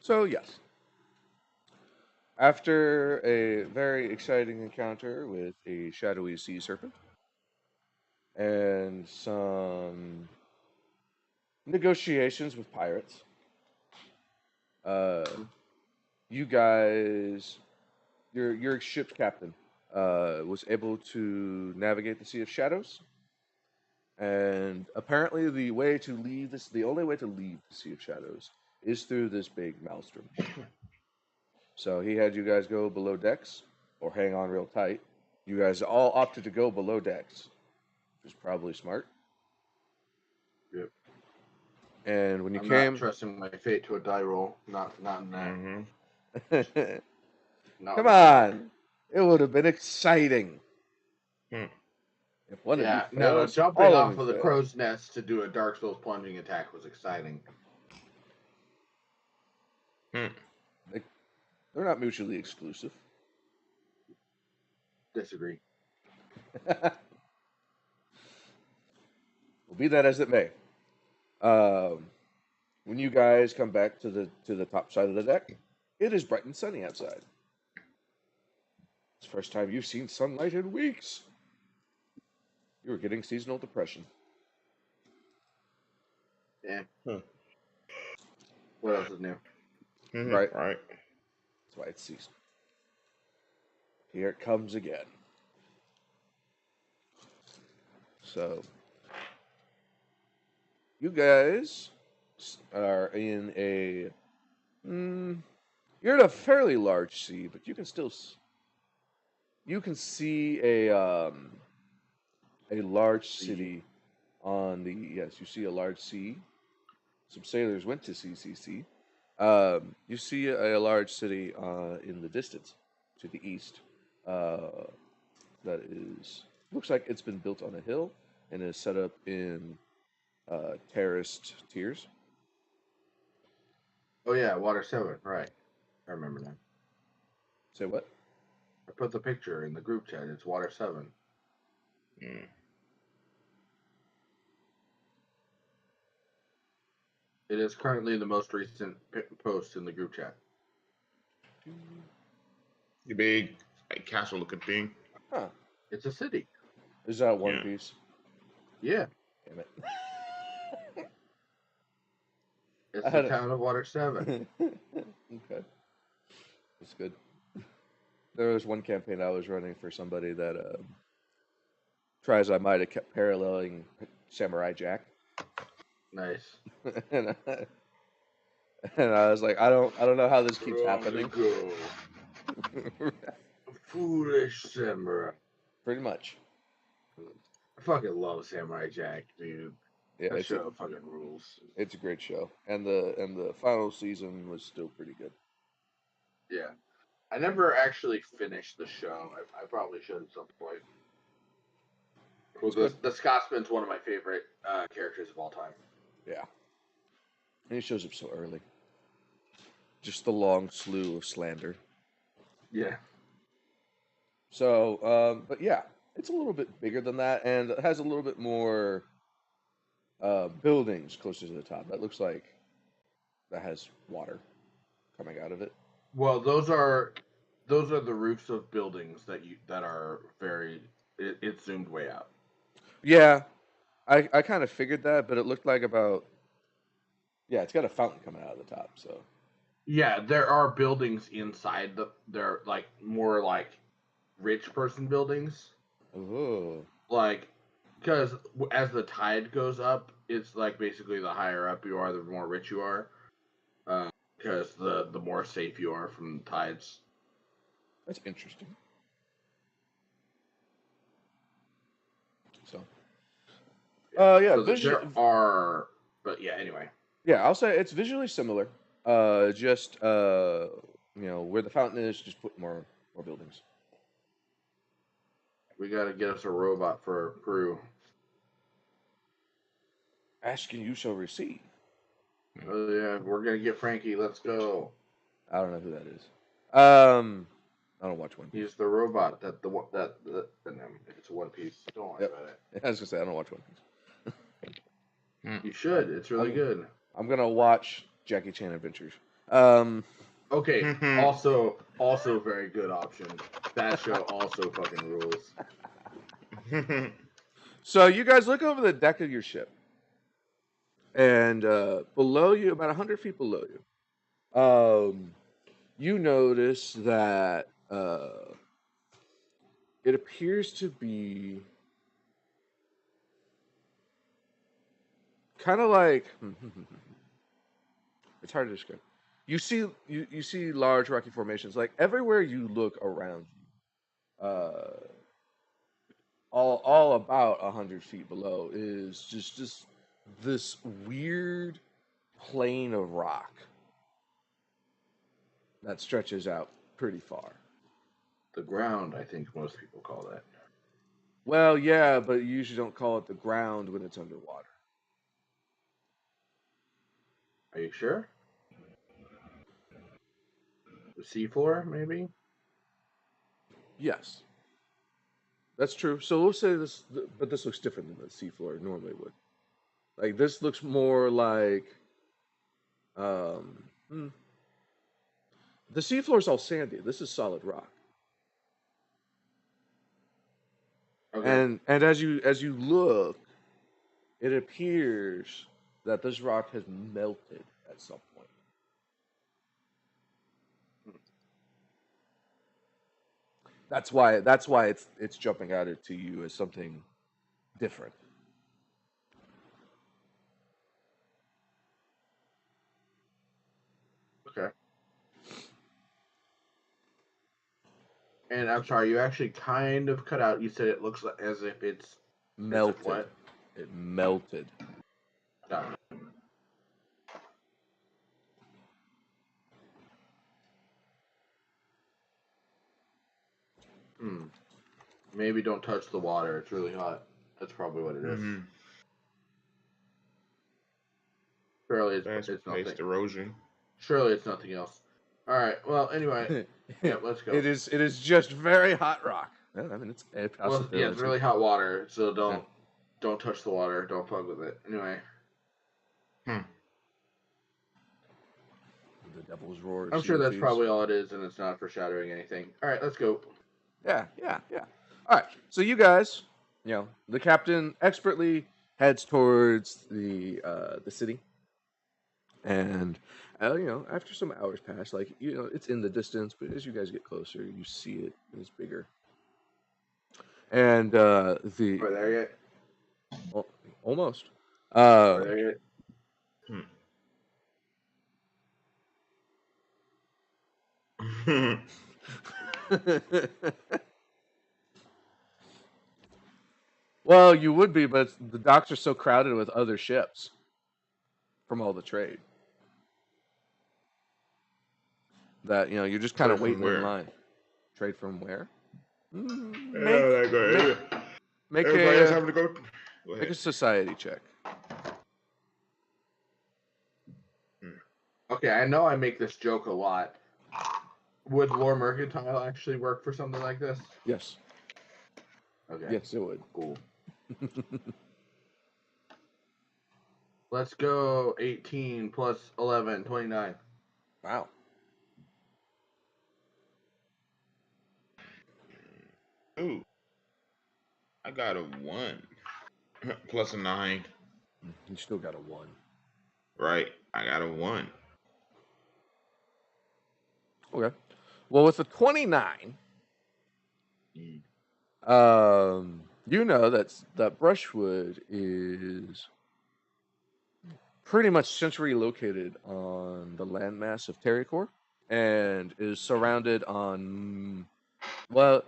So yes, after a very exciting encounter with a shadowy sea serpent and some negotiations with pirates, uh, you guys, your ship's captain, was able to navigate the Sea of Shadows, and apparently the only way to leave the Sea of Shadows is through this big maelstrom. So he had you guys go below decks or hang on real tight. You guys all opted to go below decks, which is probably smart. Yep. And when you I'm not came, trusting my fate to a die roll. Not in that. come Not with that. on, it would have been exciting Hmm. if one of you Yeah, no, failed, so jumping all of off you of the failed. crow's nest to do a Dark Souls plunging attack was exciting. Hmm. They're not mutually exclusive. Disagree. Well, be that as it may, um, when you guys come back to the top side of the deck, it is bright and sunny outside. It's the first time you've seen sunlight in weeks. You were getting seasonal depression. Yeah. Hmm. What else is new? Right. Right. That's why it's season. Here it comes again. So, you guys are in a. You're in a fairly large sea, but you can still. You can see a large city on the. Yes, you see a large sea. Some sailors went to CCC. You see a large city in the distance to the east. Uh, that is looks like it's been built on a hill and is set up in terraced tiers. Oh yeah, Water 7. Right. I remember now. Say what? I put the picture in the group chat. It's Water 7. Hmm. It is currently the most recent post in the group chat. The big like, castle looking thing. Huh? It's a city. Is that One Yeah. Piece? Yeah. Damn it! It's I the had town of Water 7. Okay, that's good. There was one campaign I was running for somebody that tries I might have kept paralleling Samurai Jack, Nice. and I was like, I don't know how this keeps happening. Go. Foolish samurai. Pretty much. I fucking love Samurai Jack, dude. Yeah, That show fucking rules. it's a great show, and the final season was still pretty good. Yeah. I never actually finished the show. I probably should at some point. Well, the Scotsman's one of my favorite characters of all time. Yeah, and he shows up so early. Just the long slew of slander. Yeah. So, but yeah, it's a little bit bigger than that, and it has a little bit more buildings closer to the top. That looks like that has water coming out of it. Well, those are the roofs of buildings that are very. It's zoomed way out. Yeah, I kind of figured that, but it looked like about yeah, it's got a fountain coming out of the top. So Yeah, there are buildings inside they're like more like rich person buildings. oh, Like, because as the tide goes up, it's like basically the higher up you are, the more rich you are. Because the more safe you are from the tides. that's interesting. So, yeah, So there are, but yeah. Anyway, yeah, I'll say it's visually similar. Just where the fountain is, just put more buildings. we got to get us a robot for our crew. Ask and you shall receive. Oh yeah, we're gonna get Frankie. Let's go. I don't know who that is. I don't watch One Piece. He's the robot that it's a One Piece. Don't worry about it. I was gonna say I don't watch One Piece. You should. It's really good. I'm gonna watch Jackie Chan Adventures. Okay, also very good option. That show also fucking rules. So you guys look over the deck of your ship, and below you, about 100 feet below you, you notice that it appears to be kind of like it's hard to describe. You see large rocky formations like everywhere you look around you. All about 100 feet below is just this weird plane of rock that stretches out pretty far. The ground, I think most people call that. Well, yeah, but you usually don't call it the ground when it's underwater. Are you sure? The seafloor, maybe? Yes, that's true. So we'll say this, but this looks different than the seafloor normally would. Like this looks more like um, hmm, the seafloor is all sandy. This is solid rock. Okay. And as you look, it appears that this rock has melted at some point. That's why it's jumping out at to you as something different. Okay. And I'm sorry, you actually kind of cut out. You said it looks like as if it's Melted. what? It melted. No. Hmm. Maybe don't touch the water. It's really hot. That's probably what it is. Mm-hmm. Surely Fast it's paced nothing. erosion. Surely it's nothing else. All right. Well, anyway. Yeah, let's go. It is just very hot rock. Yeah, I mean, it's a Well, possibility. yeah, it's really hot water, so don't touch the water. Don't fuck with it. Anyway. Hmm. The devil's roar. I'm Sea sure of that's Thieves. probably all it is, and it's not foreshadowing anything. All right, let's go. Yeah. All right. So you guys, the captain expertly heads towards the city, and after some hours pass, like it's in the distance, but as you guys get closer, you see it, and it's bigger. And Are we there yet? almost. Are we there yet? Hmm. Well, you would be, but the docks are so crowded with other ships from all the trade that you're just kind Trade of from waiting in where? line. Trade from where? Make Everybody else a having to go. Go make ahead. a society check. Okay, I know I make this joke a lot. Would Lore Mercantile actually work for something like this? Yes. Okay. Yes, it would. Cool. Let's go 18 plus 11, 29. Wow. Ooh, I got a 1 plus a 9. You still got a 1. Right, I got a 1. Okay. Well, with a 29, you know that Brushwood is pretty much centrally located on the landmass of Terricor and is surrounded on, well,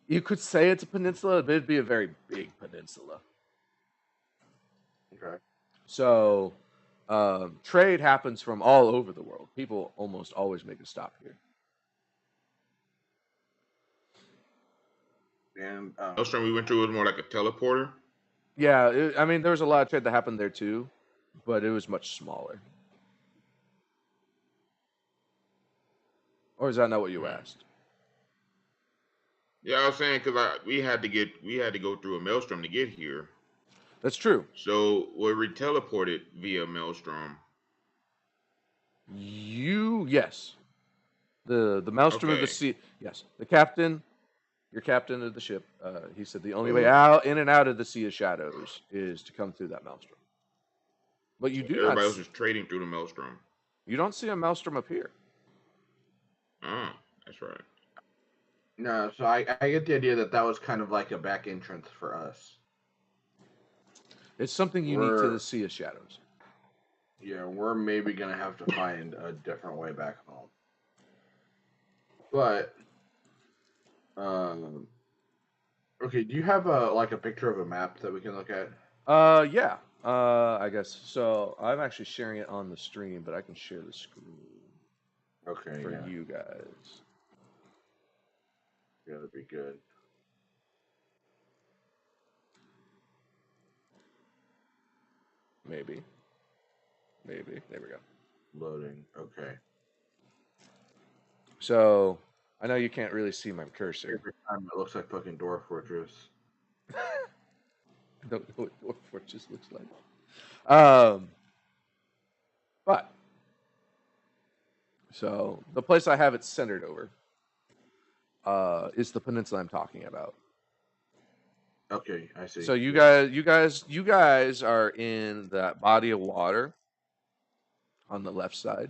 you could say it's a peninsula, but it'd be a very big peninsula. Okay. So trade happens from all over the world. People almost always make a stop here. And Maelstrom we went through was more like a teleporter. Yeah, I mean, there was a lot of trade that happened there too, but it was much smaller. Or is that not what you asked? Yeah, I was saying because we had to go through a maelstrom to get here. That's true. So we teleported via maelstrom. Yes. The maelstrom of the Okay. sea. Yes, the captain. Your captain of the ship. He said the only way out, in and out of the Sea of Shadows, is to come through that maelstrom. But you So do not. everybody else is trading through the maelstrom. You don't see a maelstrom appear. Ah, that's right. No, so I get the idea that was kind of like a back entrance for us. It's something unique to the Sea of Shadows. We're maybe gonna have to find a different way back home. But, okay, do you have a picture of a map that we can look at? Yeah. I guess so. I'm actually sharing it on the stream, but I can share the screen Okay, for yeah. you guys. Yeah, that'd be good. Maybe. There we go. Loading. Okay. So I know you can't really see my cursor. Every time it looks like fucking Dwarf Fortress. I don't know what Dwarf Fortress looks like. But so the place I have it centered over is the peninsula I'm talking about. Okay, I see. So you guys are in that body of water on the left side.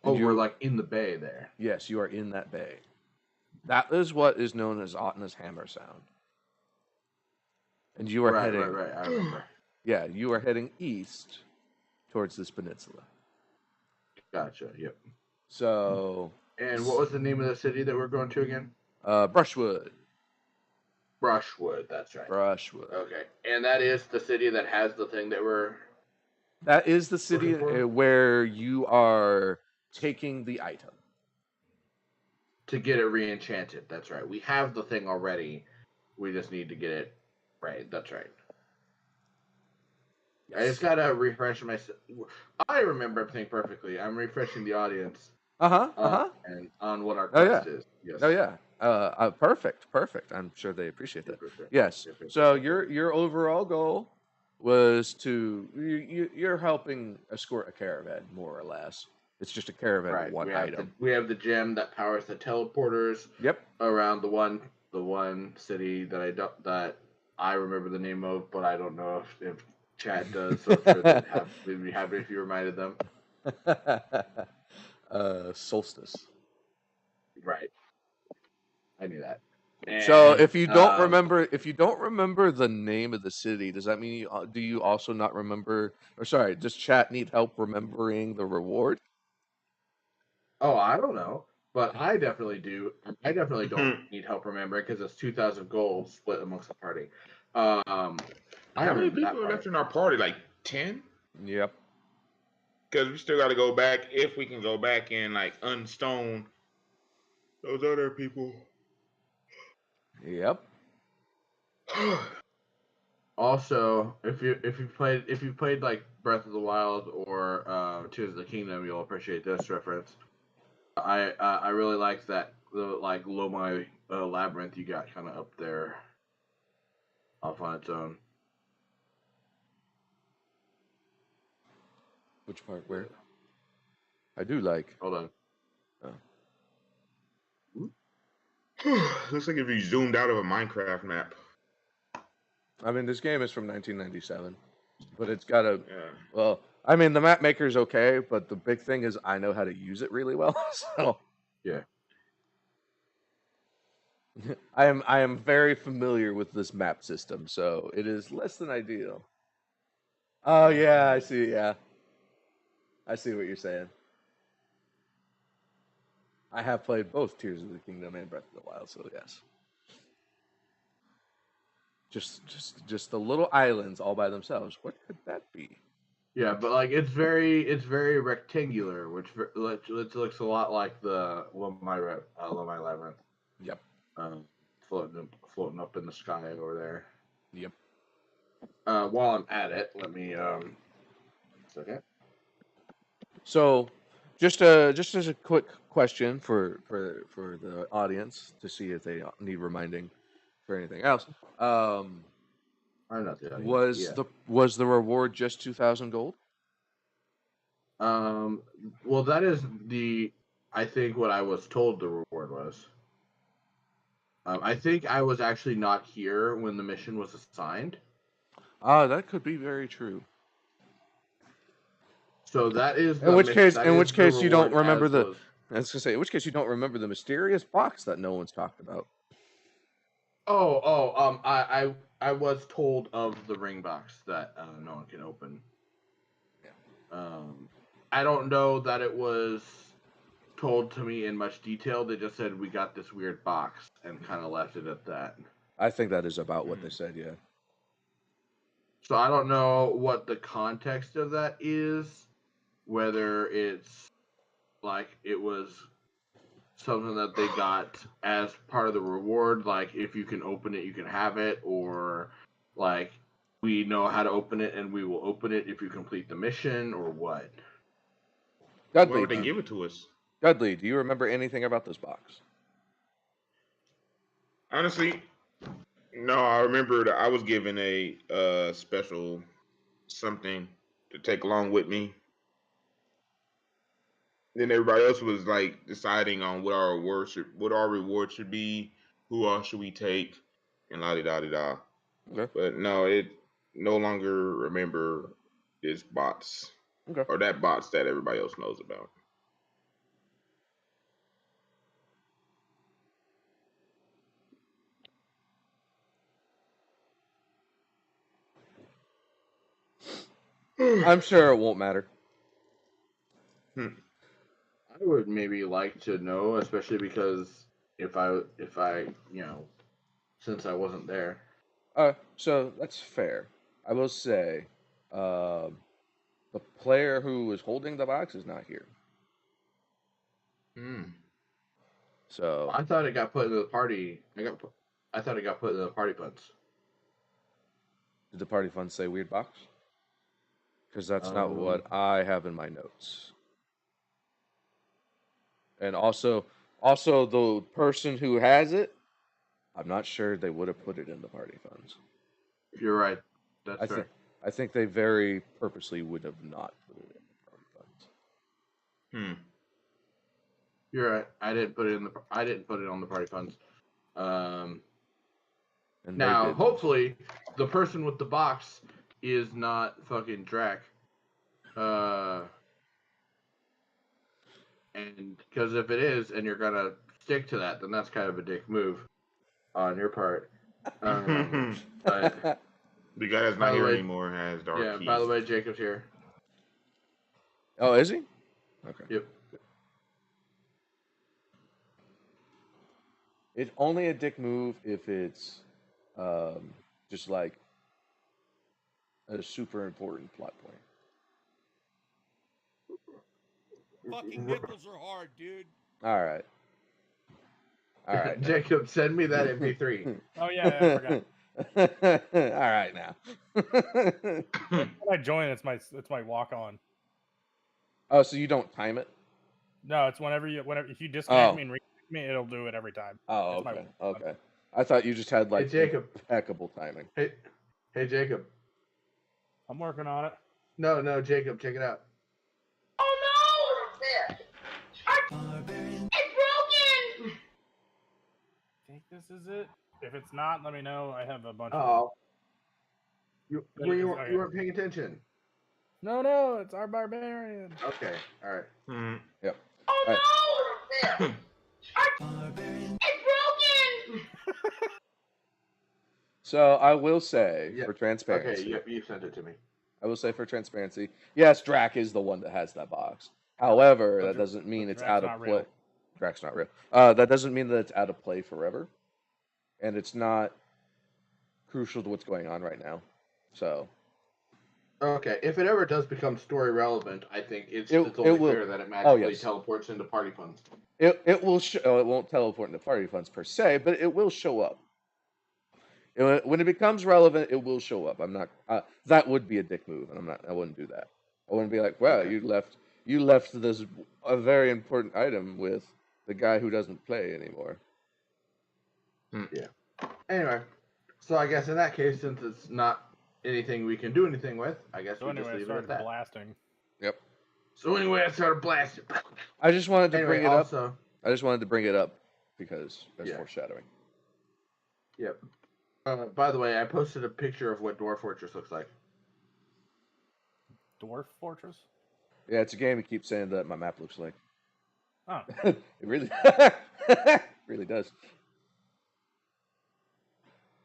Oh, we're like in the bay there. Yes, you are in that bay. That is what is known as Otna's Hammer Sound. And you are heading. Right. I remember. Yeah, you are heading east towards this peninsula. Gotcha. Yep. So. And what was the name of the city that we're going to again? Brushwood. Brushwood. That's right. Brushwood. Okay, and that is the city that has the thing that we're. That is the city where you are taking the item. To get it re-enchanted. That's right. We have the thing already. We just need to get it right. That's right. Yes. I just gotta refresh myself. I remember everything perfectly. I'm refreshing the audience. And on what our quest is. Yes. Oh yeah. Perfect. I'm sure they appreciate that. Yes. So your overall goal was to you're helping escort a caravan, more or less. It's just a caravan of one item. We have the gem that powers the teleporters. Yep. Around the one city that I remember the name of, but I don't know if chat does. So I'm sure they'd be happy if you reminded them. Solstice. Right. I knew that. And, so if you don't remember the name of the city, does that mean do you also not remember? Or sorry, does chat need help remembering the reward? Oh, I don't know, but I definitely do. I definitely don't need help remembering because it's 2,000 gold split amongst the party. How many people are left in our party? Like 10? Yep. Because we still got to go back, if we can go back and like unstone those other people. Yep. Also, if you played like Breath of the Wild or Tears of the Kingdom, you'll appreciate this reference. I really like that the Lomai labyrinth you got kind of up there, off on its own. Which part? Where? I do like. Hold on. Looks like if you zoomed out of a Minecraft map. I mean, this game is from 1997, but it's got a. Yeah. Well, I mean, the map maker's okay, but the big thing is I know how to use it really well. So. Yeah. I am very familiar with this map system, so it is less than ideal. Oh yeah, I see. Yeah, I see what you're saying. I have played both Tears of the Kingdom and Breath of the Wild, so yes. Just the little islands all by themselves. What could that be? Yeah, but like it's very rectangular, which looks a lot like the Lomai labyrinth. Yep. Floating up in the sky over there. Yep. While I'm at it, let me okay. So, just as a quick question for the audience to see if they need reminding for anything else. I'm not the audience. Was the reward just 2,000 gold? Well, that is I think what I was told the reward was. I think I was actually not here when the mission was assigned. That could be very true. So that is In which case, you don't remember the. was. I was gonna say, in which case, you don't remember the mysterious box that no one's talked about. I was told of the ring box that no one can open. Yeah. I don't know that it was told to me in much detail. They just said we got this weird box and kind of left it at that. I think that is about what they said. Yeah. So I don't know what the context of that is. Whether it's like it was something that they got as part of the reward, like if you can open it, you can have it, or like we know how to open it and we will open it if you complete the mission, or what? Why Dudley, would they give it to us? Dudley, do you remember anything about this box? Honestly, no. I remember that I was given a special something to take along with me. Then everybody else was like deciding on what our reward should be, who all should we take, and la di da di da. Okay. But no, it no longer remember this bots Okay. or that bots that everybody else knows about. I'm sure it won't matter. I would maybe like to know, especially because if I since I wasn't there. So that's fair. I will say, the player who was holding the box is not here. So I thought it got put into the party. I thought it got put into the party funds. did the party fund say weird box? Because that's not what I have in my notes. And also the person who has it, I'm not sure they would have put it in the party funds. You're right. That's fair. I think they very purposely would have not put it in the party funds. You're right. I didn't put it on the party funds. And now, hopefully, the person with the box is not fucking Drac. And because if it is, and you're gonna stick to that, then that's kind of a dick move on your part. But the guy that's not here anymore has dark keys. By the way, Jacob's here. Oh, is he? Okay. Yep. It's only a dick move if it's just like a super important plot point. Fucking nipples are hard, dude. All right. Jacob, send me that MP3. Oh yeah, I forgot. All right now. When I join, it's my walk on. Oh, so you don't time it? No, it's whenever if you disconnect me and reconnect me, it'll do it every time. Oh, okay. Okay. I thought you just had like Jacob. impeccable timing. Hey, Jacob. I'm working on it. No, Jacob, check it out. Oh no! It's broken! I think this is it. If it's not, let me know. I have a bunch. Oh. You weren't paying attention. No, it's our barbarian. Okay, all right. Yep. Oh no! It's broken! So I will say for transparency. Okay, you sent it to me. I will say for transparency, yes, Drac is the one that has that box. However, that doesn't mean it's out of play. Drac's not real. That doesn't mean that it's out of play forever, and it's not crucial to what's going on right now. So. Okay, if it ever does become story relevant, I think it's only fair that it magically teleports into party funds. It will it won't teleport into party funds per se, but it will show up. When it becomes relevant, it will show up. I'm not. That would be a dick move, and I wouldn't do that. I wouldn't be like, "Well, you left this a very important item with the guy who doesn't play anymore." Yeah. Anyway, so I guess in that case, since it's not anything we can do anything with, I guess we just leave it at that. Blasting. Yep. So anyway, I started blasting. I just wanted to Anyway, bring it up. also, I just wanted to bring it up because that's Yeah. foreshadowing. yep. By the way, I posted a picture of what Dwarf Fortress looks like. Dwarf Fortress? Yeah, it's a game. He keeps saying that my map looks like. Oh. It really, really does.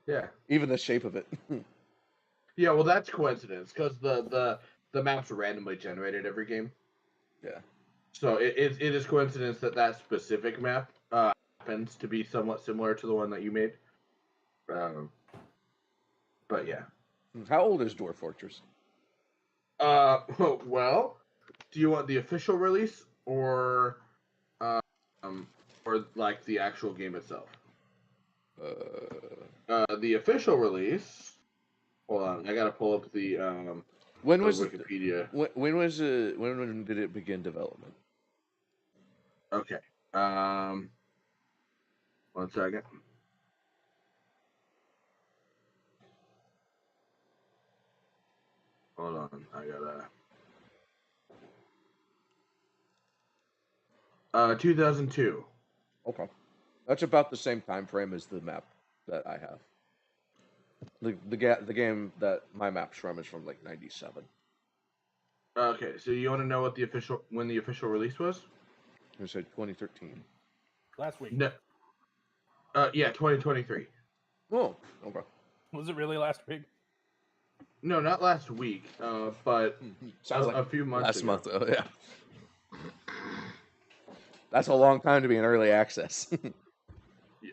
Yeah. Even the shape of it. Yeah, well, that's coincidence because the maps are randomly generated every game. Yeah. So it is coincidence that that specific map happens to be somewhat similar to the one that you made. But yeah. How old is Dwarf Fortress? Well, do you want the official release or like the actual game itself? The official release. Hold on, I gotta pull up the When the was it? Wikipedia. When did it begin development? Okay. 1 second. Hold on, I gotta. 2002. Okay, that's about the same time frame as the map that I have. The game that my map's from is from like '97. Okay, so you want to know what when the official release was? I said 2013. Last week. No. Yeah, 2023. Oh, okay. Was it really last week? No, not last week. But Sounds like a few months last ago. month. Oh yeah. That's a long time to be in early access.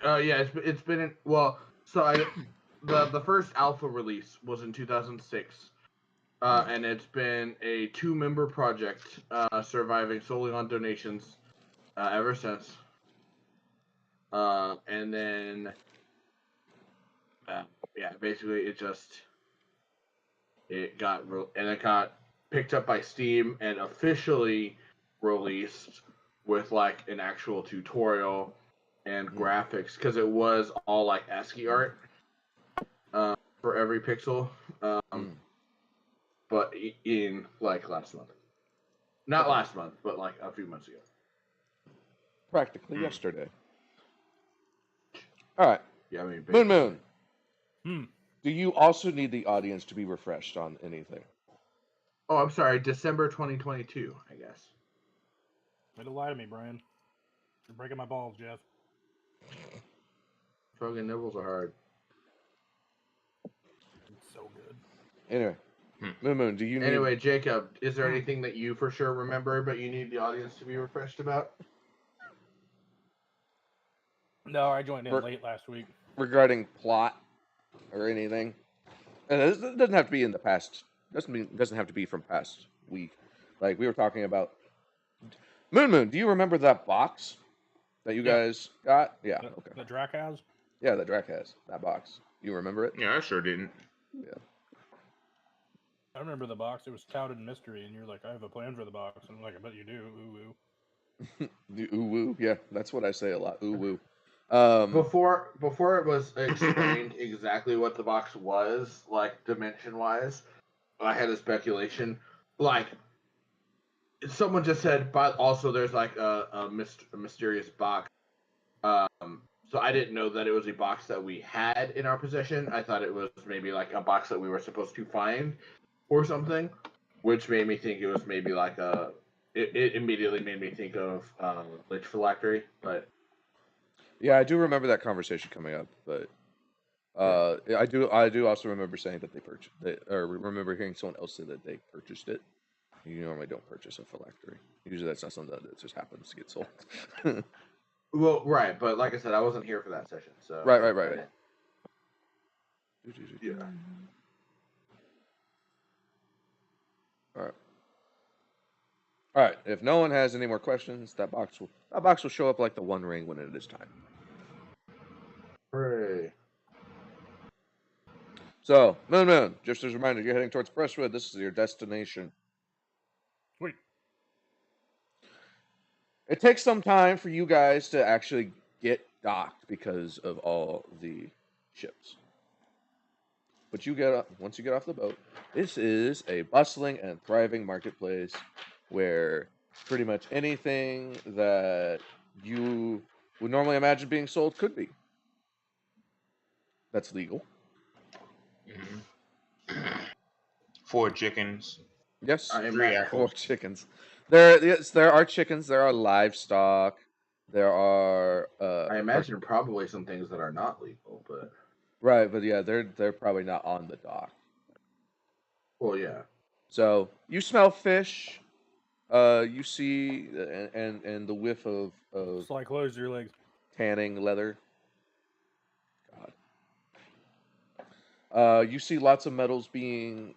Yeah, it's been in, well. So the first alpha release was in 2006, and it's been a 2-member project, surviving solely on donations, ever since. And then, yeah, basically it got picked up by Steam and officially released with like an actual tutorial and graphics, because it was all like ASCII art for every pixel, but in like last month, not last month, but like a few months ago. Practically yesterday. All right. Yeah, I mean, Moon. Hmm. Do you also need the audience to be refreshed on anything? Oh, I'm sorry, December 2022, I guess. Way to lie to me, Brian. You're breaking my balls, Jeff. Fucking nibbles are hard. It's so good. Anyway, Moon, do you need... Anyway, Jacob, is there anything that you for sure remember, but you need the audience to be refreshed about? No, I joined in late last week. regarding plot or anything? And it doesn't have to be in the past. Doesn't have to be from past week. Like we were talking about. Moon, do you remember that box that you guys got? Yeah. Okay. The Drac has? Yeah, that Drac has that box. You remember it? Yeah, I sure didn't. Yeah. I remember the box. It was touted mystery, and you're like, I have a plan for the box. And I'm like, I bet you do. Ooh, ooh. The ooh woo. Yeah, that's what I say a lot. Ooh woo. Before it was explained exactly what the box was, like dimension wise, I had a speculation. Like someone just said, but also there's like a mysterious box. So I didn't know that it was a box that we had in our possession. I thought it was maybe like a box that we were supposed to find or something, which made me think it was maybe like it immediately made me think of Lich Phylactery, but yeah, I do remember that conversation coming up, but I do also remember saying that they purchased it, or remember hearing someone else say that they purchased it. You normally don't purchase a phylactery. Usually that's not something that just happens to get sold. well, right, but like I said, I wasn't here for that session, so Right. Yeah. All right. If no one has any more questions, that box will show up like the One Ring when it is time. Hooray. So, Moon, just as a reminder, you're heading towards Brushwood. This is your destination. Sweet. It takes some time for you guys to actually get docked because of all the ships. But once you get off the boat, this is a bustling and thriving marketplace where pretty much anything that you would normally imagine being sold could be. That's legal. Mhm. 4 chickens, Yes, I 3 imagine. 4 apples. chickens. There are chickens. There are livestock. There are I imagine probably some things that are not legal, but right, but yeah, they're probably not on the dock. well, yeah. So you smell fish. You see and the whiff of Sly, close your legs. tanning leather. God. You see lots of metals being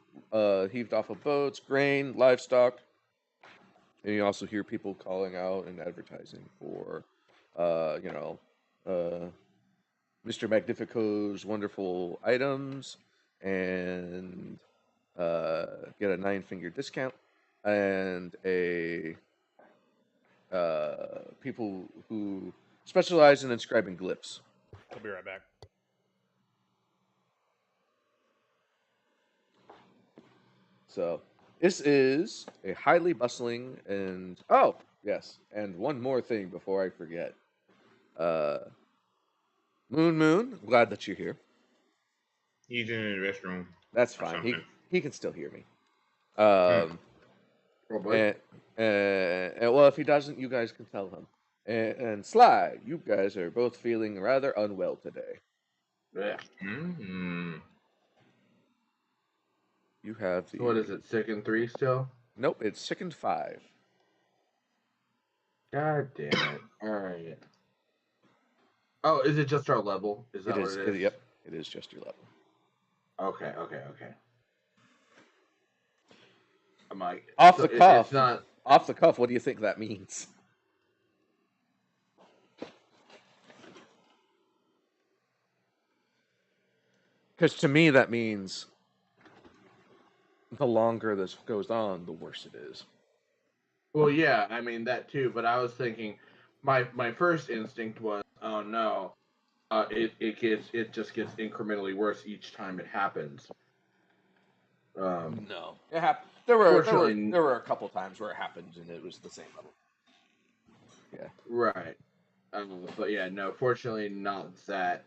heaved off of boats, grain, livestock, and you also hear people calling out and advertising for, you know, Mr. Magnifico's wonderful items and get a 9-finger discount and a people who specialize in inscribing glyphs. I'll be right back. So this is a highly bustling and oh yes, and one more thing before I forget. Moon, glad that you're here. He's in the restroom. That's Or fine. something. He can still hear me. Probably. And well, if he doesn't, you guys can tell him. And Sly, you guys are both feeling rather unwell today. Yeah. Mm. You have the So what is it? 6 and 3 still? Nope, it's 6 and 5. God damn it! All right. Oh, is it just our level? Is that It what is. it is? Yep, it is just your level. Okay. I'm like Off so the cuff. It's not. Off the cuff, what do you think that means? Because to me, that means the longer this goes on, the worse it is. Well, yeah, I mean that too. But I was thinking, my first instinct was, oh no, it just gets incrementally worse each time it happens. No, it happened. There were a couple times where it happened and it was the same level. Yeah. Right. But yeah, no. Fortunately, not that.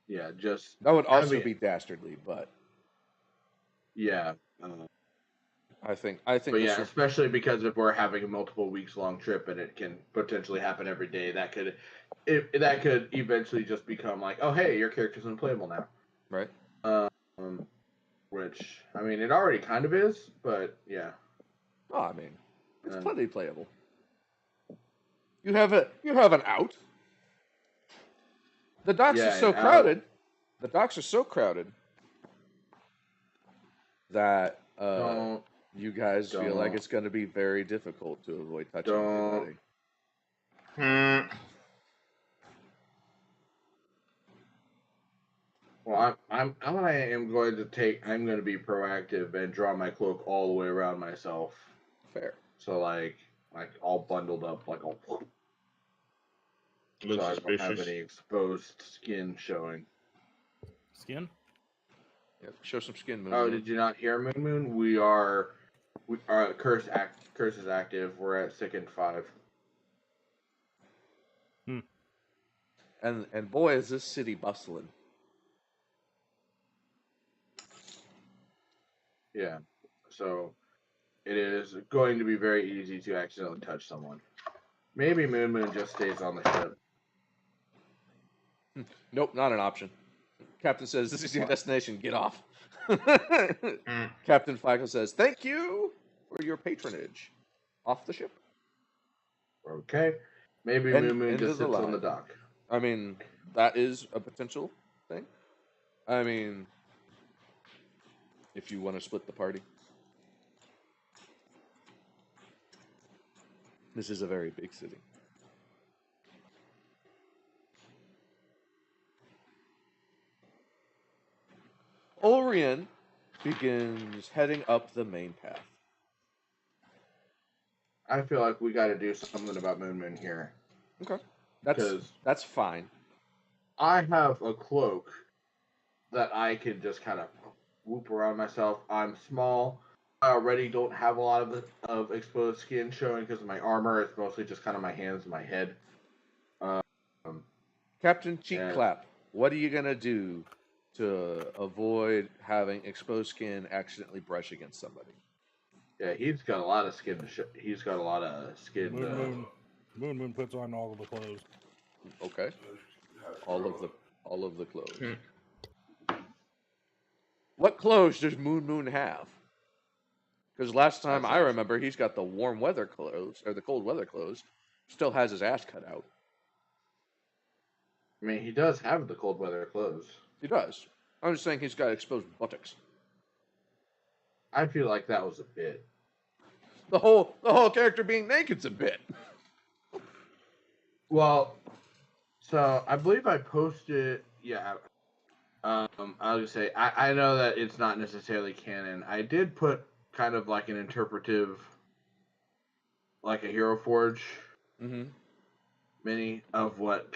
Yeah, just That would also having- be dastardly, but yeah. I think. But yeah, especially because if we're having a multiple weeks long trip and it can potentially happen every day, that could eventually just become like, oh hey, your character's unplayable now. right. Which I mean, it already kind of is, but yeah. Oh, I mean, it's Um, plenty playable. You have an out. The docks Yeah, are so an out. crowded. The docks are so crowded that Don't you guys feel like don't- it's going to be very difficult to avoid touching don't. anybody. Hmm. Well, I am going to be proactive and draw my cloak all the way around myself. Fair. So like all bundled up, like all. Looks So I don't have suspicious. any exposed skin showing. Skin? Yep. Show some skin, Moon. Oh, did you not hear Moon? We are curse is active. We're at 6 and 5. And boy, is this city bustling. Yeah. So it is going to be very easy to accidentally touch someone. Maybe Moon just stays on the ship. Nope, not an option. Captain says, "This is your destination. Get off." Captain Flacco says, "Thank you for your patronage." Off the ship. Okay. Maybe End Moon of just the sits on the line. dock. I mean, that is a potential thing. I mean, if you want to split the party. This is a very big city. Orion begins heading up the main path. I feel like we got to do something about Moon here. Okay. Because That's fine. I have a cloak that I can just kind of whoop around myself. I'm small. I already don't have a lot of exposed skin showing because of my armor. It's mostly just kind of my hands and my head. Um, Captain Cheek and Clap, what are you gonna do to avoid having exposed skin accidentally brush against somebody? yeah, he's got a lot of skin to show. He's got a lot of skin. Moon puts on all of the clothes. Okay, all of the clothes. What clothes does Moon have? Because last time I remember, he's got the warm weather clothes or the cold weather clothes. Still has his ass cut out. I mean, he does have the cold weather clothes. He does. I'm just saying he's got exposed buttocks. I feel like that was a bit. The whole character being naked's a bit. Well, so I believe I posted. Yeah. I'll just say I know that it's not necessarily canon. I did put kind of like an interpretive, like a Hero Forge mini of what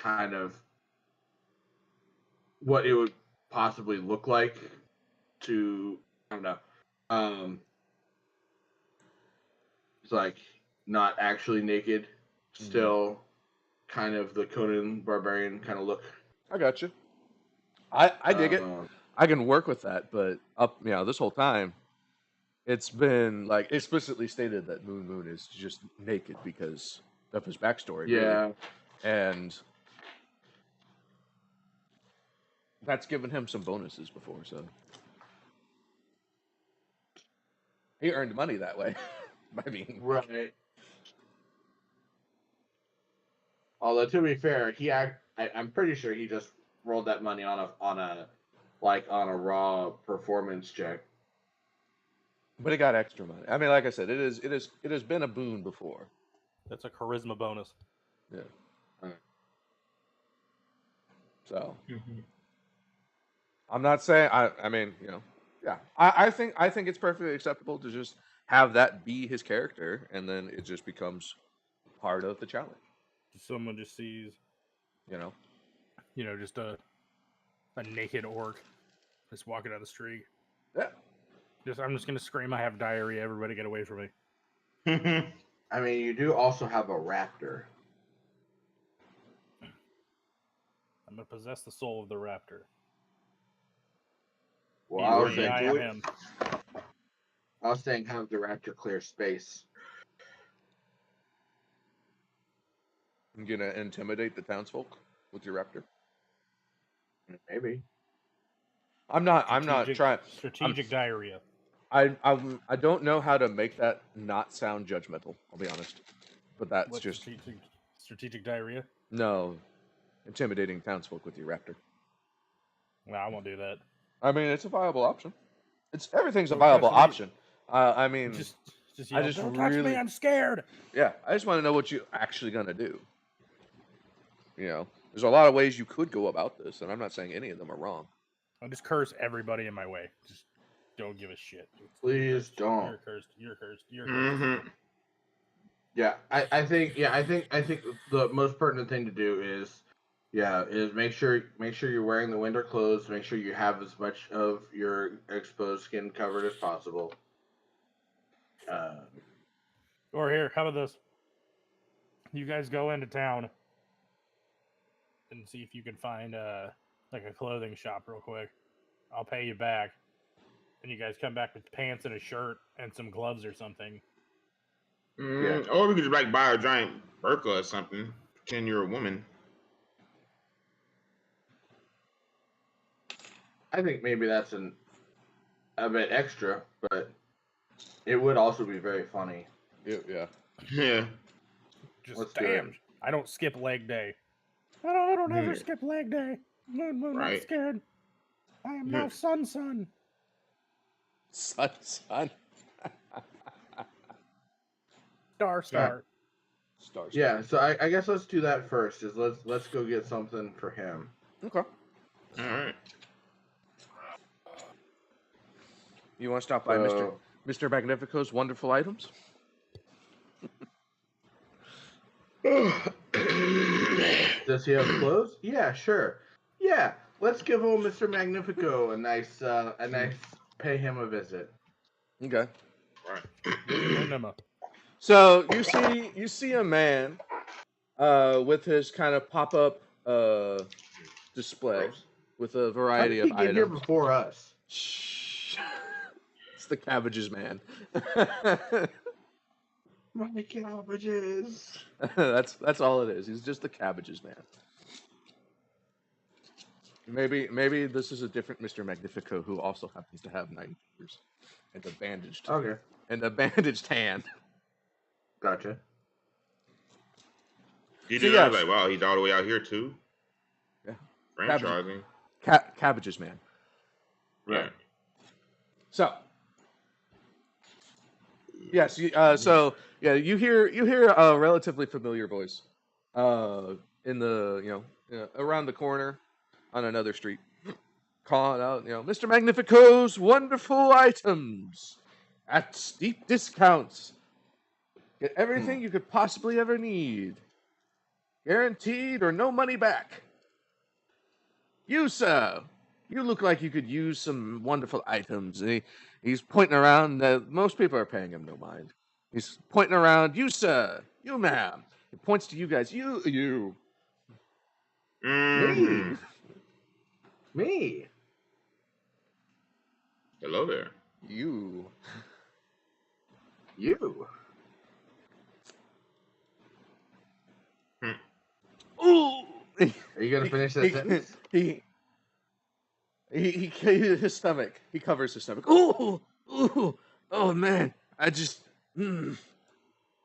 it would possibly look like to, I don't know. It's like not actually naked, still kind of the Conan Barbarian kind of look. I got you. I dig it. I can work with that, but this whole time, it's been like explicitly stated that Moon is just naked because of his backstory. Yeah. Really. And that's given him some bonuses before, so he earned money that way. I mean, right. Although to be fair, I'm pretty sure he just rolled that money on a raw performance check. But he got extra money. I mean, like I said, it has been a boon before. That's a charisma bonus. Yeah. So I'm not saying I mean, yeah. I think it's perfectly acceptable to just have that be his character, and then it just becomes part of the challenge. Someone just sees, just a naked orc just walking down the street. Yeah. I'm just gonna scream, "I have diarrhea! Everybody get away from me!" I mean, you do also have a raptor. I'm gonna possess the soul of the raptor. Well, I was saying have the raptor clear space. You gonna intimidate the townsfolk with your raptor? Maybe. I'm not trying. Strategic diarrhea. I don't know how to make that not sound judgmental. I'll be honest, but that's What's just strategic diarrhea. No, intimidating townsfolk with your raptor. No, I won't do that. I mean, it's a viable option. Everything's a viable option. I mean, don't touch me, I'm scared. Yeah, I just want to know what you're actually gonna do. There's a lot of ways you could go about this, and I'm not saying any of them are wrong. I'll just curse everybody in my way. Just don't give a shit. Please don't. You're cursed. You're cursed. You're cursed. Yeah, I think the most pertinent thing to do is make sure you're wearing the winter clothes. Make sure you have as much of your exposed skin covered as possible. Or here, how about this? You guys go into town and see if you can find a clothing shop real quick. I'll pay you back, and you guys come back with pants and a shirt and some gloves or something. Yeah. Or we could just buy a giant burqa or something. Pretend you're a woman. I think maybe that's a bit extra, but it would also be very funny. Yeah. Yeah. Just damn. I don't skip leg day. I don't ever skip leg day. Moon, right. I'm scared. I am now Sun. Sun. Star. Yeah, so I guess let's do that first. Let's go get something for him. Okay. All right. You want to stop by Mr. Magnifico's wonderful items? Does he have clothes? Yeah, sure. Yeah, let's give old Mr. Magnifico a nice pay him a visit. Okay. Enema. So you see a man with his kind of pop-up display Gross. with a How variety did of he get here items. before us? Shh. It's the cabbages man. My cabbages. that's all it is. He's just the cabbages man. Maybe this is a different Mr. Magnifico who also happens to have 9 fingers and Okay, a bandaged hand. gotcha. You So do yes. that? Like, wow, he's all the way out here too. Yeah. Franchising. Cabbages man. Right. So yes, you hear a relatively familiar voice in the around the corner on another street, calling out, Mr. Magnifico's wonderful items at steep discounts. Get everything you could possibly ever need, guaranteed or no money back. You, sir, you look like you could use some wonderful items. He's pointing around. Most people are paying him no mind. He's pointing around. You, sir. You, ma'am. He points to you guys. You. Mm-hmm. Me. Hello there. You. Ooh. Are you gonna finish that sentence? His stomach. He covers his stomach. Ooh. Oh man. I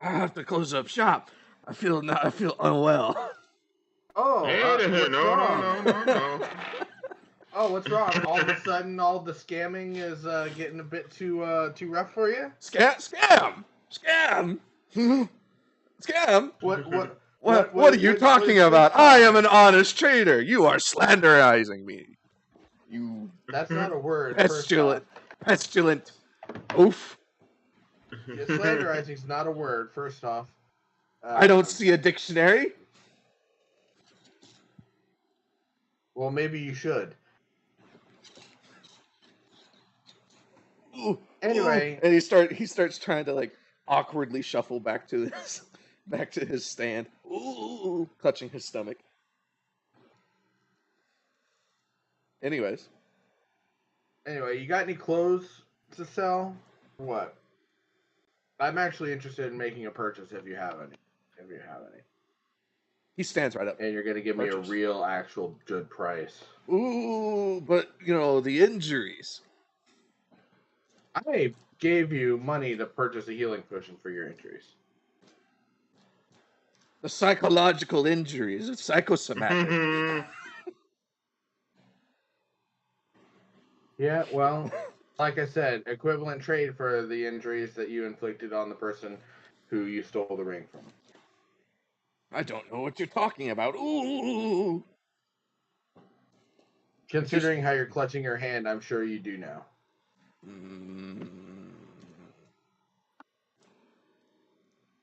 have to close up shop. I feel unwell. Oh, Hey, what's wrong? no. Oh, what's wrong? All of a sudden, all the scamming is getting a bit too rough for you. Scam. Scam. What are you talking about? I am an honest trader. You are slanderizing me. You That's not a word. pestilent. Oof. Slanderizing is not a word. First off, I don't see a dictionary. Well, maybe you should. Ooh, Anyway, and he starts trying to like awkwardly shuffle back to his stand. Ooh, clutching his stomach. Anyways, you got any clothes to sell? What? I'm actually interested in making a purchase if you have any. he stands right up. And you're gonna give me a Purchase. real, actual good price. Ooh, but the injuries. I gave you money to purchase a healing potion for your injuries. The psychological injuries, it's psychosomatic. Yeah, well, like I said, equivalent trade for the injuries that you inflicted on the person who you stole the ring from. I don't know what you're talking about. Ooh. Considering how you're clutching your hand, I'm sure you do now.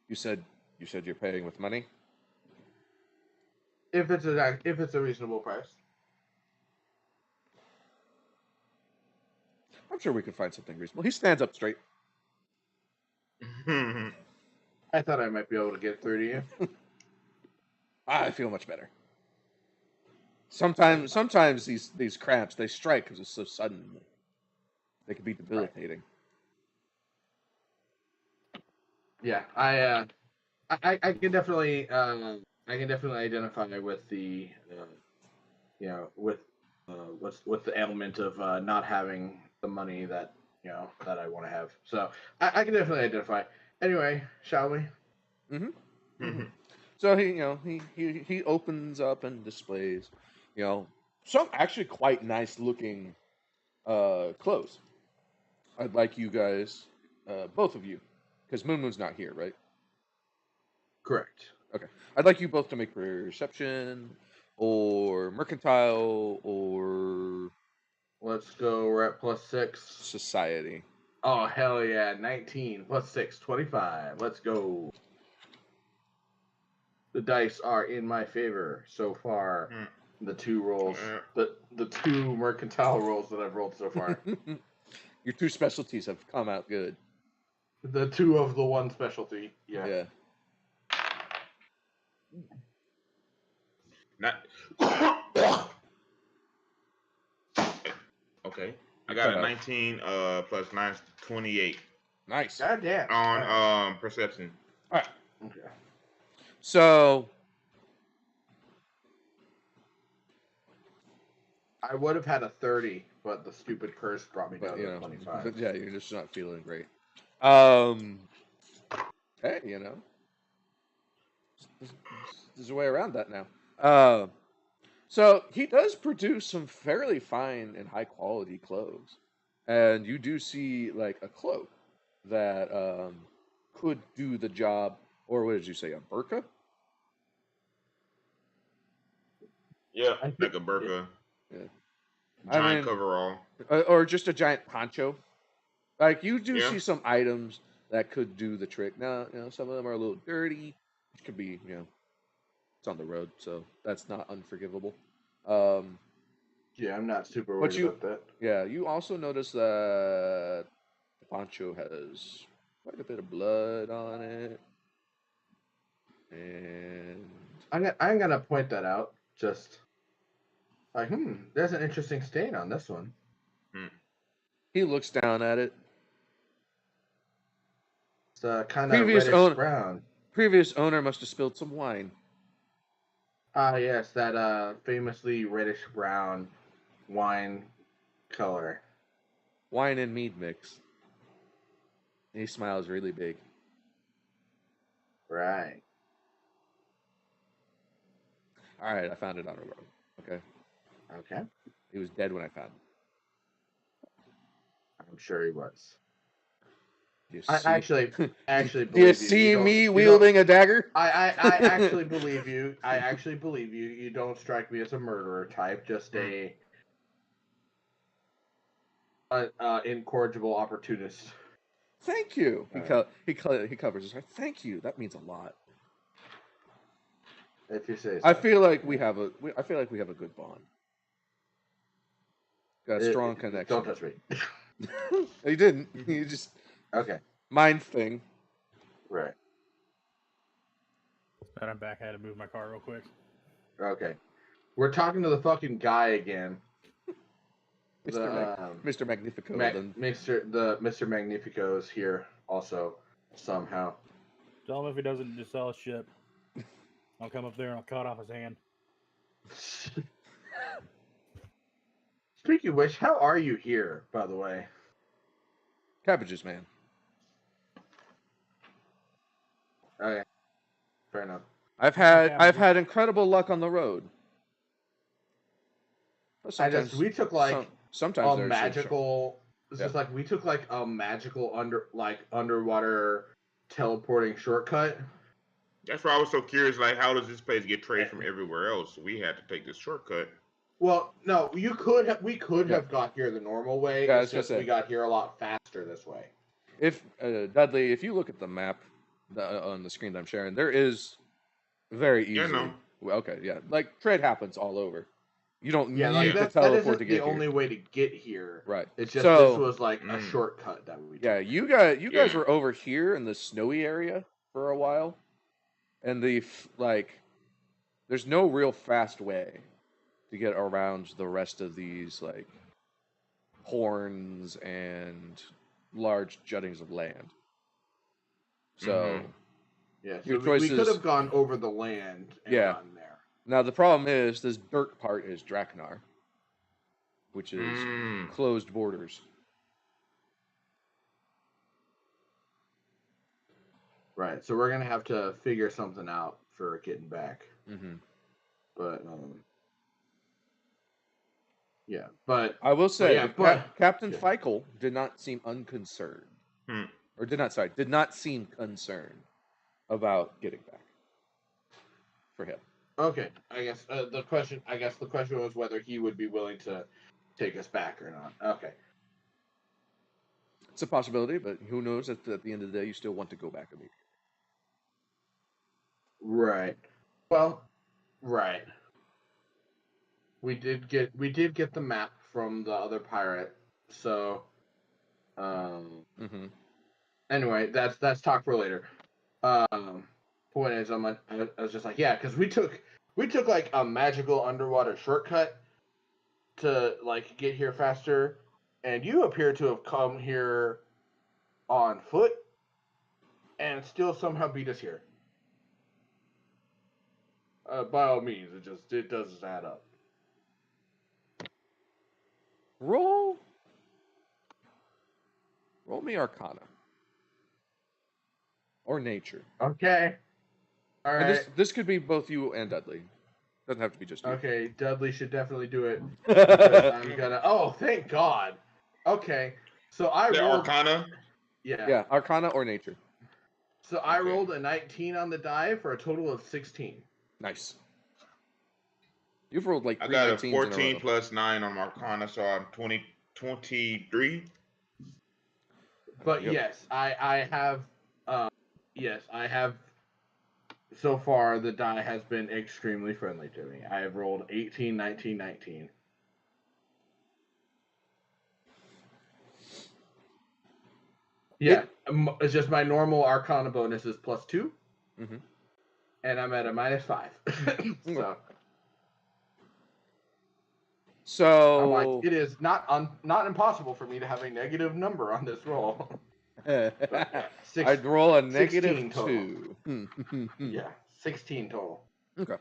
You said you're paying with money? If it's a reasonable price. I'm sure we could find something reasonable. He stands up straight. I thought I might be able to get through to you. I feel much better. Sometimes these cramps, they strike because it's so sudden. They can be debilitating. Yeah, I can definitely identify with the with the ailment of not having the money that that I want to have. So I can definitely identify. Anyway, shall we? Mm-hmm. So he opens up and displays some actually quite nice looking clothes. I'd like you guys, both of you, because Moon's not here, right? Correct. Okay. I'd like you both to make perception or mercantile or Let's go. We're at +6. society. Oh, hell yeah. 19 +6, 25. Let's go. The dice are in my favor so far. The two rolls, the two mercantile rolls that I've rolled so far. Your two specialties have come out good. The 2 of the 1 specialty. Yeah. Yeah. Not. Okay. I got cut a out. 19 plus 9 is 28 Nice. God damn. on Alright. perception. All right. Okay. So I would have had a 30, but the stupid curse brought me but down you to know, 25. but yeah, you're just not feeling great. Hey, you know, there's a way around that now. So he does produce some fairly fine and high quality clothes, and you do see like a cloak that could do the job, or what did you say, a burqa? Yeah, I think- like a burqa. Yeah. I Giant mean, coverall. or just a giant poncho. Like you do Yeah. see some items that could do the trick. Now, you know, some of them are a little dirty, which could be, you know, it's on the road, so that's not unforgivable. Yeah, I'm not super But worried you- about that. Yeah, you also notice that the poncho has quite a bit of blood on it, and I'm gonna point that out. Just like, there's an interesting stain on this one. he looks down at it. It's kind of Previous reddish owner- brown. Previous owner must have spilled some wine. Ah, yes, that famously reddish brown wine color. Wine and mead mix. And he smiles really big. Right. All right, I found it on a road. Okay, Okay. he was dead when I found him. I'm sure he was. Do you I see- actually Do believe you you. see don't- me you wielding a dagger? don't- I actually believe you. I actually believe you. You don't strike me as a murderer type. Just a incorrigible opportunist. Thank you. He All he covers his heart. Thank you. That means a lot. If you say so. I feel like we have a good bond. Got a strong connection. Don't touch me. You didn't. You just Okay. mind thing. Right. And I'm back. I had to move my car real quick. Okay. We're talking to the fucking guy again. Mr. Magnifico. Mr. Magnifico is here also somehow. Tell him if he doesn't just sell his shit, I'll come up there and I'll cut off his hand. Speaking of which, how are you here, by the way? Cabbages, man. Okay. Fair enough. I've had incredible luck on the road. Sometimes we took like sometimes a there's magical. It's Yeah. just like we took like a magical underwater teleporting shortcut. That's why I was so curious. Like, how does this place get trade from everywhere else? We had to take this shortcut. Well, no, we could Yeah. have got here the normal way. Yeah, I It's was gonna just say. we got here a lot faster this way. If Dudley, if you look at the map on the screen that I'm sharing, there is very easy. Yeah, no. Well, okay, yeah, like trade happens all over. You don't Yeah, need like to that teleport isn't to the get only here. way to get here. Right. It's just So- this was like a Mm. shortcut that we took. Yeah, you guys Yeah. were over here in the snowy area for a while, and there's no real fast way to get around the rest of these like horns and large juttings of land. So Yeah, so Your we choice could is- have gone over the land and Yeah. gotten there. now the problem is this dirt part is Draknar, which is closed borders. Right, so we're gonna have to figure something out for getting back. Mm-hmm. But yeah, but I will say, yeah, but- Captain yeah. Feichel did not seem unconcerned, Hmm. or did not seem concerned about getting back for him. okay. I guess the question was whether he would be willing to take us back or not. Okay. It's a possibility, but who knows? At the end of the day, you still want to go back immediately. Right. Well, right. We did get the map from the other pirate, so Mm-hmm. Anyway, that's talk for later. Point is, I was just like, yeah, because we took like a magical underwater shortcut to like get here faster, and you appear to have come here on foot and still somehow beat us here. By all means, it doesn't add up. Roll me Arcana or Nature. Okay. All right. And this could be both you and Dudley. Doesn't have to be just you. Okay, Dudley should definitely do it because I'm gonna. Oh, thank God. Okay, so I The rolled. Arcana. Yeah, Arcana or Nature. So I rolled a 19 on the die for a total of 16. Nice. You've rolled like I 3 got a 19s in 14 row. plus 9 on Arcana, so I'm 23. But Yep. yes, I have. Yes, I have. So far, the die has been extremely friendly to me. I have rolled 18, 19, 19. Yeah, it's just my normal Arcana bonus is +2, and I'm at a -5. So I'm like, it is not impossible for me to have a negative number on this roll. I'd roll a negative 16 2. Yeah, 16 total. Okay.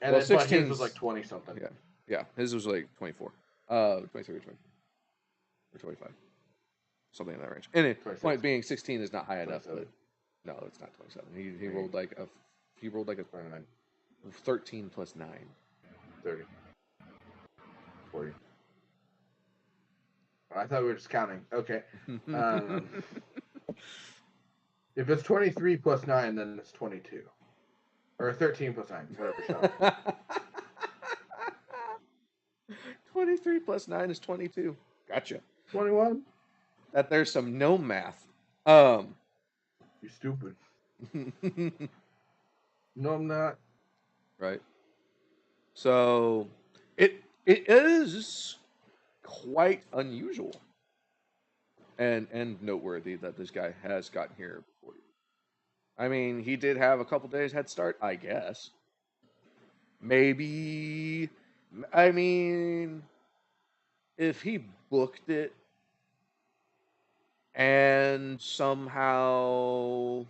And Well, then, but 16 his was like 20 something. Yeah. His was like 24. 23 or 20. Or 25. Something in that range. And it, point being, 16 is not high enough, but no, it's not 27. He rolled like a 29. 13 plus 9. 30. 40. I thought we were just counting. Okay. If it's 23 plus 9, then it's 22. Or 13 plus 9, whatever. 23 plus 9 is 22. Gotcha. 21? That there's some no math. You stupid. No, I'm not. Right. So it is quite unusual and noteworthy that this guy has gotten here before you. I mean, he did have a couple days head start, I guess. Maybe, I mean, if he booked it and somehow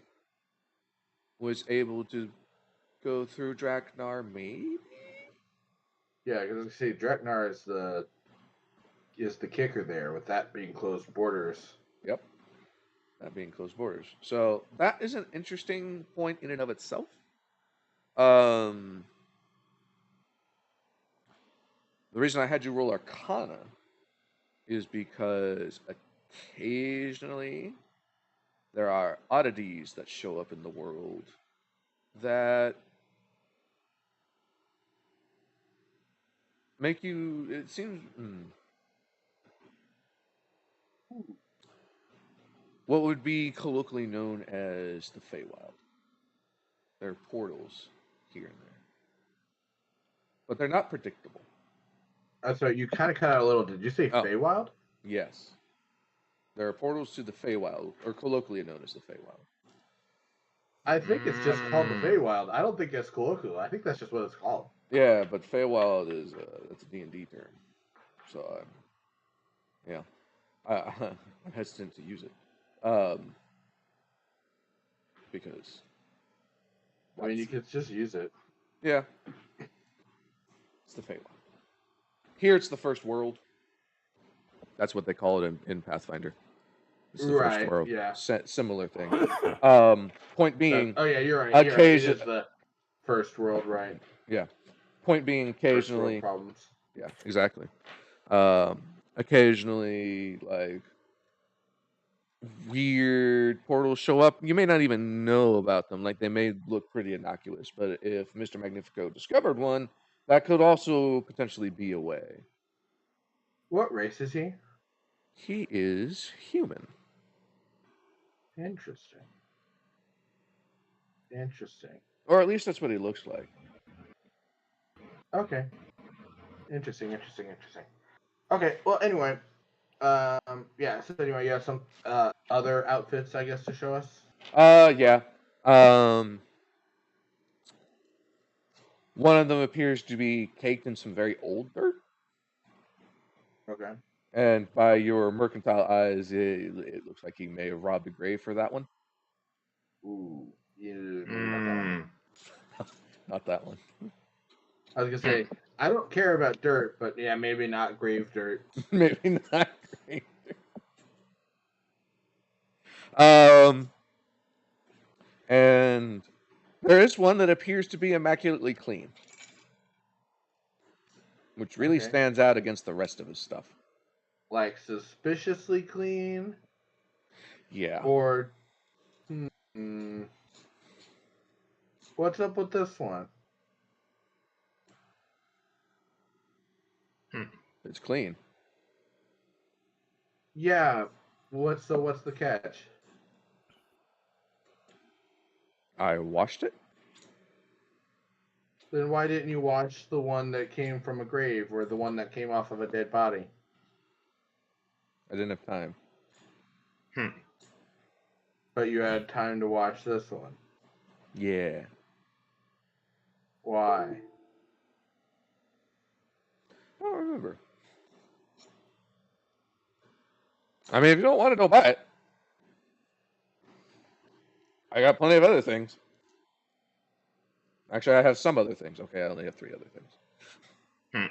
was able to go through Draknar, maybe? Yeah, because I see Draknar is the kicker there, with that being closed borders. Yep. That being closed borders. So that is an interesting point in and of itself. The reason I had you roll Arcana is because occasionally there are oddities that show up in the world that make you, it seems, what would be colloquially known as the Feywild. There are portals here and there. But they're not predictable. That's right, you kind of cut out a little. Did you say Feywild? Yes. There are portals to the Feywild, or colloquially known as the Feywild. I think it's just called the Feywild. I don't think it's colloquial. I think that's just what it's called. Yeah, but Feywild is that's a D&D term. So, yeah. I'm hesitant to use it. Because... I mean, you could just use it. Yeah. It's the Feywild. Here it's the First World. That's what they call it in Pathfinder. It's the Right, First World. yeah. Similar thing. Point being... oh, yeah, you're right. It is the First World, right. Yeah. Point being, occasionally... First world problems. Yeah, exactly. Occasionally, like, weird portals show up. You may not even know about them. Like, they may look pretty innocuous. But if Mr. Magnifico discovered one, that could also potentially be a way. What race is he? He is human. Interesting. Or at least that's what he looks like. Okay. Interesting. Okay, well, anyway, Yeah. So anyway, you have some other outfits, I guess, to show us. Yeah. Um, one of them appears to be caked in some very old dirt, Okay. and by your mercantile eyes, it looks like he may have robbed a grave for that one. Ooh. Yeah. Maybe not that one. Not that one. I was gonna say I don't care about dirt, but yeah, maybe not grave dirt. Maybe not grave. Um, and there is one that appears to be immaculately clean, which really Okay. stands out against the rest of his stuff. Like suspiciously clean, Yeah. or what's up with this one? It's clean. Yeah. What's the catch? I washed it. Then why didn't you wash the one that came from a grave or the one that came off of a dead body? I didn't have time. But you had time to watch this one. Yeah. Why? I don't remember. I mean, if you don't want it, don't buy it. I got plenty of other things. Actually, I have some other things. Okay, I only have 3 other things.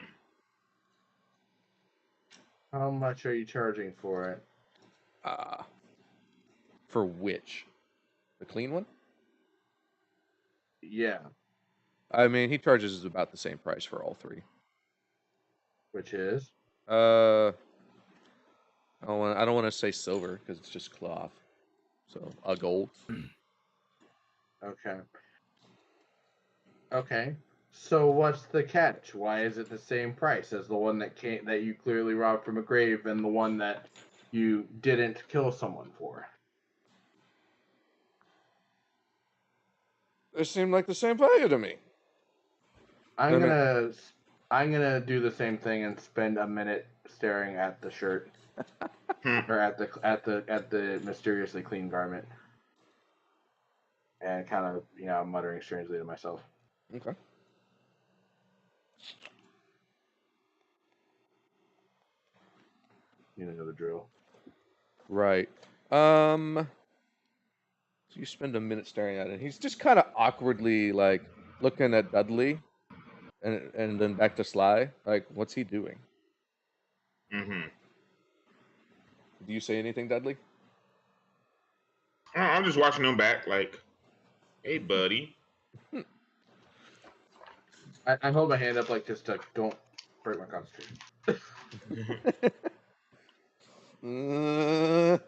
How much are you charging for it? For which? The clean one? Yeah. I mean, he charges about the same price for all 3. Which is? I don't want to say silver because it's just cloth. So a gold. Okay. Okay. So what's the catch? Why is it the same price as the one that you clearly robbed from a grave and the one that you didn't kill someone for? They seem like the same value to me. I'm gonna do the same thing and spend a minute staring at the shirt or at the mysteriously clean garment, and kind of muttering strangely to myself. Okay. You know the drill. Right. So you spend a minute staring at it. He's just kind of awkwardly like looking at Dudley, and then back to Sly. Like, what's he doing? Mm-hmm. Do you say anything, Dudley? I'm just watching them back, like, hey, buddy. I hold my hand up like this to don't break my concentration. You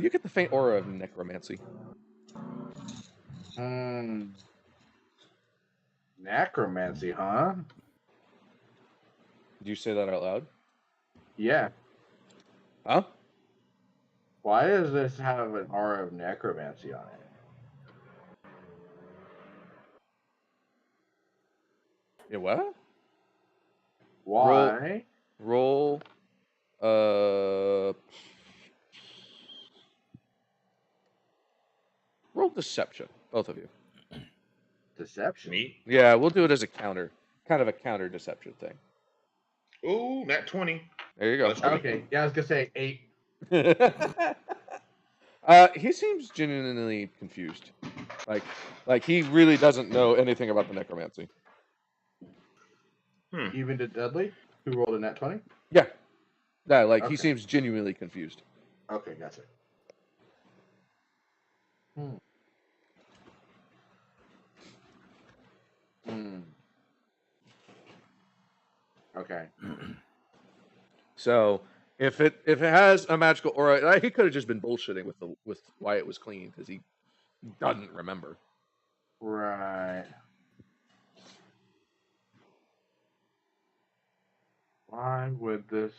get the faint aura of necromancy. Necromancy, huh? Do you say that out loud? Yeah. Huh? Why does this have an aura of necromancy on it? Yeah, what? Why? Roll. Roll deception, both of you. Deception. Me? Yeah, we'll do it as a counter, kind of a counter deception thing. Ooh, nat 20. There you go. That's right. Okay. Yeah, I was gonna say 8. He seems genuinely confused. Like he really doesn't know anything about the necromancy. Even to Dudley, who rolled a nat 20. Yeah. Yeah, like he Okay. seems genuinely confused. Okay, gotcha. Okay. So if it has a magical aura, he could have just been bullshitting with why it was clean because he doesn't remember. Right. Why would this?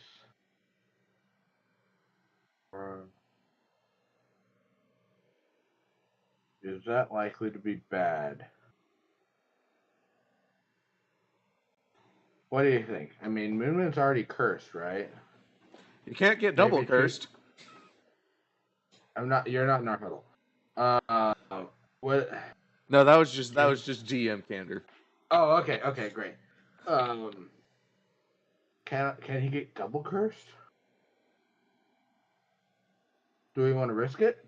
Is that likely to be bad? What do you think? I mean, Moon Moon's already cursed, right? You can't get Maybe double she- cursed. You're not Narhuddle. What? No, that was just GM candor. Oh, okay, great. Can he get double cursed? Do we want to risk it?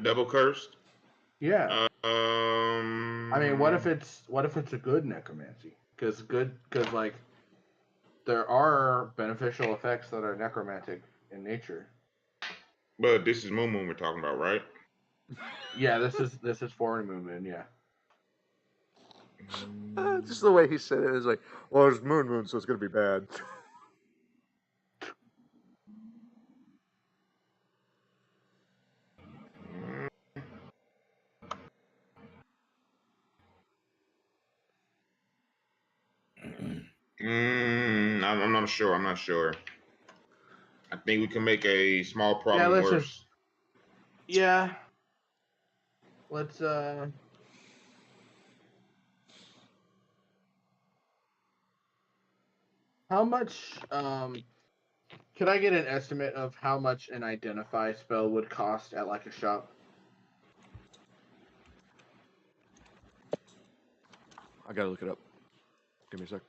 Double cursed. Yeah. I mean, what if Mm. it's a good necromancy? Because like there are beneficial effects that are necromantic in nature. But this is Moon Moon we're talking about, right? Yeah, this is foreign movement. Yeah. Just the way he said it is like, well, it's Moon Moon, so it's gonna be bad. I'm not sure. I'm not sure. I think we can make a small problem let's worse. just. Yeah. Let's How much could I get an estimate of how much an identify spell would cost at like a shop? I gotta look it up. Give me a sec.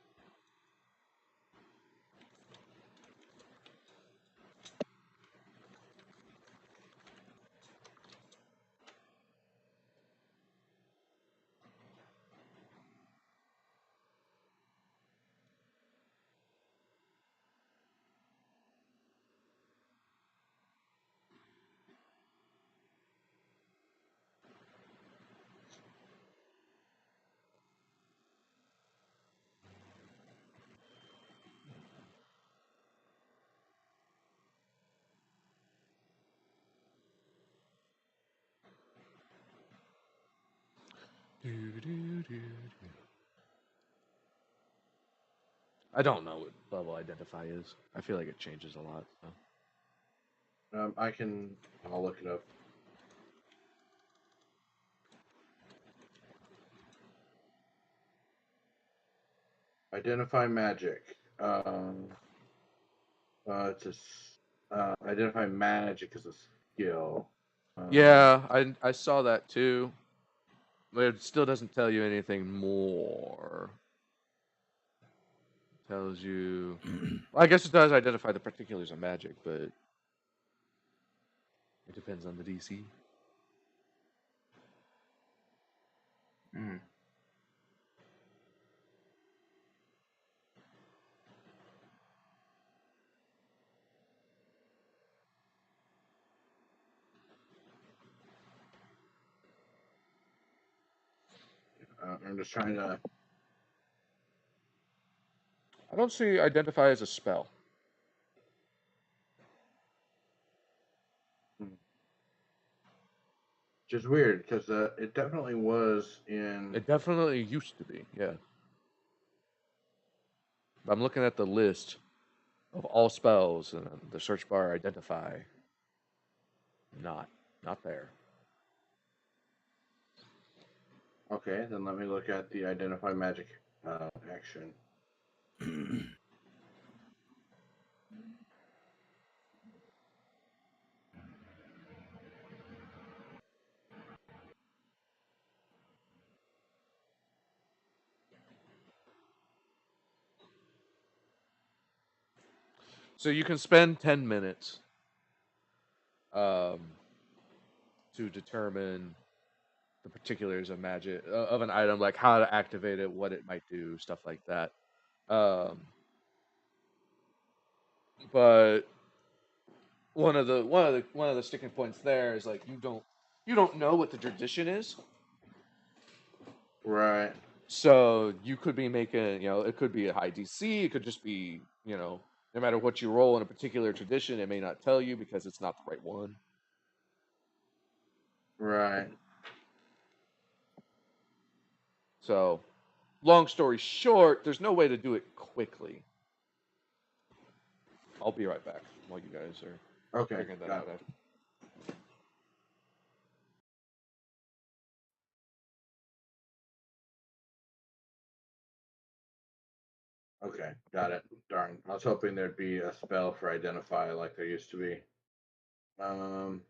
I don't know what level identify is. I feel like it changes a lot. So. I'll look it up. Identify magic. Identify magic as a skill. Yeah, I saw that too. But it still doesn't tell you anything more. It tells you. Well, I guess it does identify the particulars of magic, but it depends on the DC. Mm. I'm just trying to. I don't see identify as a spell. Which is weird because it definitely was in. It definitely used to be, yeah. I'm looking at the list of all spells and the search bar identify. Not there. Okay, then let me look at the identify magic action. So you can spend 10 minutes um, to determine the particulars of magic of an item, like how to activate it, what it might do, stuff like that. But one of the sticking points there is like you don't know what the tradition is. Right. So you could be making, it could be a high DC, it could just be, no matter what you roll in a particular tradition, it may not tell you because it's not the right one. Right. So, long story short, there's no way to do it quickly. I'll be right back while you guys are figuring that out. Okay, got it. Darn. I was hoping there'd be a spell for identify like there used to be. Um.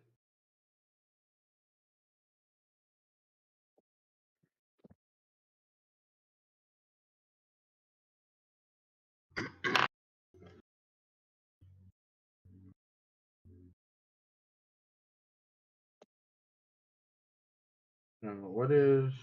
What is?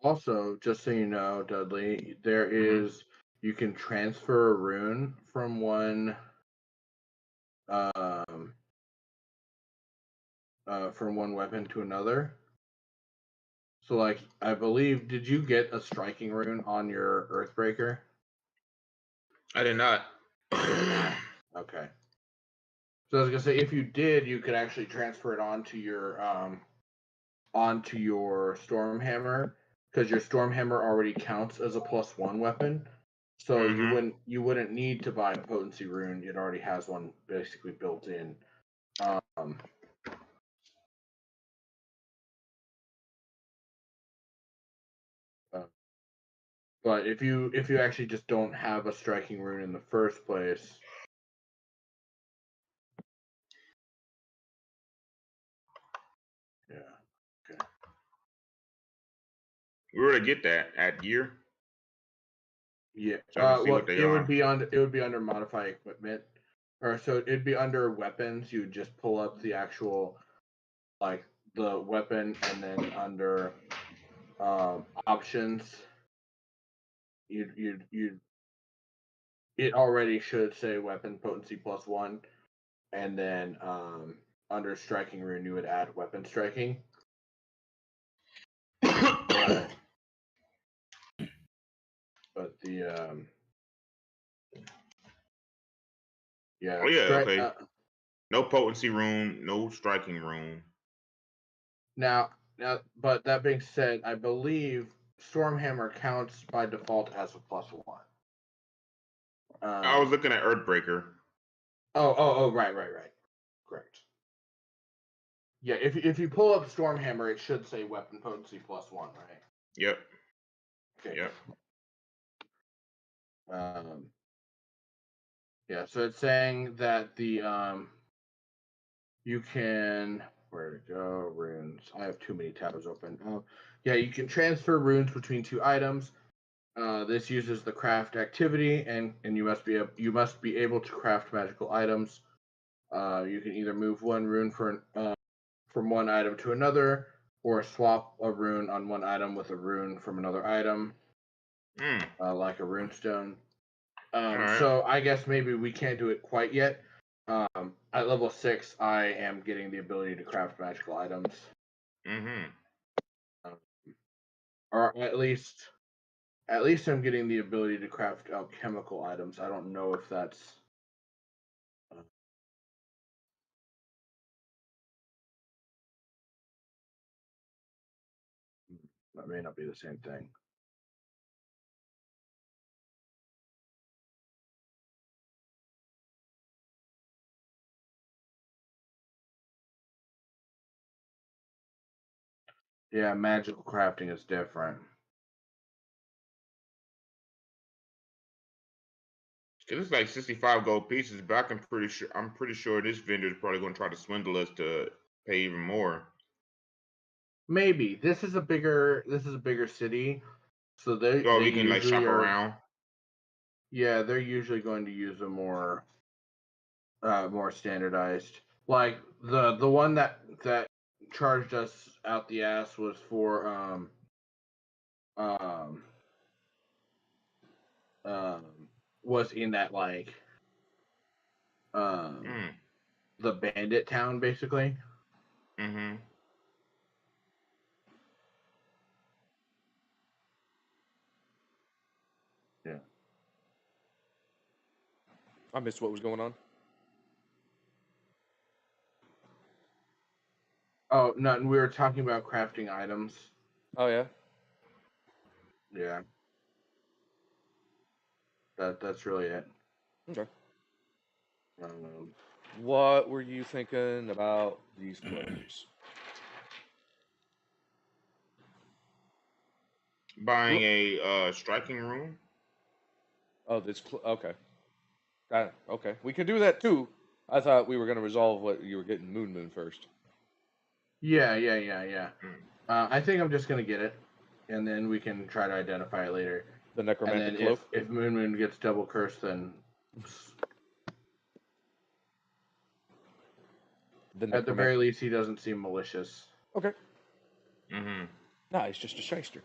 Also, just so you know, Dudley, there is you can transfer a rune from one from one weapon to another. So, like, I believe, did you get a striking rune on your Earthbreaker? I did not. Okay. So I was gonna say, if you did, you could actually transfer it onto your Stormhammer, because your Stormhammer already counts as a +1 weapon. So you wouldn't need to buy a potency rune. It already has one basically built in. But if you actually just don't have a striking rune in the first place, yeah, okay. Where would I get that? At gear? Yeah. So I can see Well, what they it are. would be under modify equipment, or so it'd be under weapons. You would just pull up the actual, like, the weapon, and then under options, you'd it already should say weapon potency +1, and then under striking rune you would add weapon striking. But the yeah, Oh yeah, okay. No potency rune, no striking rune. Now, but that being said, I believe Stormhammer counts by default as a +1. I was looking at Earthbreaker. Right. Correct. Yeah, if you pull up Stormhammer, it should say weapon potency +1, right? Yep. Okay. Yep. Yeah, so it's saying that the you can, where to go, runes. I have too many tabs open. Yeah, you can transfer runes between two items. This uses the craft activity, and you must be able to craft magical items. You can either move one rune from one item to another, or swap a rune on one item with a rune from another item, like a rune stone. Right. So I guess maybe we can't do it quite yet. At level 6, I am getting the ability to craft magical items. Or at least I'm getting the ability to craft alchemical items. I don't know if that's that may not be the same thing. Yeah, magical crafting is different. It looks like 65 gold pieces, but I'm pretty sure this vendor is probably going to try to swindle us to pay even more. Maybe this is a bigger city, so they we can like shop around. Yeah, they're usually going to use a more standardized. Like the one that charged us out the ass was for was in that, like, the bandit town, basically. Yeah. I missed what was going on. Oh no, we were talking about crafting items. Oh yeah. Yeah. That's really it. Okay. what were you thinking about these clothes? Buying a striking room. Oh, okay. Got it. Okay, we could do that too. I thought we were gonna resolve what you were getting Moon first. Yeah. I think I'm just gonna get it, and then we can try to identify it later. The And necromantic then cloak. if Moon gets double cursed, then at the very least he doesn't seem malicious. Okay. Mm-hmm. No, he's just a shyster.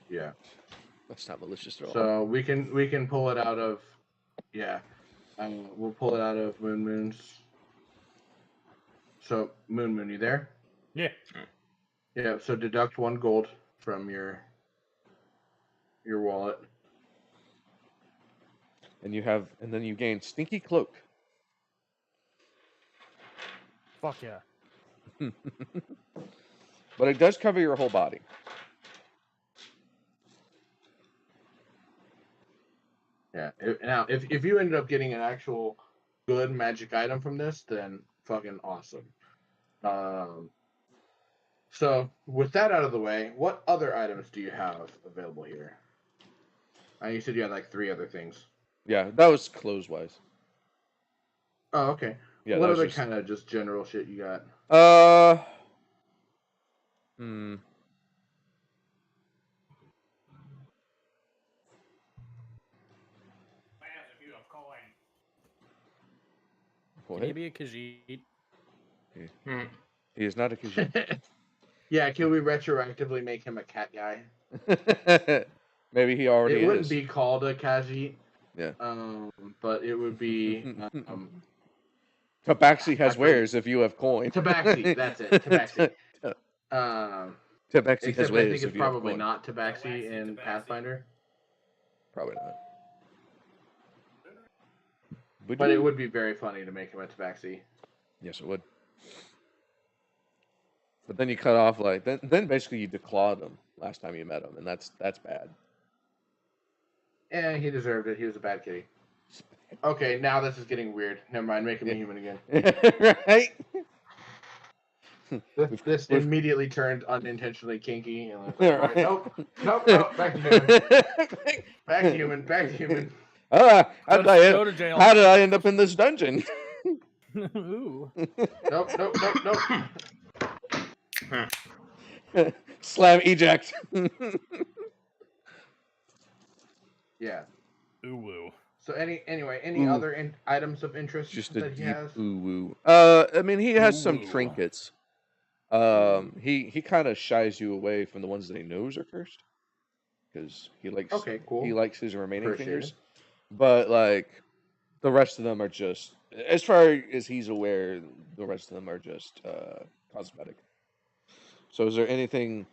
Yeah. That's not malicious at all. So we can pull it out of, we'll pull it out of Moon's. So Moon, you there? Yeah. Yeah. So deduct 1 gold from your wallet. And then you gain stinky cloak. Fuck yeah. But it does cover your whole body. Yeah. Now, if you ended up getting an actual good magic item from this, then fucking awesome. So with that out of the way, what other items do you have available here? You said you had like 3 other things. Yeah, that was clothes wise. Oh, okay. Yeah, what that was other just... kind of just general shit you got? Hmm. What? Maybe a Khajiit. He is not a Khajiit. Yeah, can we retroactively make him a cat guy? Maybe he already is. It wouldn't be called a Khajiit. Yeah. But it would be. Tabaxi has wares if you have coin. Tabaxi, that's it. Tabaxi. Tabaxi Except has I wares think if it's you have probably coin. not Tabaxi in Pathfinder. Probably not. But it would be very funny to make him a Tabaxi. Yes, it would. But then you cut off then basically you declawed him last time you met him, and that's bad. Yeah, he deserved it. He was a bad kitty. Okay, now this is getting weird. Never mind, make him a human again. Right? This immediately turned unintentionally kinky. And like, nope, back to human. Back to human. How did Go to jail. How did I end up in this dungeon? Ooh. Nope. Slam eject. Yeah. Ooh woo. So any other items of interest Just a that he deep has? ooh woo. I mean, he has some Ooh. trinkets. He kind of shies you away from the ones that he knows are cursed, because he likes cool. he likes his remaining Appreciate fingers. it. But like the rest of them are just, as far as he's aware, the rest of them are just cosmetic. So is there anything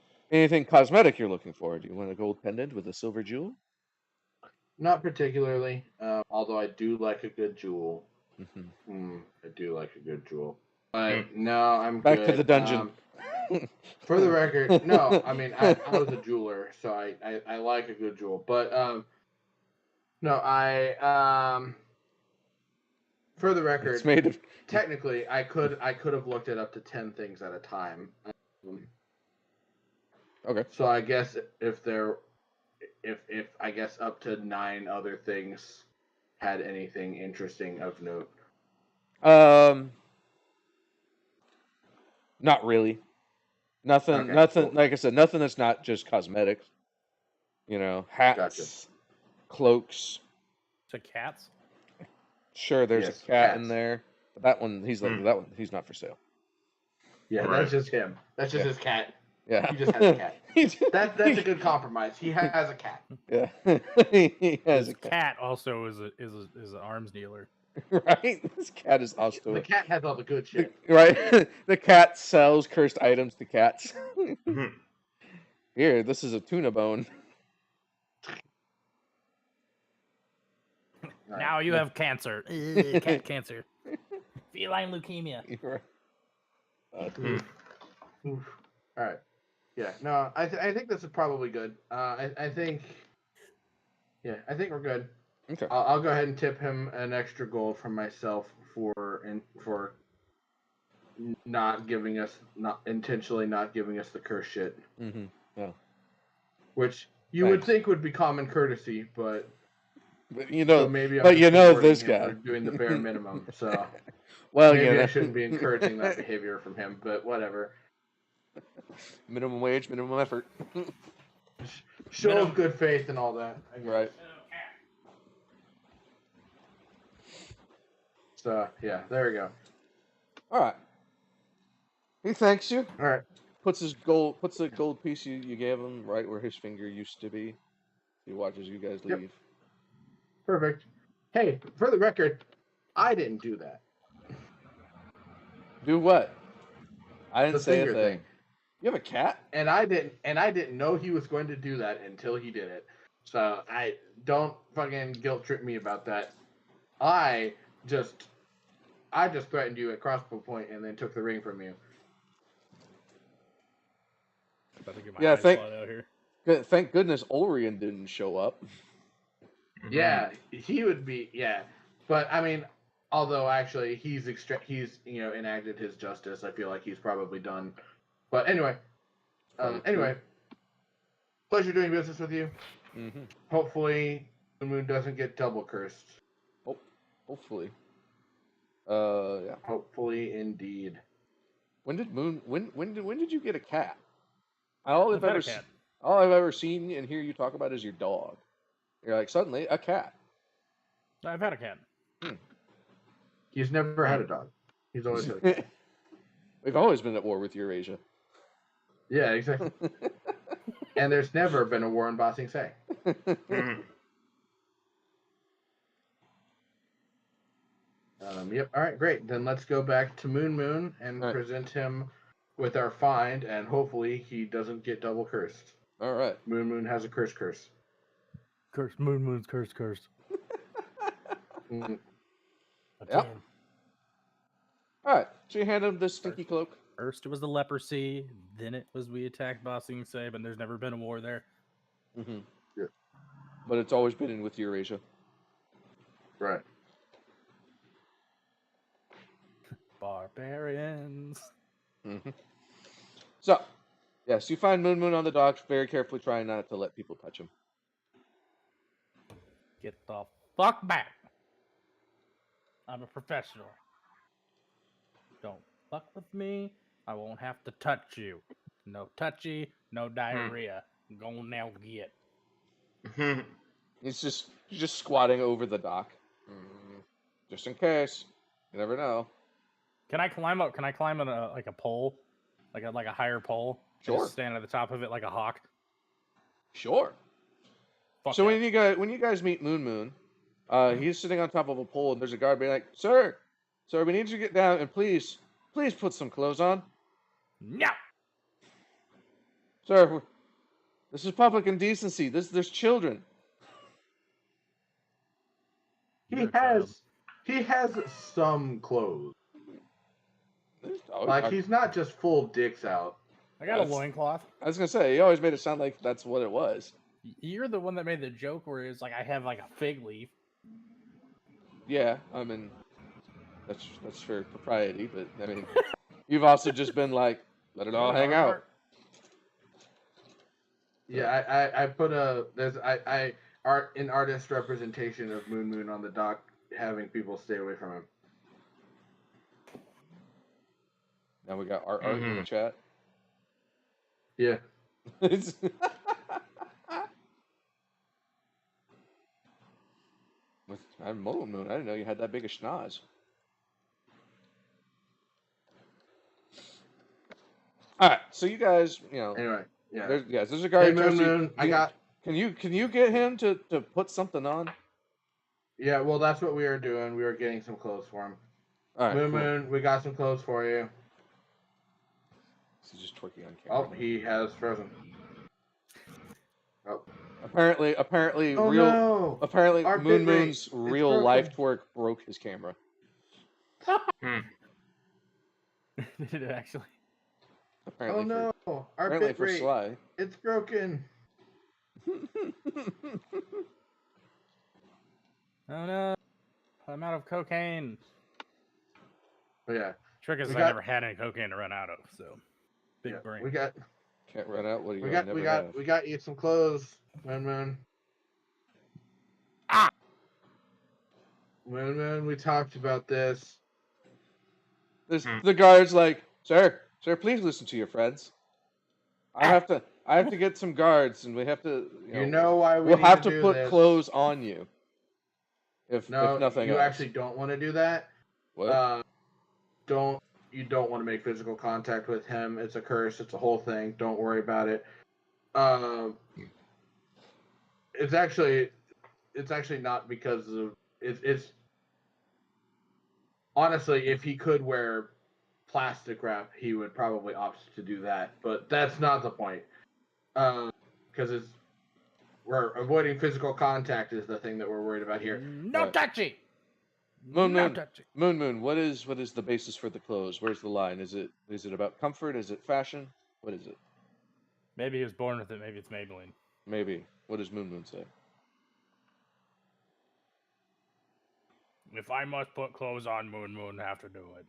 cosmetic you're looking for? Do you want a gold pendant with a silver jewel? Not particularly, although I do like a good jewel. Mm-hmm. I do like a good jewel. But no, I'm Back good. to the dungeon. For the record, no, I mean, I was a jeweler, so I like a good jewel. But, no, for the record, It's made of... technically, I could have looked at up to 10 things at a time. Okay. So I guess if I guess up to 9 other things had anything interesting of note. Not really. Nothing. Cool. Like I said, nothing that's not just cosmetics. You know, hats, gotcha. Cloaks. So cats. Sure, there's a cat in there. But that one, he's not for sale. Yeah, right. That's just him. That's just his cat. Yeah, he just has a cat. That's a good compromise. He has a cat. Yeah, he has his a cat. Cat also is an arms dealer. Right, this cat is also the cat has all the good shit. Right, the cat sells cursed items to cats. Here, this is a tuna bone. Now you have cancer. Cat cancer. Feline leukemia. All right. Yeah. No, I think this is probably good. I think we're good. Okay. I'll go ahead and tip him an extra gold from myself for not giving us not intentionally not giving us the curse shit, Mm-hmm. Yeah. which you would Thanks. think would be common courtesy, but But you so know, maybe I'm but just you know rewarding this him guy. for doing the bare minimum. So Well, maybe you know. I shouldn't be encouraging that behavior from him, but whatever. Minimum wage, minimum effort. Show Minimum. of good faith and all that. I guess. Right. So yeah, there we go. All right. He thanks you. All right. Puts the gold piece you gave him right where his finger used to be. He watches you guys Yep. leave. Perfect. Hey, for the record, I didn't do that. Do what? I didn't The say a finger thing. thing. You have a cat? And I didn't know he was going to do that until he did it. So I don't fucking guilt trip me about that. I just threatened you at crossbow point and then took the ring from you. About to get my Yeah, eyes slide out here. Thank goodness Ulrian didn't show up. Yeah, he would be. Yeah, but I mean, although actually he's enacted his justice. I feel like he's probably done. But anyway, pleasure doing business with you. Mm-hmm. Hopefully, the moon doesn't get double cursed. Hopefully. Yeah. Hopefully, indeed. When did you get a cat? All I've had a cat. All I've ever seen and hear you talk about is your dog. You're like, suddenly a cat. I've had a cat. He's never had a dog. He's always had a cat. We've always been at war with Eurasia. Yeah, exactly. And there's never been a war in Ba Sing Se. Yep. All right, great. Then let's go back to Moon and present him with our find, and hopefully he doesn't get double cursed. All right. Moon has a curse. Cursed. Moon's cursed. Mm. Yep. All right. So you hand him this stinky cloak. First it was the leprosy, then it was we attacked Ba Sing Se, but there's never been a war there. Mm-hmm. Yeah. But it's always been in with Eurasia. Right. Barbarians. Mm-hmm. So, yes, you find Moon on the docks, very carefully trying not to let people touch him. Get the fuck back. I'm a professional. Don't fuck with me. I won't have to touch you. No touchy, no diarrhea. Go now get. He's just squatting over the dock. Just in case. You never know. Can I climb up? Can I climb on a pole, like a higher pole? Sure. Just stand at the top of it like a hawk. Sure. Fuck So yeah. when you guys meet Moon, he's sitting on top of a pole, and there's a guard being like, "Sir, we need you to get down, and please put some clothes on." No. Sir, this is public indecency. There's children. He has some clothes. Like he's not just full dicks out. I got a loincloth. I was gonna say, he always made it sound like that's what it was. You're the one that made the joke where it's like I have like a fig leaf. Yeah, I mean, that's for propriety, but I mean, you've also just been like, let it all hang out. Yeah, I put an artist representation of Moon on the dock, having people stay away from him. Now we got art in the chat. Yeah. I'm Moon. I didn't know you had that big a schnoz. All right, so you guys, Anyway, yeah. There's a guy. Hey, Moon, Can you get him to put something on? Yeah, well, that's what we were doing. We were getting some clothes for him. All right, Moon, we got some clothes for you. He's just twerking on camera. Oh, he has frozen. Oh. Apparently, Moon's real life twerk broke his camera. Did it actually? Apparently our apparently bit for rate, Sly. it's broken. Oh no! I'm out of cocaine. But yeah, Trick is We I got- never had any cocaine to run out of, so big yeah, brain. we got Can't run out. What do you we never have? got you some clothes, Moon Moon. Ah! Moon Moon, we talked about this. The guard's like, sir, please listen to your friends. I have to get some guards, and we have to. You know why we'll need have to to do put this. clothes on you. If No, nothing you else. actually don't want to do that. What? You don't want to make physical contact with him. It's a curse. It's a whole thing. Don't worry about it. It's actually not because of it's honestly, if he could wear plastic wrap, he would probably opt to do that. But that's not the point. Because we're avoiding physical contact is the thing that we're worried about here. No Right. touchy. Moon No Moon. touchy. Moon, what is the basis for the clothes? Where's the line? Is it about comfort? Is it fashion? What is it? Maybe he was born with it. Maybe it's Maybelline. Maybe. What does Moon say? If I must put clothes on, Moon have to do it.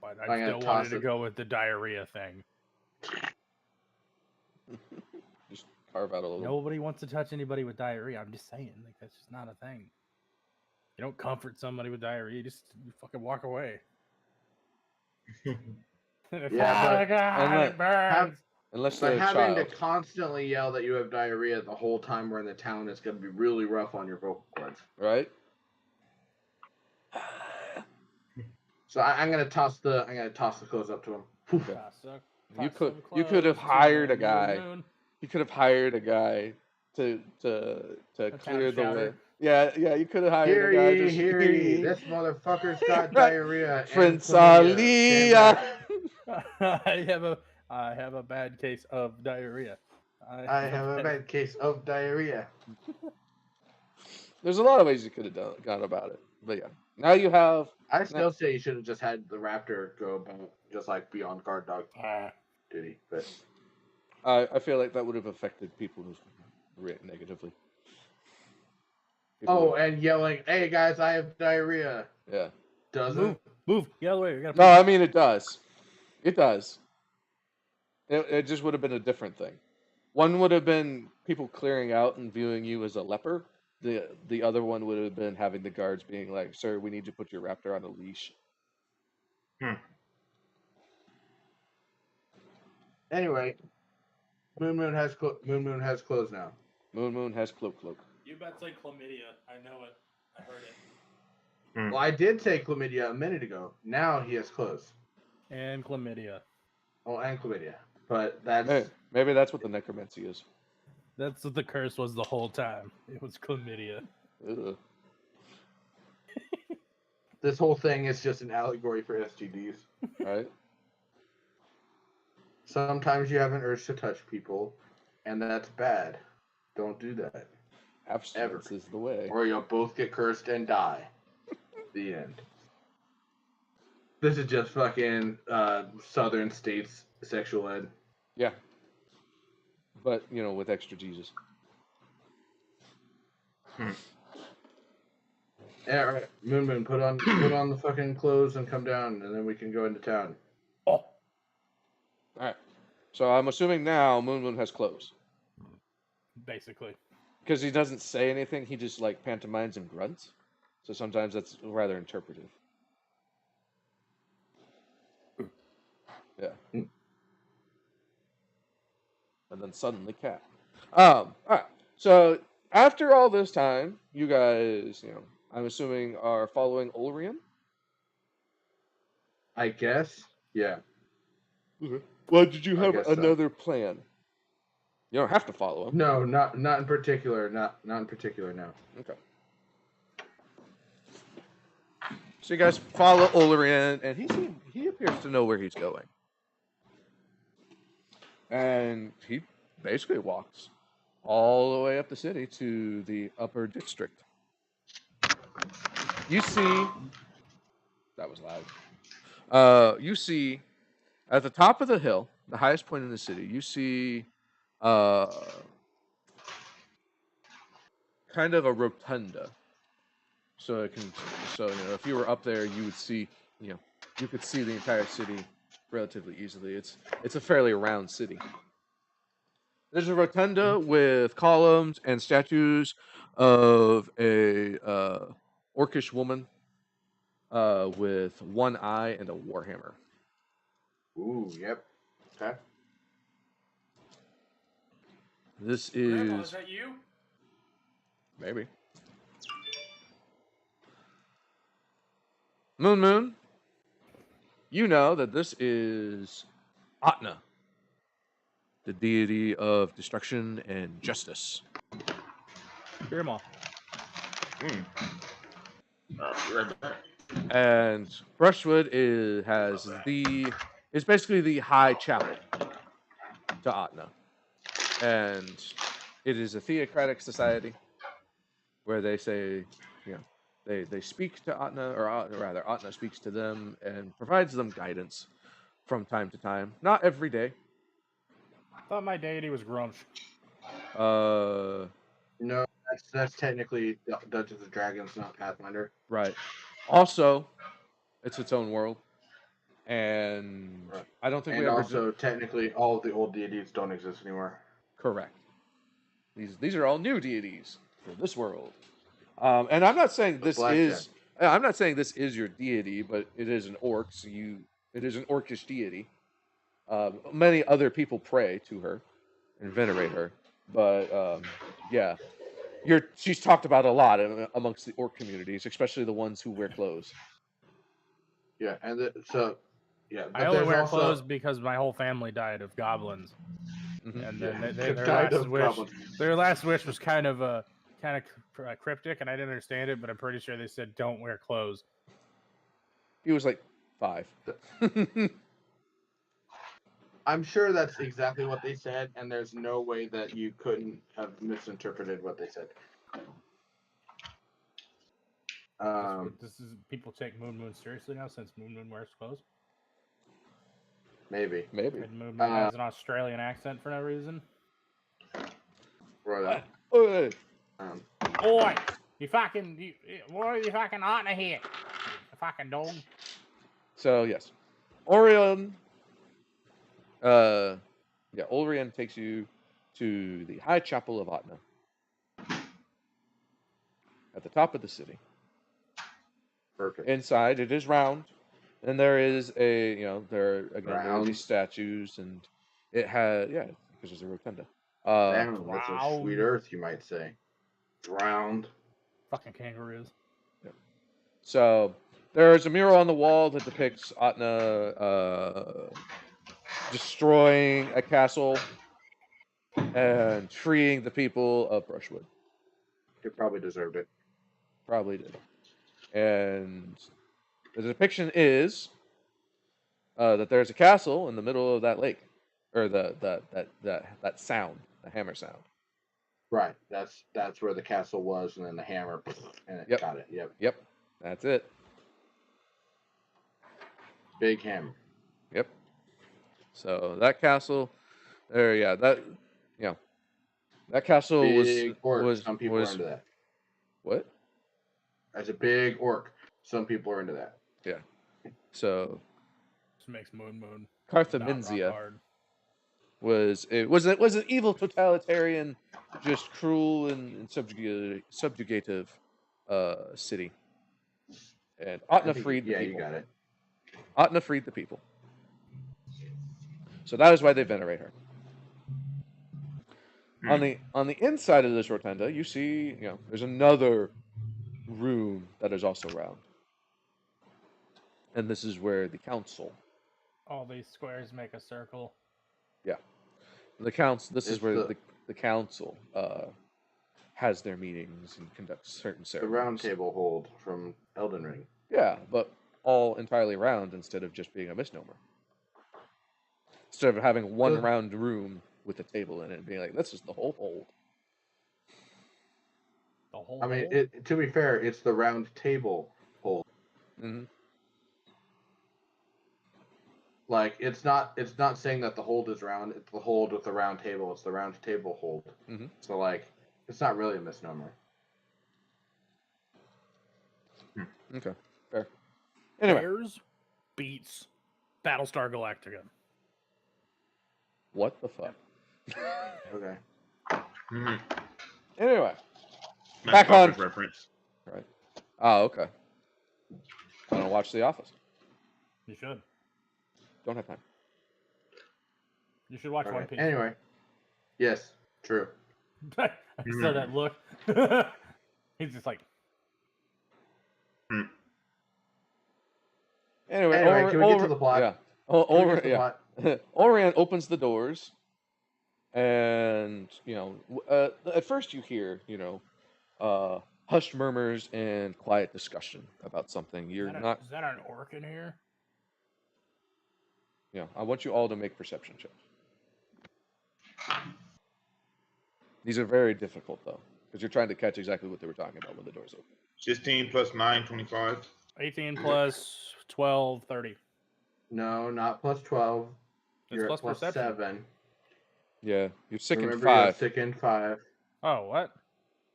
But I'm I gonna still toss wanted to it. go with the diarrhea thing. Just carve out a little. Nobody wants to touch anybody with diarrhea. I'm just saying, like that's just not a thing. You don't comfort somebody with diarrhea. You fucking walk away. Yeah, but it burns. Unless But they're a having to child. constantly yell that you have diarrhea the whole time we're in the town is going to be really rough on your vocal cords. Right? So I'm gonna toss the clothes up to him. You could have hired a guy. You could have hired a guy to clear the way. shouter. Yeah, you could have hired a guy. Just Hear ye. This motherfucker's got Right. diarrhea. and Prince chlamydia. Alia. I have a bad case of diarrhea. I have a bad case of diarrhea. There's a lot of ways you could have gone about it, but yeah. Now you have. I still say you should have just had the raptor go about just like be on guard dog duty. But I feel like that would have affected people who react negatively. And yelling, "Hey guys, I have diarrhea." Yeah. Doesn't Move. Get out of the way. We gotta No, I mean it does. It does. It just would have been a different thing. One would have been people clearing out and viewing you as a leper. The other one would have been having the guards being like, "Sir, we need to put your raptor on a leash." Anyway, Moon Moon has clothes now. Moon has cloak. You bet say chlamydia. I know it. I heard it. Well, I did say chlamydia a minute ago. Now he has clothes. And chlamydia. Oh, and chlamydia. But that's Hey, maybe that's what the necromancy is. That's what the curse was the whole time. It was chlamydia. Ugh. this whole thing is just an allegory for STDs. Right? Sometimes you have an urge to touch people, and that's bad. Don't do that. Abstinence is the way. Or you'll both get cursed and die. The end. This is just fucking Southern States sexual ed. Yeah. But, with extra Jesus. Yeah, all right. Moon, put on the fucking clothes and come down, and then we can go into town. Oh. Alright. So I'm assuming now Moon has clothes. Basically. Because he doesn't say anything, he just like pantomimes and grunts. So sometimes that's rather interpretive. Yeah. And then suddenly cat. Alright. So after all this time, you guys, I'm assuming are following Ulrian? I guess. Yeah. Well, did you I have guess so. another plan? You don't have to follow him. No, not in particular. Not in particular. No. Okay. So you guys follow Ulrian, and he appears to know where he's going. And he basically walks all the way up the city to the upper district. You see, that was loud. You see, at the top of the hill, the highest point in the city, you see kind of a rotunda. So it can. So if you were up there, you would see. You could see the entire city relatively easily. It's a fairly round city. There's a rotunda with columns and statues of a orcish woman with one eye and a warhammer. Ooh, yep. Okay. This Grandma, is is that you? maybe Moon. You know that this is Atna, the deity of destruction and justice. Grandma. Mm. Be right back. And Brushwood is basically the high chapel to Atna, and it is a theocratic society where they say, they speak to Atna, or rather, Atna speaks to them and provides them guidance from time to time. Not every day. I thought my deity was Grumsh. No, that's technically Dungeons and Dragons, not Pathfinder. Right. Also, it's its own world, and Right. I don't think And we ever also, technically, all of the old deities don't exist anymore. correct. These are all new deities for this world. And I'm not saying this is. I'm not saying this is your deity, but it is an orc. So it is an orcish deity. Many other people pray to her and venerate her, but yeah, she's talked about a lot amongst the orc communities, especially the ones who wear clothes. Yeah, and yeah, but I only there's wear also clothes because my whole family died of goblins, Mhm. and then Yeah, their died last of wish, goblins. their last wish was kind of cryptic, and I didn't understand it, but I'm pretty sure they said don't wear clothes. He was like 5. I'm sure that's exactly what they said, and there's no way that you couldn't have misinterpreted what they said. This is people take Moon seriously now since Moon wears clothes. Maybe. And Moon has an Australian accent for no reason. Right. Oi. Oi, what are you fucking Atna here? You fucking dog. So yes, Orion. Orion takes you to the High Chapel of Atna at the top of the city. Perfect. Inside, it is round, and there is there are these statues, and it has because there's a rotunda. Damn, that's a sweet earth, you might say. It's round. Fucking kangaroos. Yeah. So there's a mural on the wall that depicts Atna destroying a castle and freeing the people of Brushwood. It probably deserved it. Probably did. And the depiction is that there's a castle in the middle of that lake, or that sound, the hammer sound. Right. That's where the castle was, and then the hammer, and it got it. Yep. Yep. That's it. Big hammer. Yep. So that castle, that castle big orc. was Some people are into that. What? As a big orc, some people are into that. Yeah. So this makes Moon Carthaminsia was an evil totalitarian, just cruel and subjugative city. And Atna freed the people. Yeah, you got it. Atna freed the people. So that is why they venerate her. On the inside of this rotunda, you see, there's another room that is also round. And this is where the council. All these squares make a circle. Yeah. The council. This is where the council has their meetings and conducts certain ceremonies. The round table hold from Elden Ring. Yeah, but all entirely round instead of just being a misnomer. Instead of having one round room with a table in it and being like, this is the whole hold. The whole. I mean, to be fair, it's the round table hold. Mm-hmm. Like it's not saying that the hold is round. It's the hold with the round table. It's the round table hold. Mm-hmm. So like, it's not really a misnomer. Okay, fair. Anyway, Bears beats Battlestar Galactica. what the fuck? Okay. Mm-hmm. Anyway, Nice Back on- Office reference. right. Oh, okay. I don't watch The Office. You should. Don't have time. You should watch Okay. One Piece. Anyway. Yes. True. I saw that look. He's just like, Anyway, Can we get to the plot? Yeah. Can we get to the plot? Orion opens the doors, and at first you hear hushed murmurs and quiet discussion about something. You're not. Is that an orc in here? I want you all to make perception checks. These are very difficult though, because you're trying to catch exactly what they were talking about when the doors open. 16 plus 9, 25. 18 plus 12, 30. No, not plus 12. It's You're plus at plus perception. 7. Yeah, you're sick in Remember, you're 5 sick in 5. Oh, what?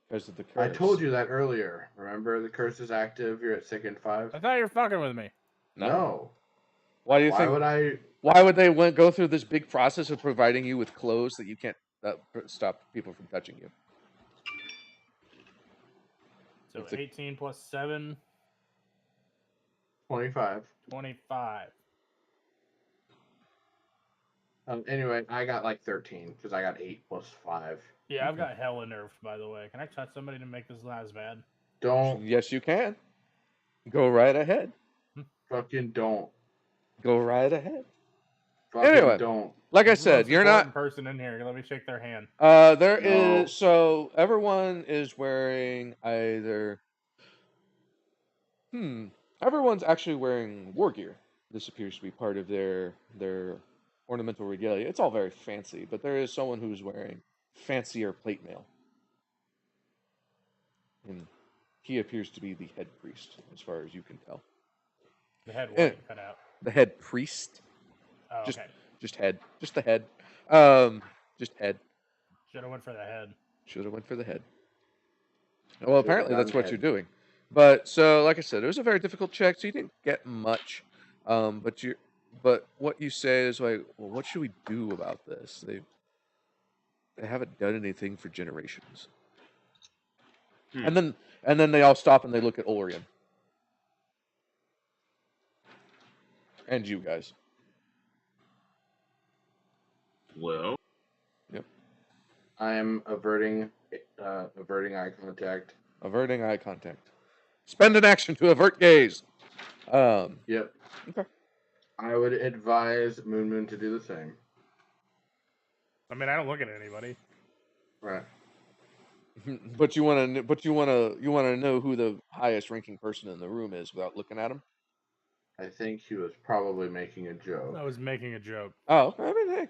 because of the curse. I told you that earlier. Remember, the curse is active. You're at sick in 5. I thought you were fucking with me. No. Why do you Why think? would I? Why would they go through this big process of providing you with clothes that you can't stop people from touching you? So It's a- 18 plus 7, 25. 25. Anyway, I got like 13 because I got 8 plus 5. Yeah, I've got hella nerfed, by the way. Can I touch somebody to make this not as bad? Don't Yes, you can. Go right ahead. fucking don't. Go right ahead. Fucking Anyway. don't. Like I Who's the said, most you're important not. person in here. Let me shake their hand. There is No. so everyone is wearing either. Everyone's actually wearing war gear. This appears to be part of their ornamental regalia. It's all very fancy, but there is someone who's wearing fancier plate mail. And he appears to be the head priest, as far as you can tell. The head Eh. white cut out. The head priest. Oh, Just- okay. Just head. Just the head. Just head. Should have went for the head. Should have went for the head. Well, apparently done that's what head. you're doing. But so, like I said, it was a very difficult check, so you didn't get much. But what you say is like, well, what should we do about this? They haven't done anything for generations. And then they all stop and they look at Orion. And you guys. Well, I am averting eye contact. Averting eye contact. Spend an action to avert gaze. Yep. Okay. I would advise Moon to do the same. I mean, I don't look at anybody. Right. But you want to know who the highest ranking person in the room is without looking at him. I think he was probably making a joke. I was making a joke. Oh, I mean, hey,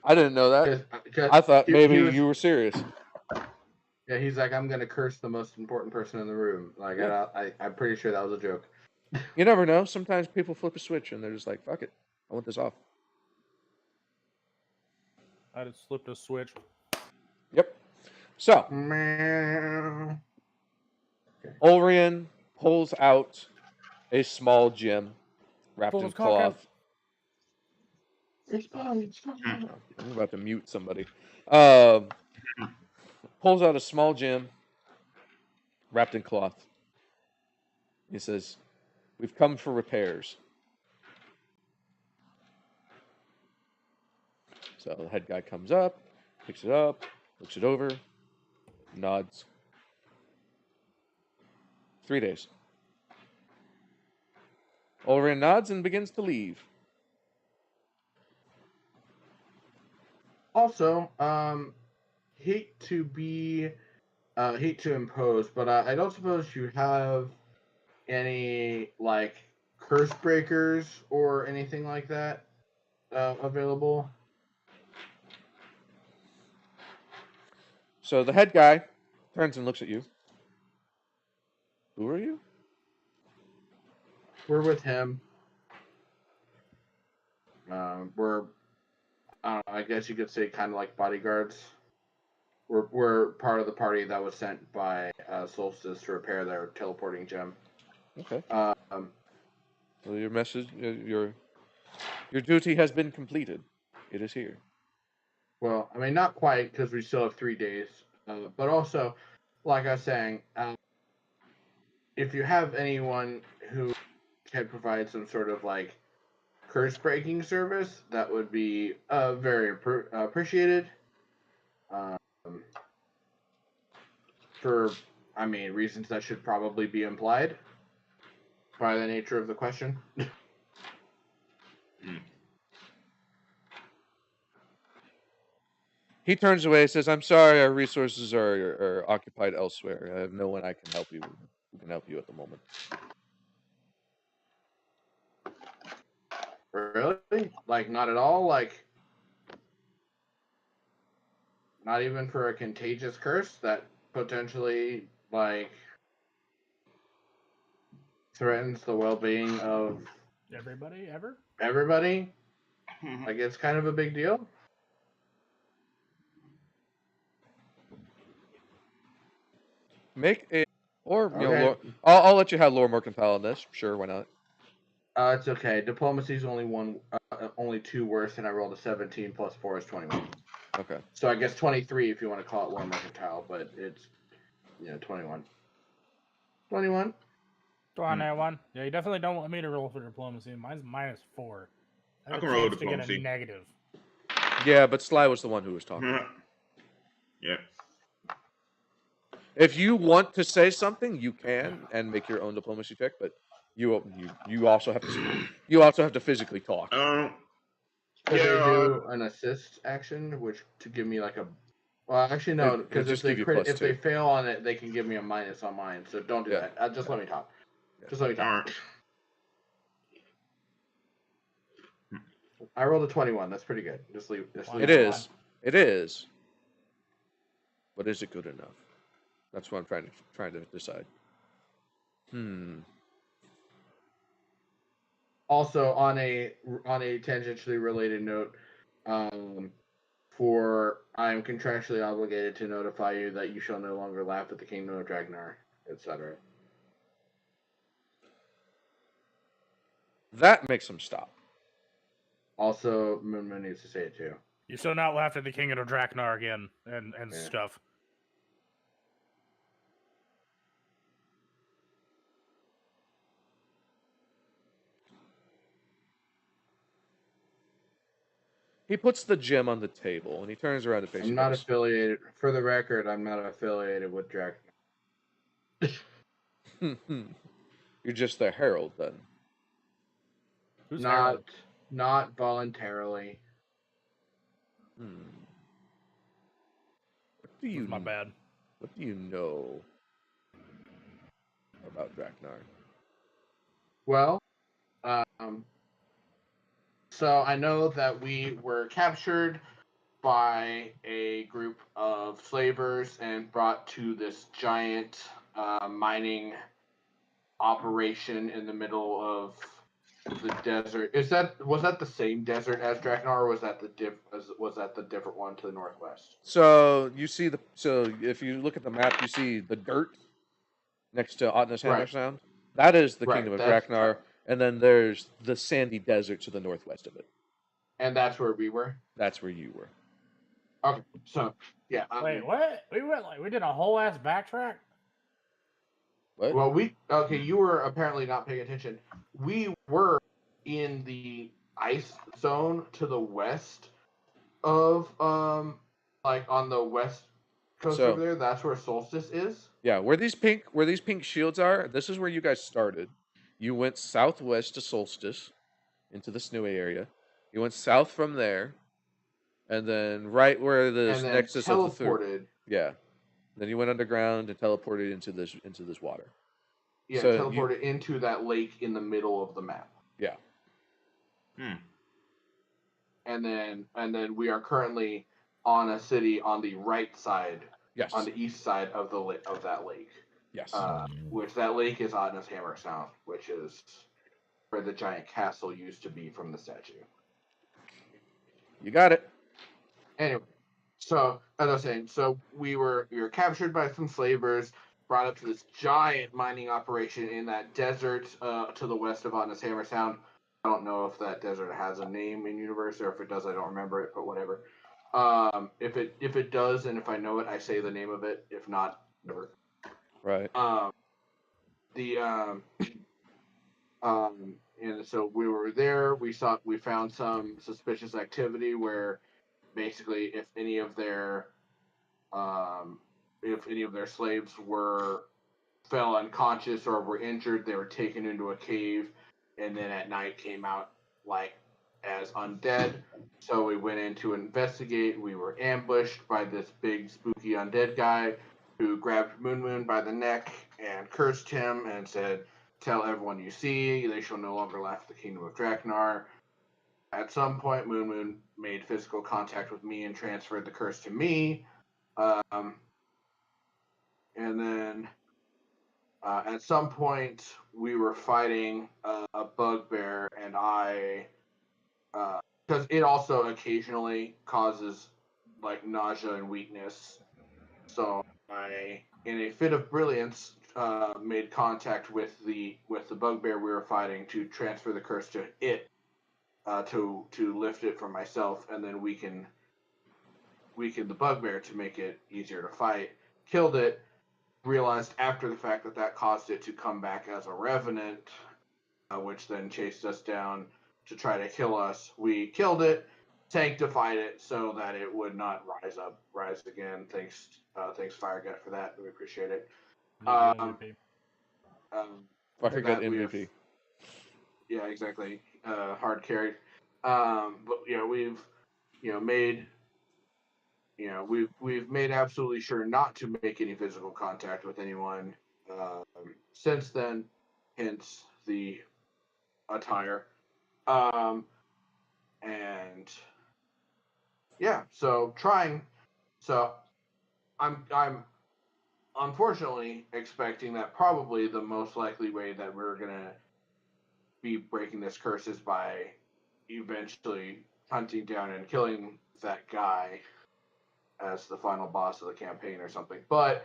I didn't know that. 'Cause I thought he maybe was- you were serious. Yeah, he's like, I'm gonna curse the most important person in the room. Like, I'm pretty sure that was a joke. You never know. Sometimes people flip a switch and they're just like, "Fuck it, I want this off." I just slipped a switch. Yep. So Meow. Ulrian pulls out a small gem wrapped Pull in his cock out. cloth. It's fine. I'm about to mute somebody. Pulls out a small gem wrapped in cloth. He says, "We've come for repairs." So the head guy comes up, picks it up, looks it over, nods. 3 days. Ulrian nods and begins to leave. Also, hate to impose, but I don't suppose you have any like curse breakers or anything like that available. So the head guy turns and looks at you. Who are you? We're with him. We're, I guess you could say, kind of like bodyguards. we're part of the party that was sent by Solstice to repair their teleporting gem. Okay. Um, Well, your message, your duty has been completed. It is here. well, I mean, not quite because we still have 3 days. But also, like I was saying, if you have anyone who can provide some sort of like curse breaking service, that would be very appreciated. Um, for, I mean, reasons that should probably be implied by the nature of the question. He turns away and says, "I'm sorry, our resources are occupied elsewhere. I have no one I can help you. Who can help you at the moment." Really? Like, not at all? Like, not even for a contagious curse that potentially, like, threatens the well-being of Everybody ever? everybody? Like, it's kind of a big deal? Make a, or you know, Okay. I'll let you have lore mercantile on this. Sure, why not? It's okay. Diplomacy's only 2 worse, and I rolled a 17 plus 4 is 21. Okay. So I guess 23 if you want to call it lore mercantile, but it's 21. 21. Go on that one. Yeah, you definitely don't want me to roll for diplomacy. Mine's -4. I have can a roll chance to get a diplomacy. negative. Yeah, but Sly was the one who was talking. Yeah. If you want to say something, you can and make your own diplomacy check, but you also have to physically talk. Could they Yeah. do an assist action, which to give me like a? Well, actually no, It'll because if just they give you plus if they 2. fail on it, they can give me a minus on mine. So don't do Yeah. that. Just let me talk. Yeah. Just let me talk. Alright. I rolled a 21. That's pretty good. Just leave. It is. It is. But is it good enough? That's what I'm trying to decide. Also, on a tangentially related note, for I am contractually obligated to notify you that you shall no longer laugh at the kingdom of Dragnar, etc. That makes them stop. Also, Moon Moon needs to say it too. You shall not laugh at the king of Draknar again and stuff. He puts the gem on the table and he turns around to face I'm you not guys. affiliated. For the record, I'm not affiliated with Dragnar. You're just their herald then. Who's Harold? Not voluntarily. What do you? My bad. What do you know about Draknar? Well, so I know that we were captured by a group of slavers and brought to this giant mining operation in the middle of the desert. Was that the same desert as Draknar, or was that the different one to the northwest? So you see if you look at the map, you see the dirt next to Otnus Hammer Right. Sound. That is the Right, kingdom of that's- Draknar, and then there's the sandy desert to the northwest of it. And that's where we were. That's where you were. Okay, so yeah. Wait, what? We did a whole ass backtrack? What? Well, you were apparently not paying attention. We were in the ice zone to the west of like on the west coast So- over there. That's where Solstice is. Yeah, where these pink shields are, this is where you guys started. You went southwest to Solstice, into the snowy area. You went south from there, and then right where the And then nexus of the teleported. yeah. Then you went underground and teleported into this water. Yeah, So teleported into that lake in the middle of the map. Yeah. And then we are currently on a city on the right side. Yes. On the east side of that lake. Yes. Which that lake is Otnus Hammer Sound, which is where the giant castle used to be from the statue. You got it. Anyway, So, as I was saying, so we were captured by some slavers, brought up to this giant mining operation in that desert to the west of Otness Hammer Sound. I don't know if that desert has a name in universe, or if it does, I don't remember it, but whatever. If it does, and if I know it, I say the name of it. If not, never. Right. And so we were there. We found some suspicious activity where basically if any of their slaves fell unconscious or were injured, they were taken into a cave, and then at night came out like as undead. So we went in to investigate. We were ambushed by this big spooky undead guy who grabbed Moon by the neck and cursed him and said, "Tell everyone you see, they shall no longer laugh at the kingdom of Draknar." At some point, Moon made physical contact with me and transferred the curse to me. And then at some point, we were fighting a bugbear, and because it also occasionally causes like nausea and weakness. So I, in a fit of brilliance, made contact with the bugbear we were fighting to transfer the curse to it, to lift it from myself, and then weaken the bugbear to make it easier to fight. Killed it. Realized after the fact that caused it to come back as a revenant, which then chased us down to try to kill us. We killed it, sanctified it so that it would not rise again. Thanks, Firegut, for that. We appreciate it. MVP. Fucker got MVP. Yeah, exactly. Hard carried. But we've made we've made absolutely sure not to make any physical contact with anyone since then, hence the attire. And yeah, so trying. So I'm unfortunately expecting that probably the most likely way that we're gonna be breaking this curse is by eventually hunting down and killing that guy as the final boss of the campaign or something. But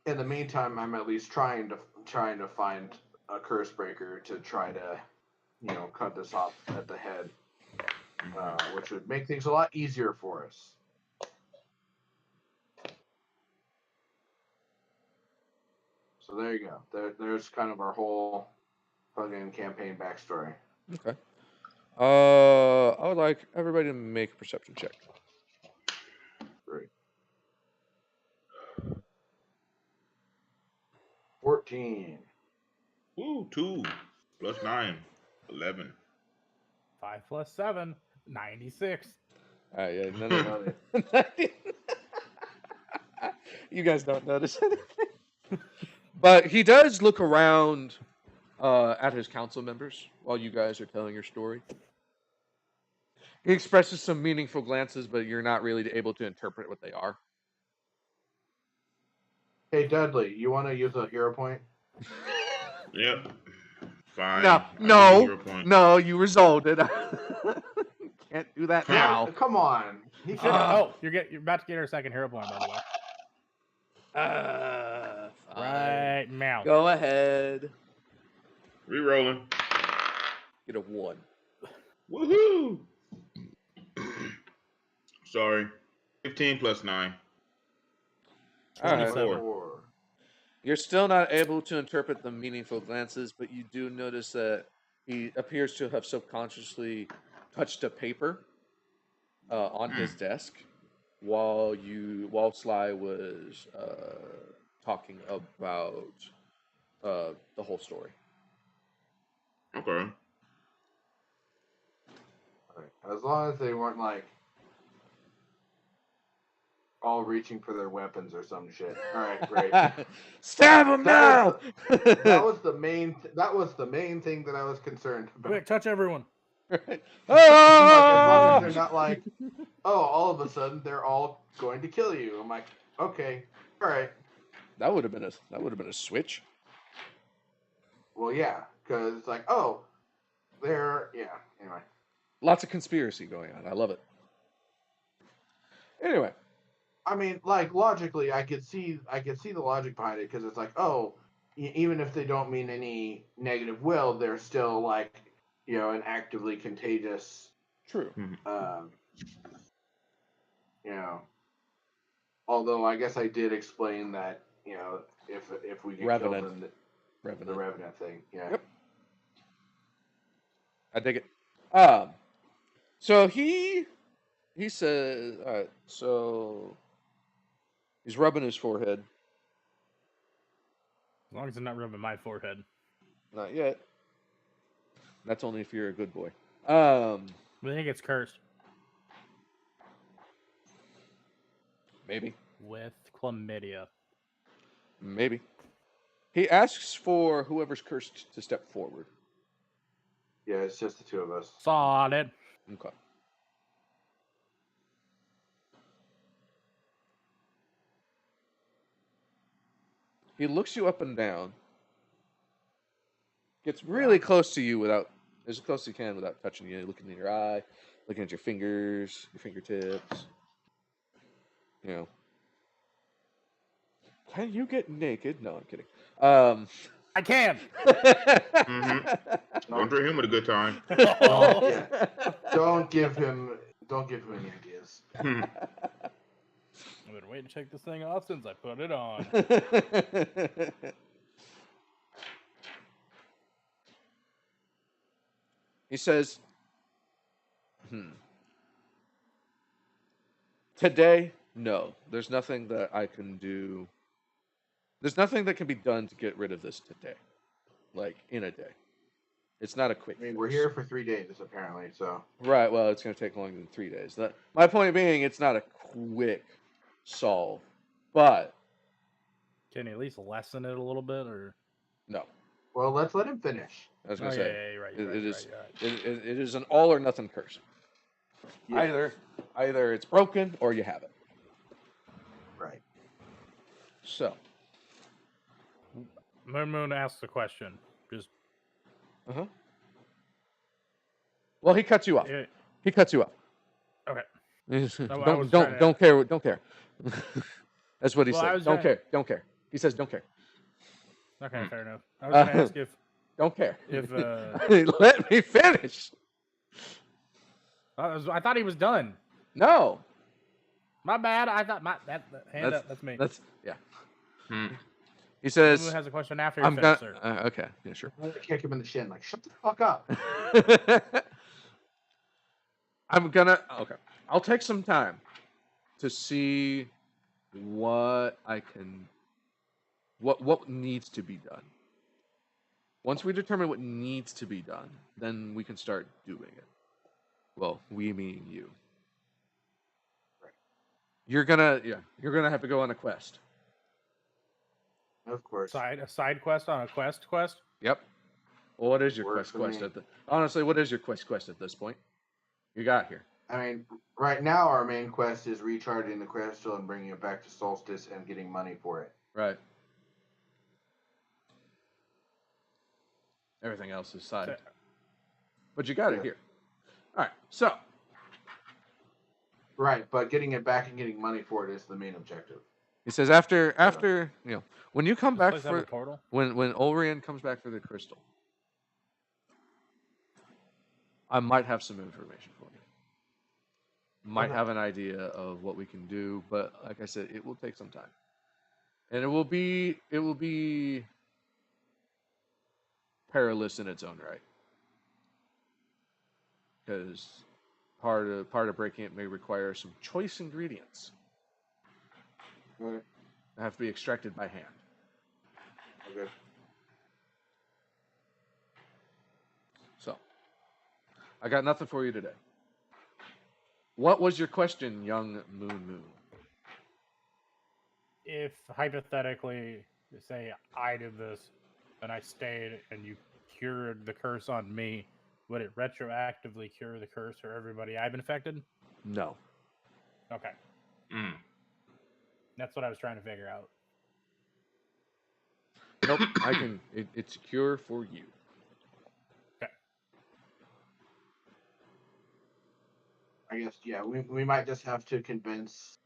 in the meantime, I'm at least trying to find a curse breaker to try to, cut this off at the head, which would make things a lot easier for us. So there you go. There's kind of our whole fucking campaign backstory. Okay. I would like everybody to make a perception check. Great. 14. Ooh, 2 plus 9, 11. 5 plus 7, 96. Yeah, none of you guys don't notice anything. But he does look around at his council members while you guys are telling your story. He expresses some meaningful glances, but you're not really able to interpret what they are. Hey, Dudley, you want to use a hero point? Yep. Fine. No, you resolved it. Can't do that now. Come on. You're about to get her second hero point, by the way. Right now. Go ahead. Rerolling. Get a 1. Woohoo! Sorry. 15 plus 9. 24. Right. You're still not able to interpret the meaningful glances, but you do notice that he appears to have subconsciously touched a paper on his desk while Sly was talking about the whole story. Okay. As long as they weren't all reaching for their weapons or some shit. All right, great. Stab him now! That was the main thing that I was concerned about. Quick, touch everyone. Right. As long as they're not all of a sudden they're all going to kill you. I'm like, okay, all right. That would have been a switch. Well, yeah, because anyway. Lots of conspiracy going on. I love it. Anyway, I mean, like logically, I could see the logic behind it because it's like, oh, even if they don't mean any negative will, they're still like, an actively contagious, True. um, you know. Although I guess I did explain that, if we get Revenant. killed, then the Revenant. Revenant thing, yeah. Yep. I dig it. So he says, all right, so he's rubbing his forehead. As long as it's not rubbing my forehead. Not yet. That's only if you're a good boy. I think it's cursed. Maybe. With chlamydia. Maybe. He asks for whoever's cursed to step forward. Yeah, it's just the two of us. Solid. Okay. He looks you up and down. Gets really close to you as close as he can without touching you, looking in your eye, looking at your fingers, your fingertips. Can you get naked? No, I'm kidding. I can. Don't treat him with a good time. Don't give him any ideas. I've been waiting to take this thing off since I put it on. He says, today, no. There's nothing that I can do. There's nothing that can be done to get rid of this today. Like, in a day. It's not a quick I mean, we're fix. here for 3 days, apparently, so. Right, well, it's going to take longer than 3 days. My point being, it's not a quick solve. But, Can you at least lessen it a little bit, or? no. Well, let's let him finish. I was going to say, yeah, right, it is an all or nothing curse. Yeah. Either it's broken or you have it. Right. So. Moon asks the question. Just. Well, he cuts you off. He cuts you off. Okay. Don't care. Don't care. That's what he said. Don't care. Don't care. He says, don't care. Okay, fair enough. I was going to ask if. Don't care. If let me finish. I thought he was done. No. My bad. I thought hand up. That's me. Hmm. He says, Moon has a question after you finish, sir. okay, yeah, sure. I'm gonna kick him in the shin, like, shut the fuck up. Okay. I'll take some time to see what needs to be done. Once we determine what needs to be done, then we can start doing it. Well, we meaning you. Right. You're gonna have to go on a quest. Of course. A side quest on a quest? Yep. Well, what is your Works quest for at me. honestly, what is your quest at this point? You got here. I mean, right now our main quest is recharging the crystal and bringing it back to Solstice and getting money for it. Right. Everything else is side. But you got it here. All right. So. Right, but getting it back and getting money for it is the main objective. He says after when you come back Does this place have for a portal? when Ulrian comes back for the crystal, I might have some information for you. Might have an idea of what we can do, but like I said, it will take some time. And it will be perilous in its own right. Because part of breaking it may require some choice ingredients. Okay. They have to be extracted by hand. Okay. So, I got nothing for you today. What was your question, young Moon? If hypothetically, say I did this and I stayed and you cured the curse on me, would it retroactively cure the curse for everybody I've infected? No. Okay. Mm. That's what I was trying to figure out. Nope. It's a cure for you. Okay. I guess, yeah, we might just have to convince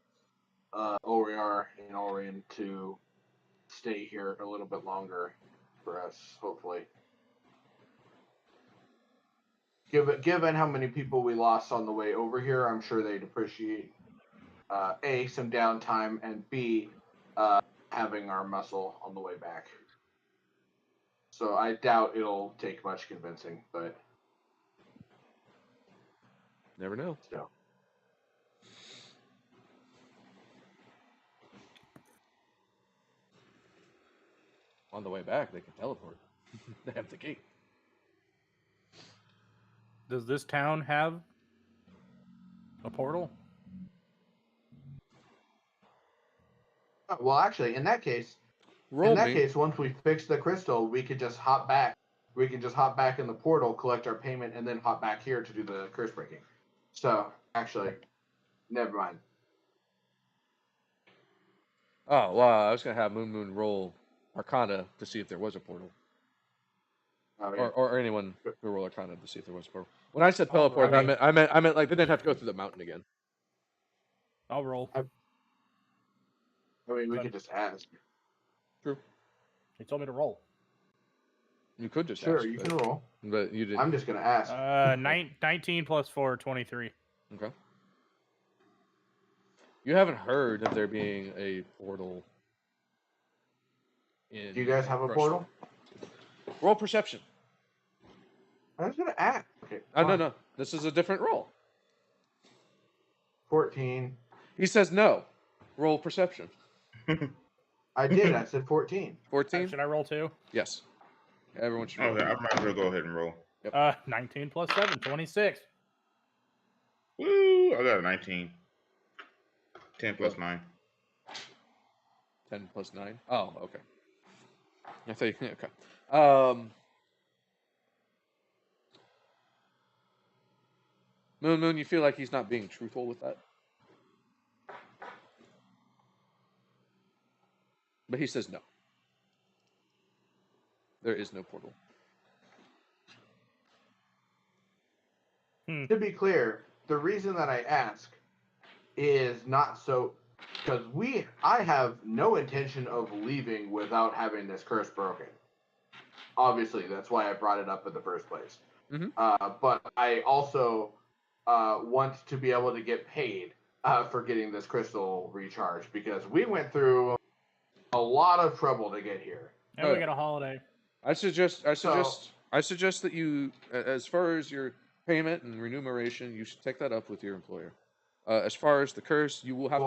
Oriar and Orion to stay here a little bit longer for us, hopefully. Given how many people we lost on the way over here, I'm sure they'd appreciate A, some downtime, and B, having our muscle on the way back. So I doubt it'll take much convincing, but Never know. still. On the way back, they can teleport. They have the gate. Does this town have a portal? Well, actually, in that case, Roll me. once we fix the crystal, we could just hop back. We can just hop back in the portal, collect our payment, and then hop back here to do the curse breaking. So, actually, never mind. Oh, wow. I was going to have Moon roll Arcana to see if there was a portal. Oh, yeah. Or anyone who roll Arcana to see if there was a portal. When I said Oh, teleport, right. I meant like they didn't have to go through the mountain again. I'll roll. I mean, we could just ask. True. He told me to roll. You could just Sure, ask, you but, can roll. but you didn't. I'm just gonna ask. 19 plus 4, 23. Okay. You haven't heard of there being a portal in. Do you guys have a Brushwood. portal? Roll perception. I was gonna ask. Okay. No. This is a different roll. 14. He says no. Roll perception. I did. I said 14. 14? Should I roll 2? Yes. Everyone should roll. Okay, I might as well go ahead and roll. 19 plus 7, 26. Woo! I got a 19. 10 plus 9. 10 plus 9. Oh, okay. I thought you, okay. Moon, you feel like he's not being truthful with that? But he says no. There is no portal. To be clear, the reason that I ask is not so because I have no intention of leaving without having this curse broken. Obviously, that's why I brought it up in the first place. Mhm. But I also want to be able to get paid for getting this crystal recharged because we went through a lot of trouble to get here. And Oh, we yeah. get a holiday. I suggest that you, as far as your payment and remuneration, you should take that up with your employer. As far as the curse, you will have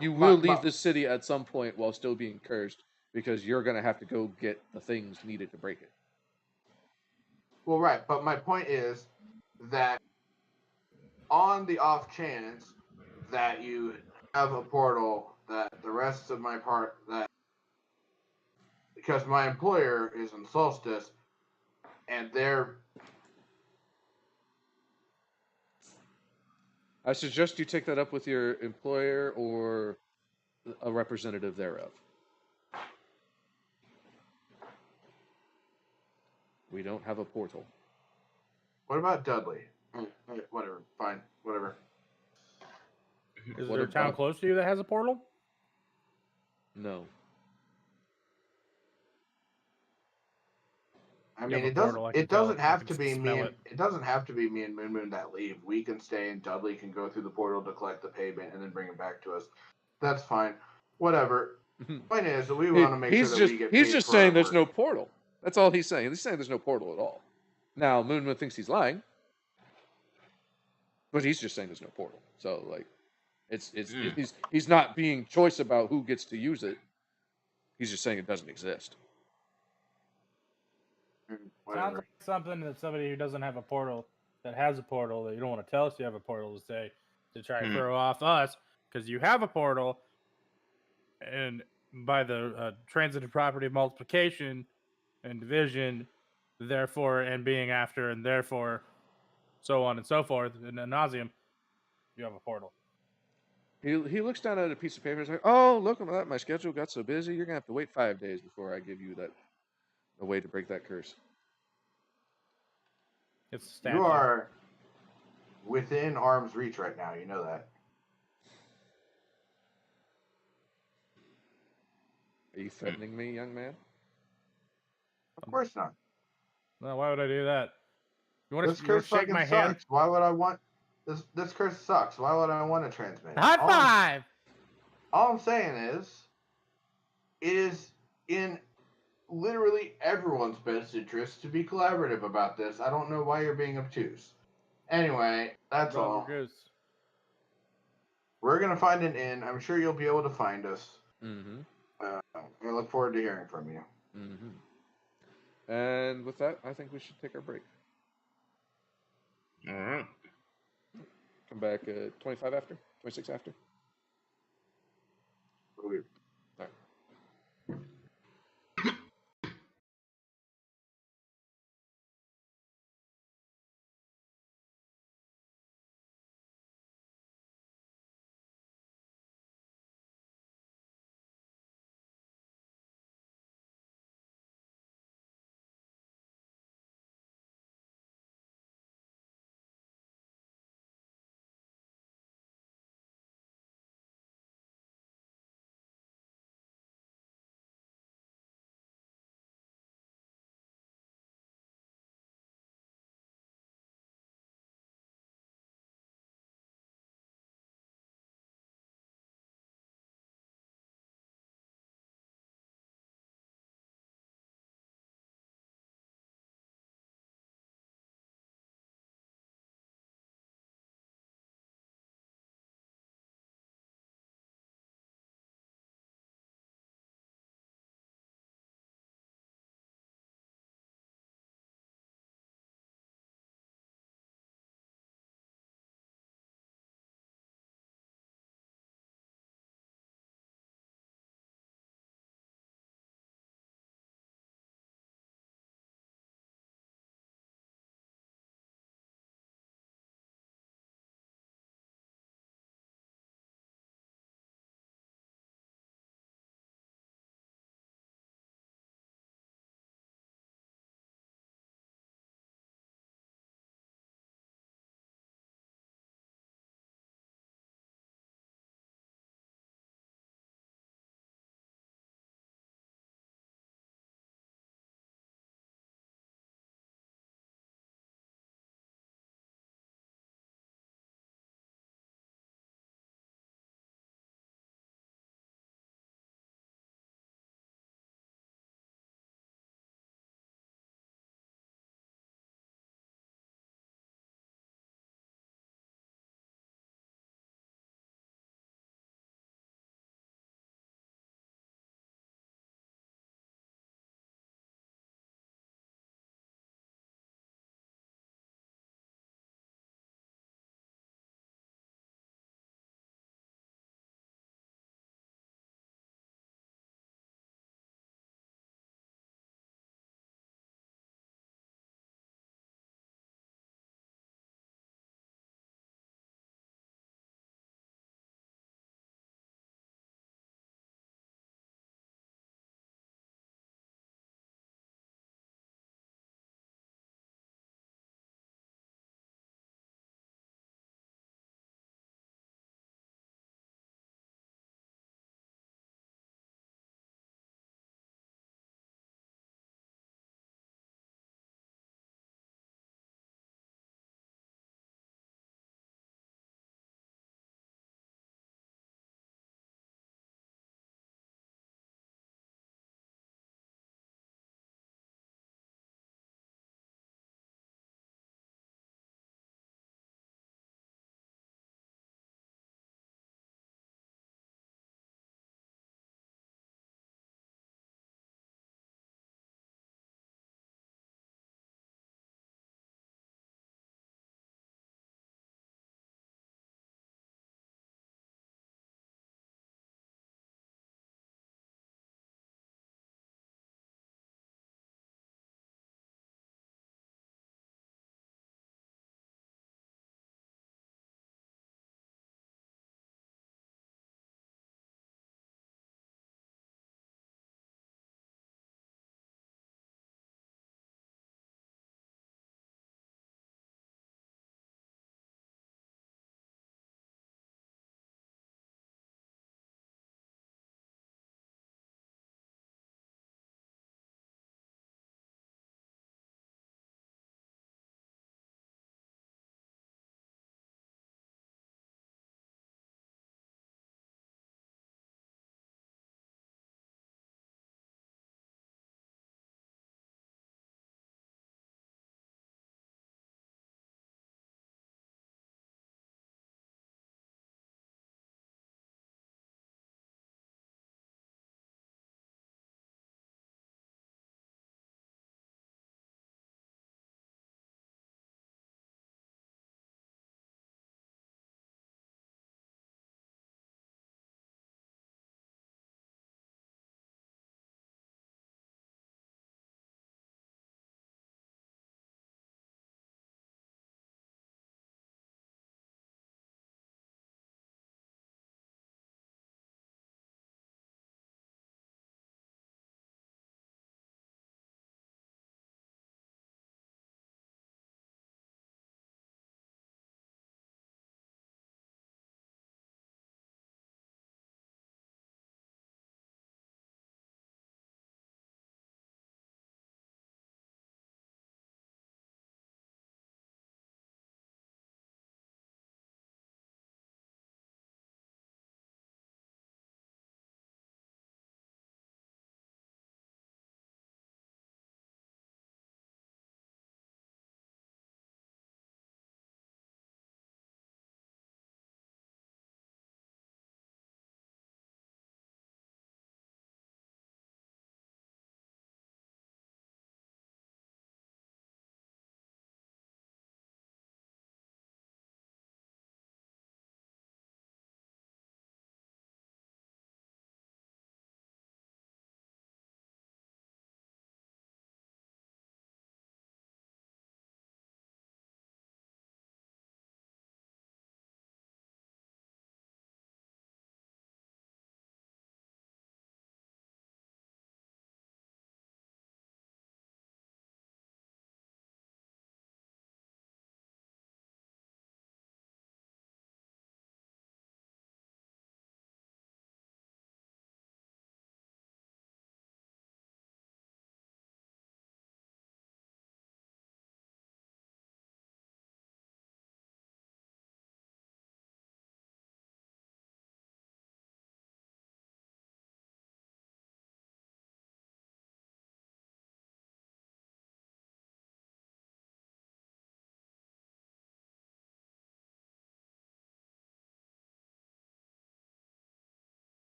you will leave the city at some point while still being cursed because you're gonna have to go get the things needed to break it. Well, right, but my point is that on the off chance that you have a portal that the rest of my part that because my employer is in Solstice and they're I suggest you take that up with your employer or a representative thereof. We don't have a portal. what about Dudley? Whatever, fine, whatever. Is What there a town about- close to you that has a portal? No. I You mean, have a it doesn't. portal, I can It tell. doesn't I have can to be me. smell And, it. it doesn't have to be me and Moon that leave. We can stay, and Dudley can go through the portal to collect the payment and then bring it back to us. That's fine. Whatever. Point is, that we want to make sure that we get paid. He's just for saying our there's work. no portal. That's all he's saying. He's saying there's no portal at all. Now, Moon thinks he's lying, but he's just saying there's no portal. So, like, he's not being choice about who gets to use it. He's just saying it doesn't exist. Sounds Whatever. like something that somebody who doesn't have a portal, that has a portal, that you don't want to tell us you have a portal to say, to try and throw off us, because you have a portal, and by the transitive property of multiplication and division, therefore, and being after, and therefore, so on and so forth, and ad nauseum, you have a portal. He looks down at a piece of paper and is like, "Oh, look at that! My schedule got so busy. You're gonna have to wait 5 days before I give you a way to break that curse." It's a statue. You are within arm's reach right now. You know that. you threatening me, young man? Of course not. No, why would I do that? You want This to curse shake fucking my hand? sucks. Why would I want this? This curse sucks. Why would I want to transmit? High five! All I'm saying is, it is in literally everyone's best interest to be collaborative about this. I don't know why you're being obtuse. Anyway, that's Rubber all. goose. We're gonna find an inn. I'm sure you'll be able to find us. Mm-hmm. I look forward to hearing from you. Mm-hmm. And with that, I think we should take our break. All right. Come back at 25 after, 26 after. Okay. All right.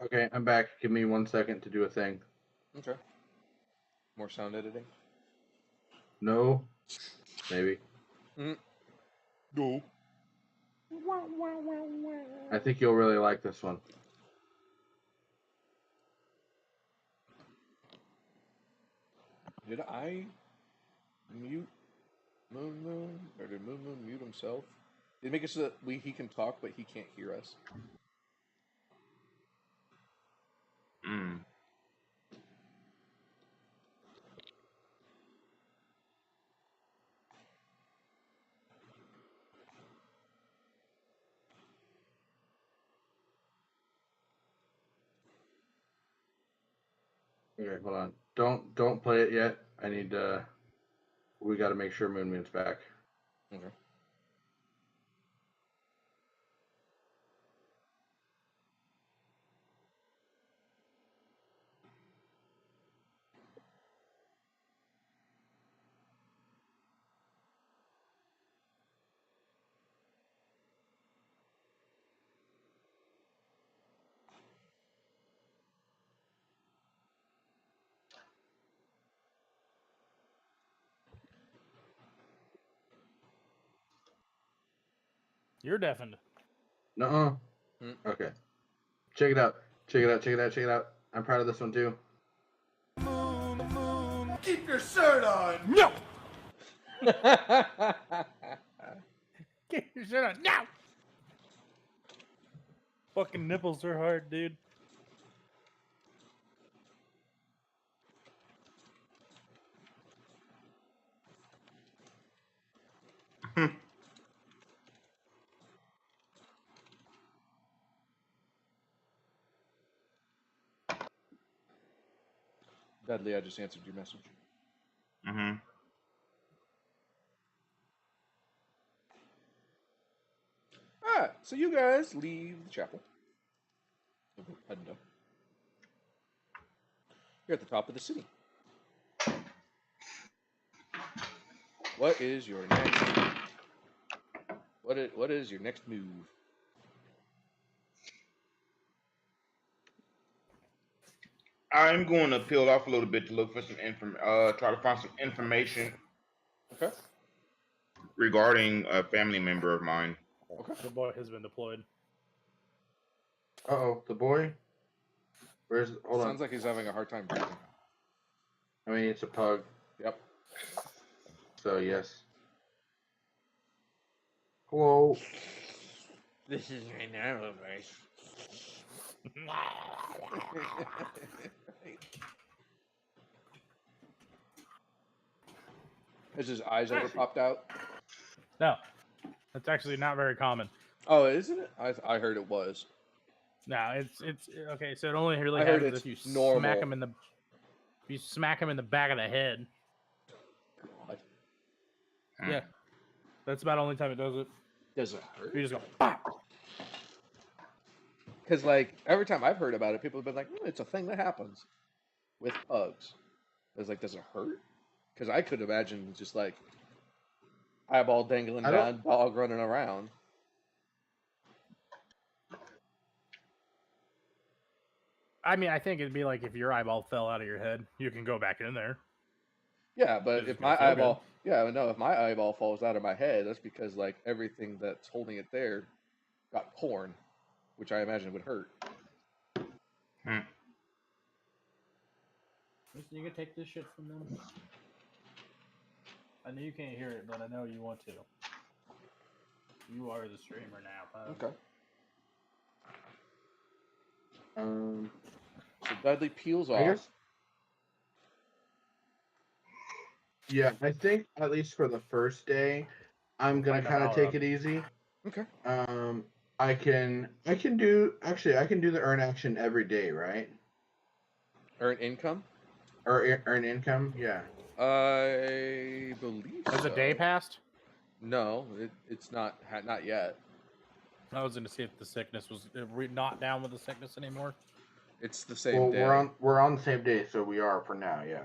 Okay, I'm back. Give me 1 second to do a thing. Okay. More sound editing. No, maybe. No. I think you'll really like this one. Did I mute Moon? Or did Moon mute himself? Did it make it so that he can talk, but he can't hear us? Mm. Okay, hold on. Don't play it yet. I need to. We got to make sure Moon's back. Okay. You're deafened. Nuh-uh. Okay. Check it out. Check it out. Check it out. Check it out. I'm proud of this one too. Keep your shirt on. No! Get your shit on. No! Fucking nipples are hard, dude. Dudley, I just answered your message. Mm-hmm. Alright, so you guys leave the chapel. Heading down. You're at the top of the city. What is your next? What is your next move? I'm going to peel off a little bit to look for some try to find some information Okay. regarding a family member of mine. Okay. The boy has been deployed. Uh-oh, the boy? Where's... Hold on. Sounds like he's having a hard time breathing. I mean, it's a pug. Yep. So, yes. Hello. This is my normal voice. Has his eyes ever popped out? No. That's actually not very common. Oh, isn't it? I heard it was. No, it's okay. So it only really I heard happens it's if you normal. smack him in the back of the head. God. Yeah, that's about the only time it does it. Does it hurt? You just go. Bah! Because like every time I've heard about it, people have been like, it's a thing that happens with pugs. I was like, does it hurt? Because I could imagine just like eyeball dangling down, dog running around. I mean, I think it'd be like if your eyeball fell out of your head, you can go back in there. Yeah, but It's if gonna my feel eyeball, yeah, no, if my eyeball falls out of my head, that's because like everything that's holding it there got torn, which I imagine would hurt. You can take this shit from them. I know you can't hear it, but I know you want to. You are the streamer now, huh? Okay. So Dudley peels I off. guess. Yeah, I think at least for the first day, I'm gonna kind of take it easy. Okay. I can do the earn action every day, right? Earn income? Or earn income, yeah. I believe Has so. a day passed? No, it's not yet. I was going to see if the sickness was not down with the sickness anymore. It's the same Well, day. we're on the same day, so we are for now, yeah.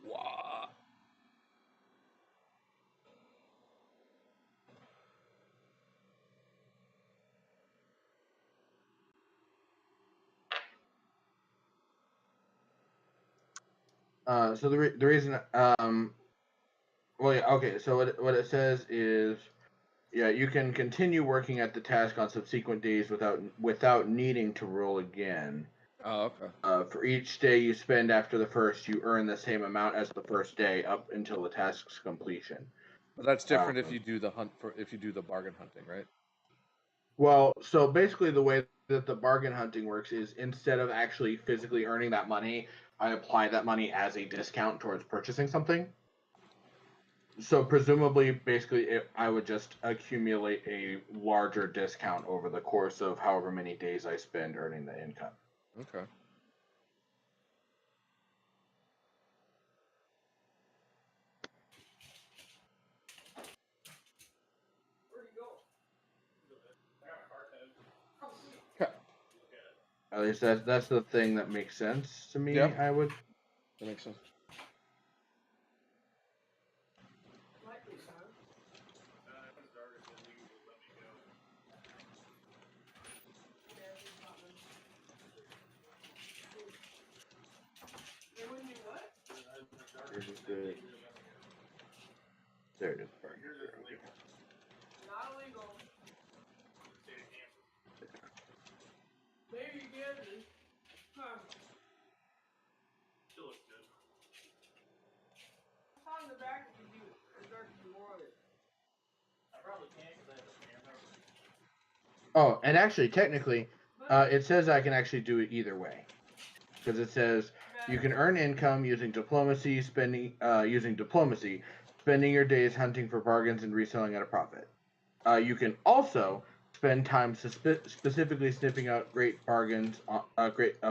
Wow. So the reason well, yeah, okay. So what it says is, yeah, you can continue working at the task on subsequent days without needing to roll again. Oh, okay. For each day you spend after the first, you earn the same amount as the first day up until the task's completion. But that's different if Um, you do the if you do the bargain hunting, right? Well, so basically the way that the bargain hunting works is instead of actually physically earning that money, I apply that money as a discount towards purchasing something. So presumably, basically, I would just accumulate a larger discount over the course of however many days I spend earning the income. Okay. Okay. At least that's the thing that makes sense to me. Yeah. I would. That makes sense. There it is. Okay. Oh, and actually, technically, it says I can actually do it either way, because it says you can earn income using diplomacy, spending your days hunting for bargains and reselling at a profit. You can also spend time specifically sniffing out great bargains, a great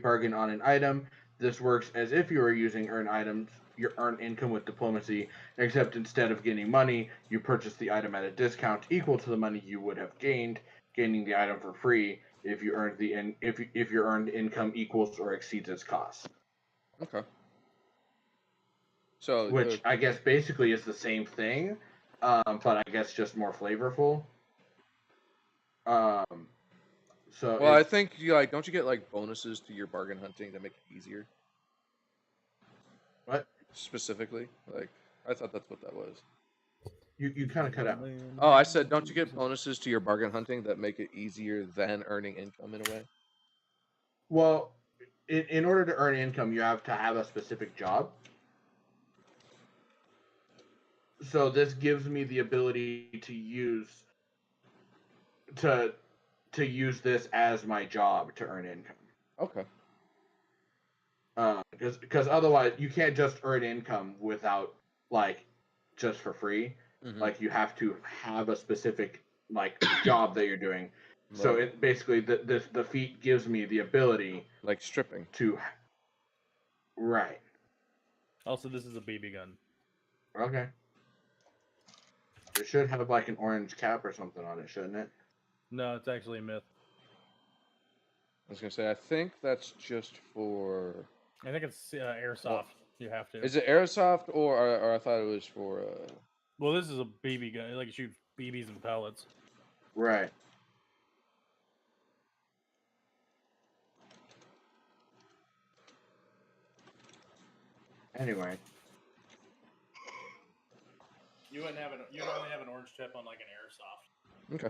bargain on an item. This works as if you were using your earned income with diplomacy, except instead of getting money, you purchase the item at a discount equal to the money you would have gained, gaining the item for free if your earned income equals or exceeds its cost. Okay. So, Which I guess basically is the same thing, but I guess just more flavorful. So well, I think don't you get like bonuses to your bargain hunting to make it easier? What? Specifically, like I thought that's what that was. You kind of cut out. Oh, I said, don't you get bonuses to your bargain hunting that make it easier than earning income in a way? Well, in order to earn income, you have to have a specific job. So this gives me the ability to use this as my job to earn income. Okay. Because otherwise you can't just earn income without just for free. Mm-hmm. Like you have to have a specific job that you're doing. Right. So it basically the feat gives me the ability like stripping to. Right. Also, this is a BB gun. Okay. It should have an orange cap or something on it, shouldn't it? No, it's actually a myth. I was gonna say, I think that's just for. I think it's airsoft. You have to. Is it airsoft or I thought it was for? Well, this is a BB gun. Like, it shoots BBs and pellets. Right. Anyway. You wouldn't have you would only have an orange tip on like an airsoft. Okay.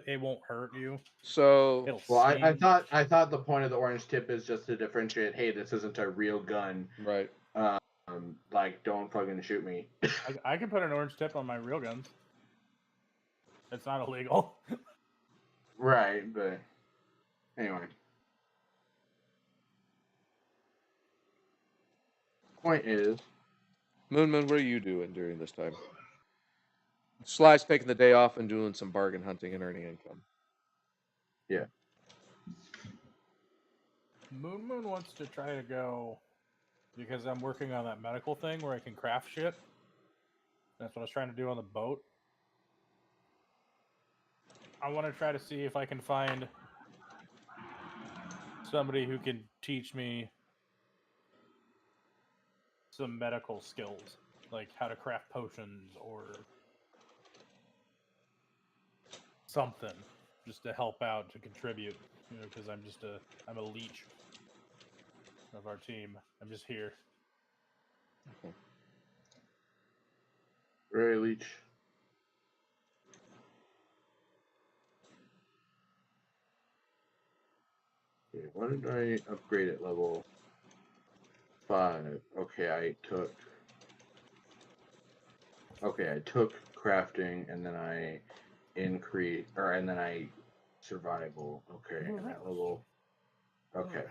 It won't hurt you. So I thought the point of the orange tip is just to differentiate. Hey, this isn't a real gun. Right. Don't fucking shoot me. I can put an orange tip on my real guns. It's not illegal. Right, but anyway. Point is, Moon, what are you doing during this time? Sly's taking the day off and doing some bargain hunting and earning income. Yeah. Moon wants to try to go because I'm working on that medical thing where I can craft shit. That's what I was trying to do on the boat. I want to try to see if I can find somebody who can teach me some medical skills, like how to craft potions or something, just to help out, to contribute, because I'm a leech. of our team. I'm just here. Ray Leech. Okay, why did I upgrade at level 5? Okay, I took crafting and then I survival. Okay, and that level. Okay.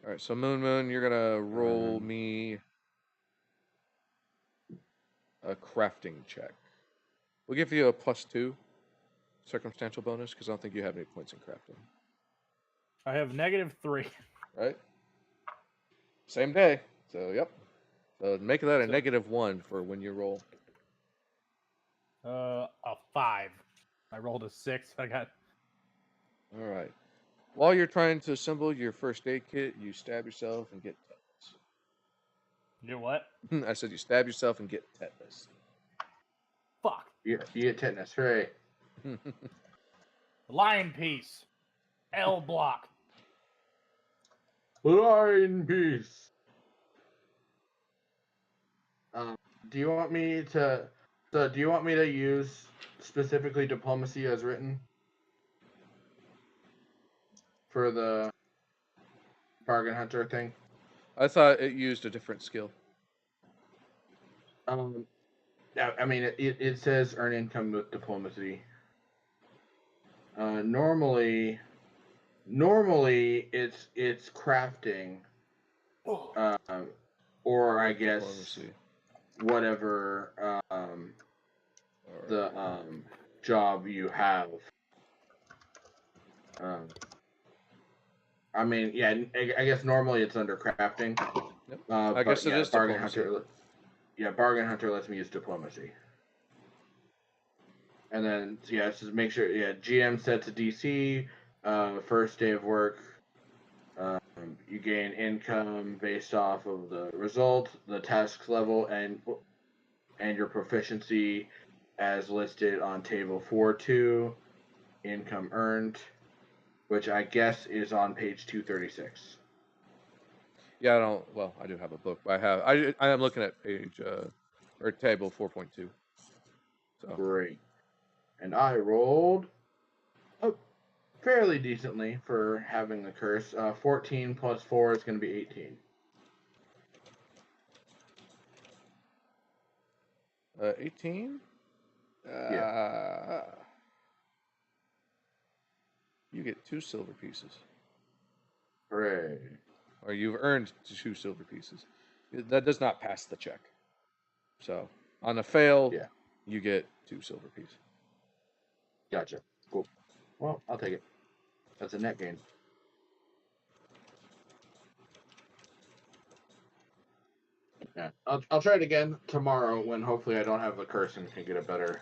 All right, so Moon, you're gonna roll me a crafting check. We'll give you a +2 circumstantial bonus because I don't think you have any points in crafting. I have -3. Right? Same day. So yep. So make that a So- -1 for when you roll. A 5. I rolled a 6. I got. All right. While you're trying to assemble your first aid kit, you stab yourself and get tetanus. You what? I said you stab yourself and get tetanus. Fuck. You get tetanus, hooray. Lion piece. L block. Line piece. Do you want me to use specifically diplomacy as written for the bargain hunter thing? I thought it used a different skill. I mean, it says earn income with diplomacy. Normally it's crafting, or I guess Diplomacy. whatever the job you have. I mean, yeah, I guess normally it's under crafting. Yep. I guess it is bargain diplomacy. hunter. Yeah, bargain hunter lets me use diplomacy. And then just make sure. Yeah, GM set to DC. First day of work. You gain income based off of the result, the task level, and your proficiency as listed on table 4.2. Income earned, which I guess is on page 236. Yeah, I don't. Well, I do have a book, but I am looking at page or table 4.2. So Great. And I rolled fairly decently for having the curse. 14 plus 4 is going to be 18. 18. Yeah. You get 2 silver pieces, Hooray. or you've earned 2 silver pieces. That does not pass the check. So on a fail, Yeah. you get 2 silver pieces. Gotcha. Cool. Well, I'll take it. That's a net gain. Yeah. I'll try it again tomorrow when hopefully I don't have the curse and can get a better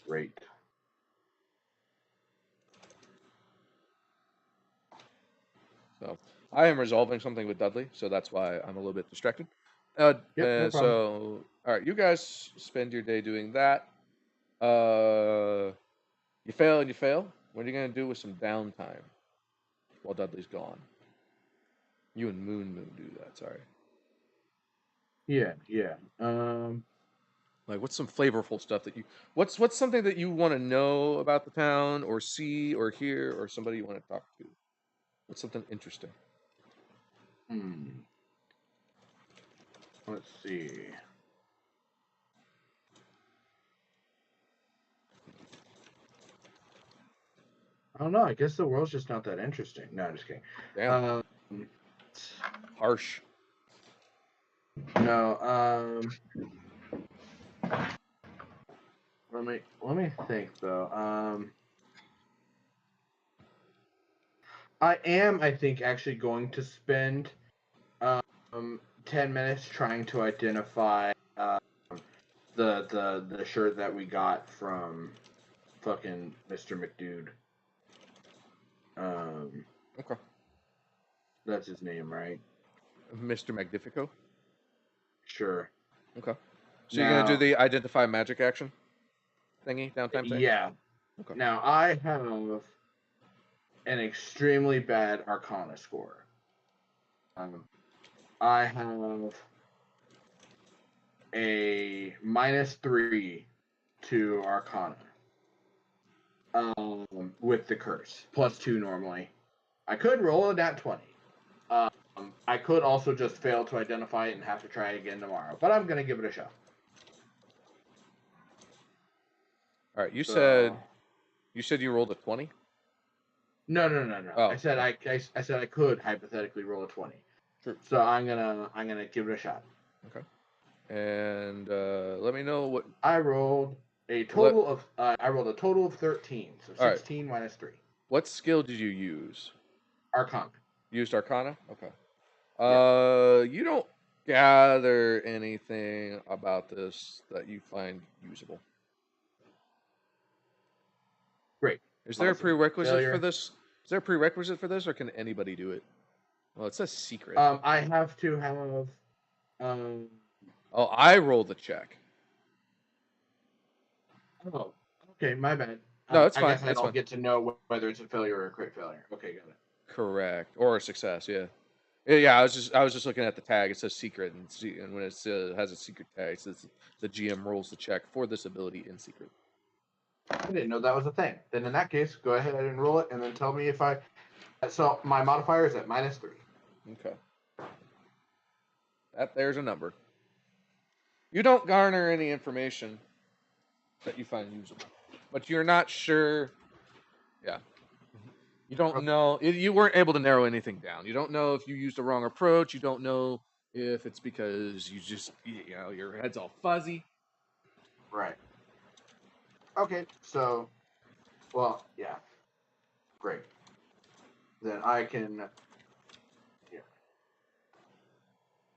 rate. So I am resolving something with Dudley, so that's why I'm a little bit distracted. No problem. So all right, you guys spend your day doing that. You fail and you fail. What are you gonna do with some downtime while Dudley's gone? You and Moon do that. Sorry. Yeah. Like, what's some flavorful stuff that you? What's something that you want to know about the town, or see, or hear, or somebody you want to talk to? What's something interesting? Let's see. I don't know. I guess the world's just not that interesting. No, I'm just kidding. Damn. Harsh. No. Let me think though. I think actually going to spend 10 minutes trying to identify the shirt that we got from fucking Mr. McDude. Okay. That's his name, right? Mr. Magnifico. Sure. Okay. So you're gonna do Now, the identify magic action thingy, downtime thing? yeah. Okay. Now I have an extremely bad Arcana score. I have a -3 to Arcana. With the curse, +2 normally. I could roll a nat 20. I could also just fail to identify it and have to try it again tomorrow, but I'm gonna give it a shot. All right. You So- said you rolled a 20. No. Oh, I said I said I could hypothetically roll a 20. Sure. So I'm gonna give it a shot. Okay. And let me know what. I rolled a total of 13, so All right. 16 -3. What skill did you use? Arcana. Used Arcana. Okay. Yeah. You don't gather anything about this that you find usable. Great. Is there a Awesome. prerequisite for Failure. this? Is there a prerequisite for this, or can anybody do it? Well, it says secret. I have to have. Oh, I rolled the check. Oh, okay, my bad. No, it's I fine. guess I It's don't fine. get to know whether it's a failure or a crit failure. Okay, got it. Correct, or a success. Yeah. Yeah. I was just looking at the tag. It says secret, and when it has a secret tag, it says the GM rolls the check for this ability in secret. I didn't know that was a thing. Then in that case, go ahead and roll it, and then tell me if I. So my modifier is at -3. Okay. There's a number. You don't garner any information that you find usable, but you're not sure. Yeah. You don't know. You weren't able to narrow anything down. You don't know if you used a wrong approach. You don't know if it's because you just, your head's all fuzzy. Right. Okay, so, well, yeah. Great. Then I can. Yeah.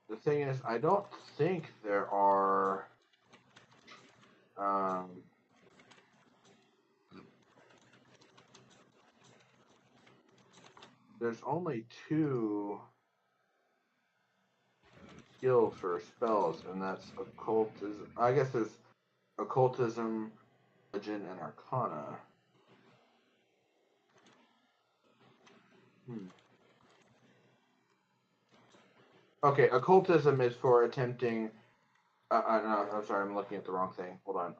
The thing is, I don't think there are. There's only 2 skills for spells, and that's occultism. I guess there's occultism, religion, and arcana. Okay, occultism is for attempting. No, I'm sorry, I'm looking at the wrong thing. Hold on.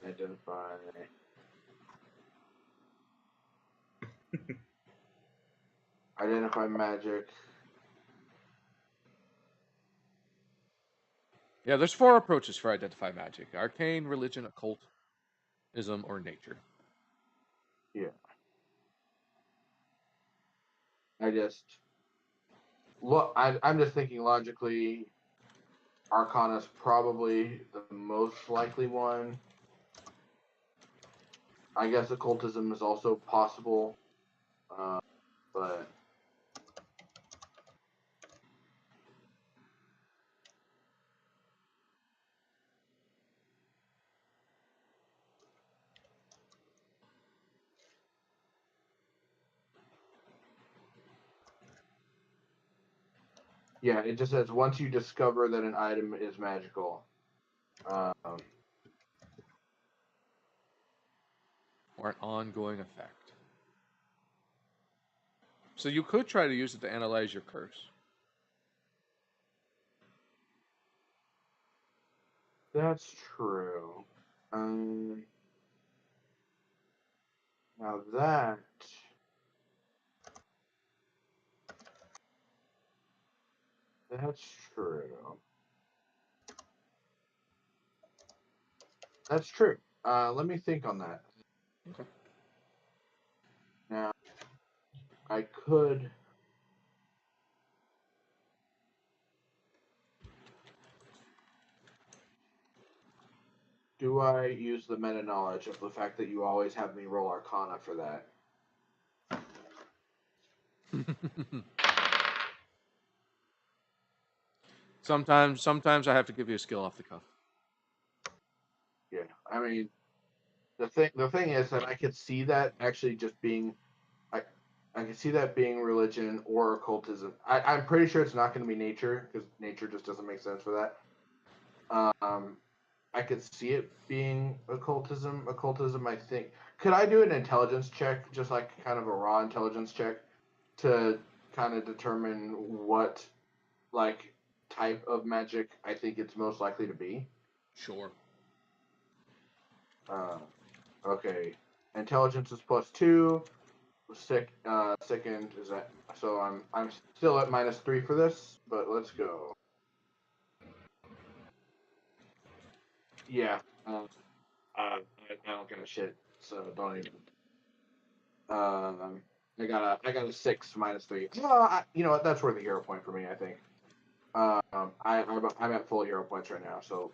Identify. Identify magic. Yeah, there's 4 approaches for identify magic: arcane, religion, occultism, or nature. Yeah. I'm just thinking logically. Arcana's probably the most likely one. I guess occultism is also possible, but yeah, it just says once you discover that an item is magical. Or an ongoing effect. So you could try to use it to analyze your curse. That's true. Now that's true. That's true. Let me think on that. Okay. Now, I could. Do I use the meta knowledge of the fact that you always have me roll Arcana for that? Sometimes I have to give you a skill off the cuff. Yeah, I mean, the thing is that I could see that actually just being, I can see that being religion or occultism. I'm pretty sure it's not going to be nature because nature just doesn't make sense for that. I could see it being occultism. Occultism, I think. Could I do an intelligence check, just like kind of a raw intelligence check, to kind of determine what like type of magic I think it's most likely to be? Sure. Okay. Intelligence is +2. Second is that, so I'm still at -3 for this, but let's go. Yeah. I don't give a shit, so don't even. I got a 6 -3. You know what? That's worth a hero point for me, I think. I'm at full hero points right now, so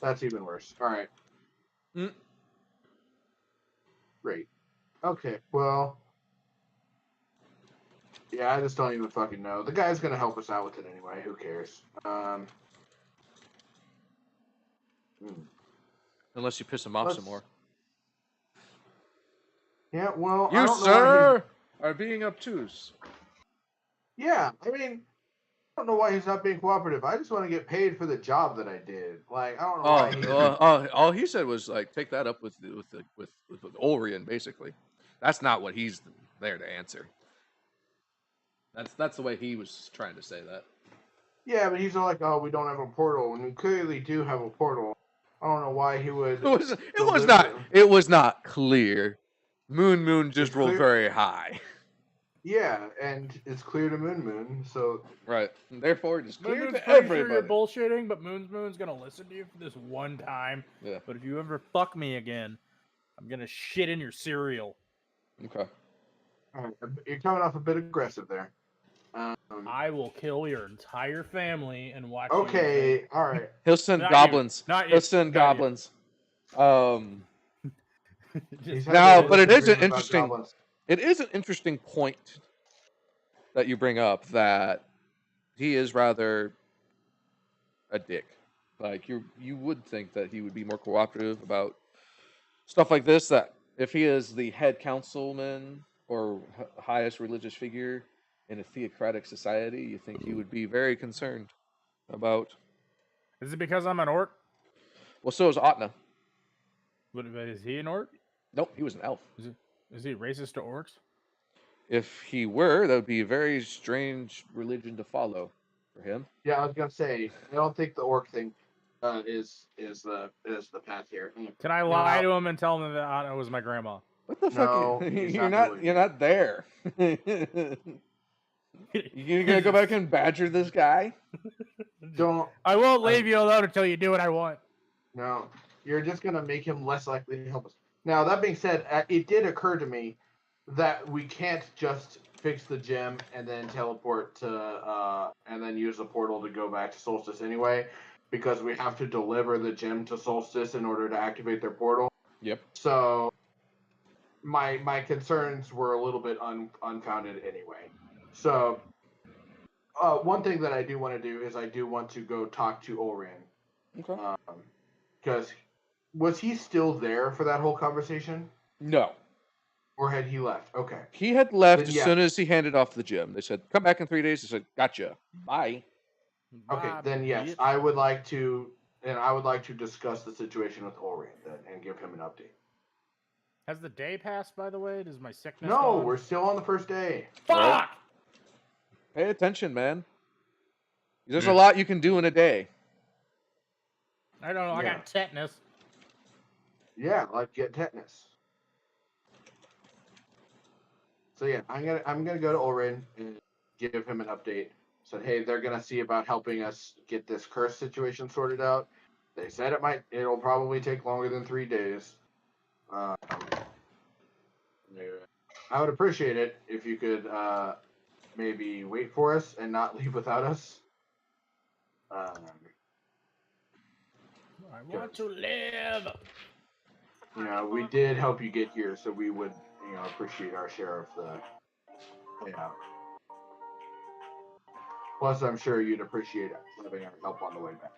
that's even worse. All right. Great. Okay. Well. Yeah, I just don't even fucking know. The guy's gonna help us out with it anyway. Who cares? Unless you piss him off some more. Yeah, well, I You, don't know sir, are being obtuse. Yeah, I mean, I don't know why he's not being cooperative. I just want to get paid for the job that I did. Like, I don't know why he's... All he said was like, take that up with Orion, basically. That's not what he's there to answer. That's the way he was trying to say that. Yeah, but he's like, oh, we don't have a portal, and we clearly do have a portal. I don't know why he would. It was not clear. Moon just rolled very high. Yeah, and it's clear to Moon, so right. And therefore, it's clear to everybody. Sure you're bullshitting, but Moon's gonna listen to you for this one time. Yeah. But if you ever fuck me again, I'm gonna shit in your cereal. Okay. All right, you're coming off a bit aggressive there. I will kill your entire family and watch. Okay, all right. He'll send goblins. He'll send goblins. Now, but it is an interesting. It is an interesting point that you bring up that he is rather a dick. Like you would think that he would be more cooperative about stuff like this. That if he is the head councilman or highest religious figure in a theocratic society, you think he would be very concerned about. Is it because I'm an orc? Well, so is Otna. But is he an orc? Nope, he was an elf. Is he racist to orcs? If he were, that would be a very strange religion to follow for him. Yeah, I was gonna say, I don't think the orc thing is the path here. Can I lie to him and tell him that Otna was my grandma? What the fuck? You're not there. You gonna go back and badger this guy? Don't. I won't leave you alone until you do what I want. No, you're just gonna make him less likely to help us. Now, that being said, it did occur to me that we can't just fix the gem and then teleport to, and then use the portal to go back to Solstice anyway, because we have to deliver the gem to Solstice in order to activate their portal. Yep. So, my concerns were a little bit unfounded anyway. So, one thing that I do want to do is I do want to go talk to Orion. Okay. Because was he still there for that whole conversation? No. Or had he left? Okay. He had left as soon as he handed off the gem. They said, come back in 3 days. He said, gotcha. Bye. Okay, then yes, I would like to discuss the situation with Orion then and give him an update. Has the day passed, by the way? Does my sickness No, gone? we're still on the first day. Fuck! Right. Pay attention, man. There's a lot you can do in a day. I don't know. I got tetanus. Yeah, like get tetanus. So yeah, I'm gonna go to Orion and give him an update. Said, hey, they're gonna see about helping us get this curse situation sorted out. They said it'll probably take longer than 3 days. I would appreciate it if you could maybe wait for us and not leave without us. I want to live. You know, we did help you get here, so we would, appreciate our share of the. Plus, I'm sure you'd appreciate having our help on the way back.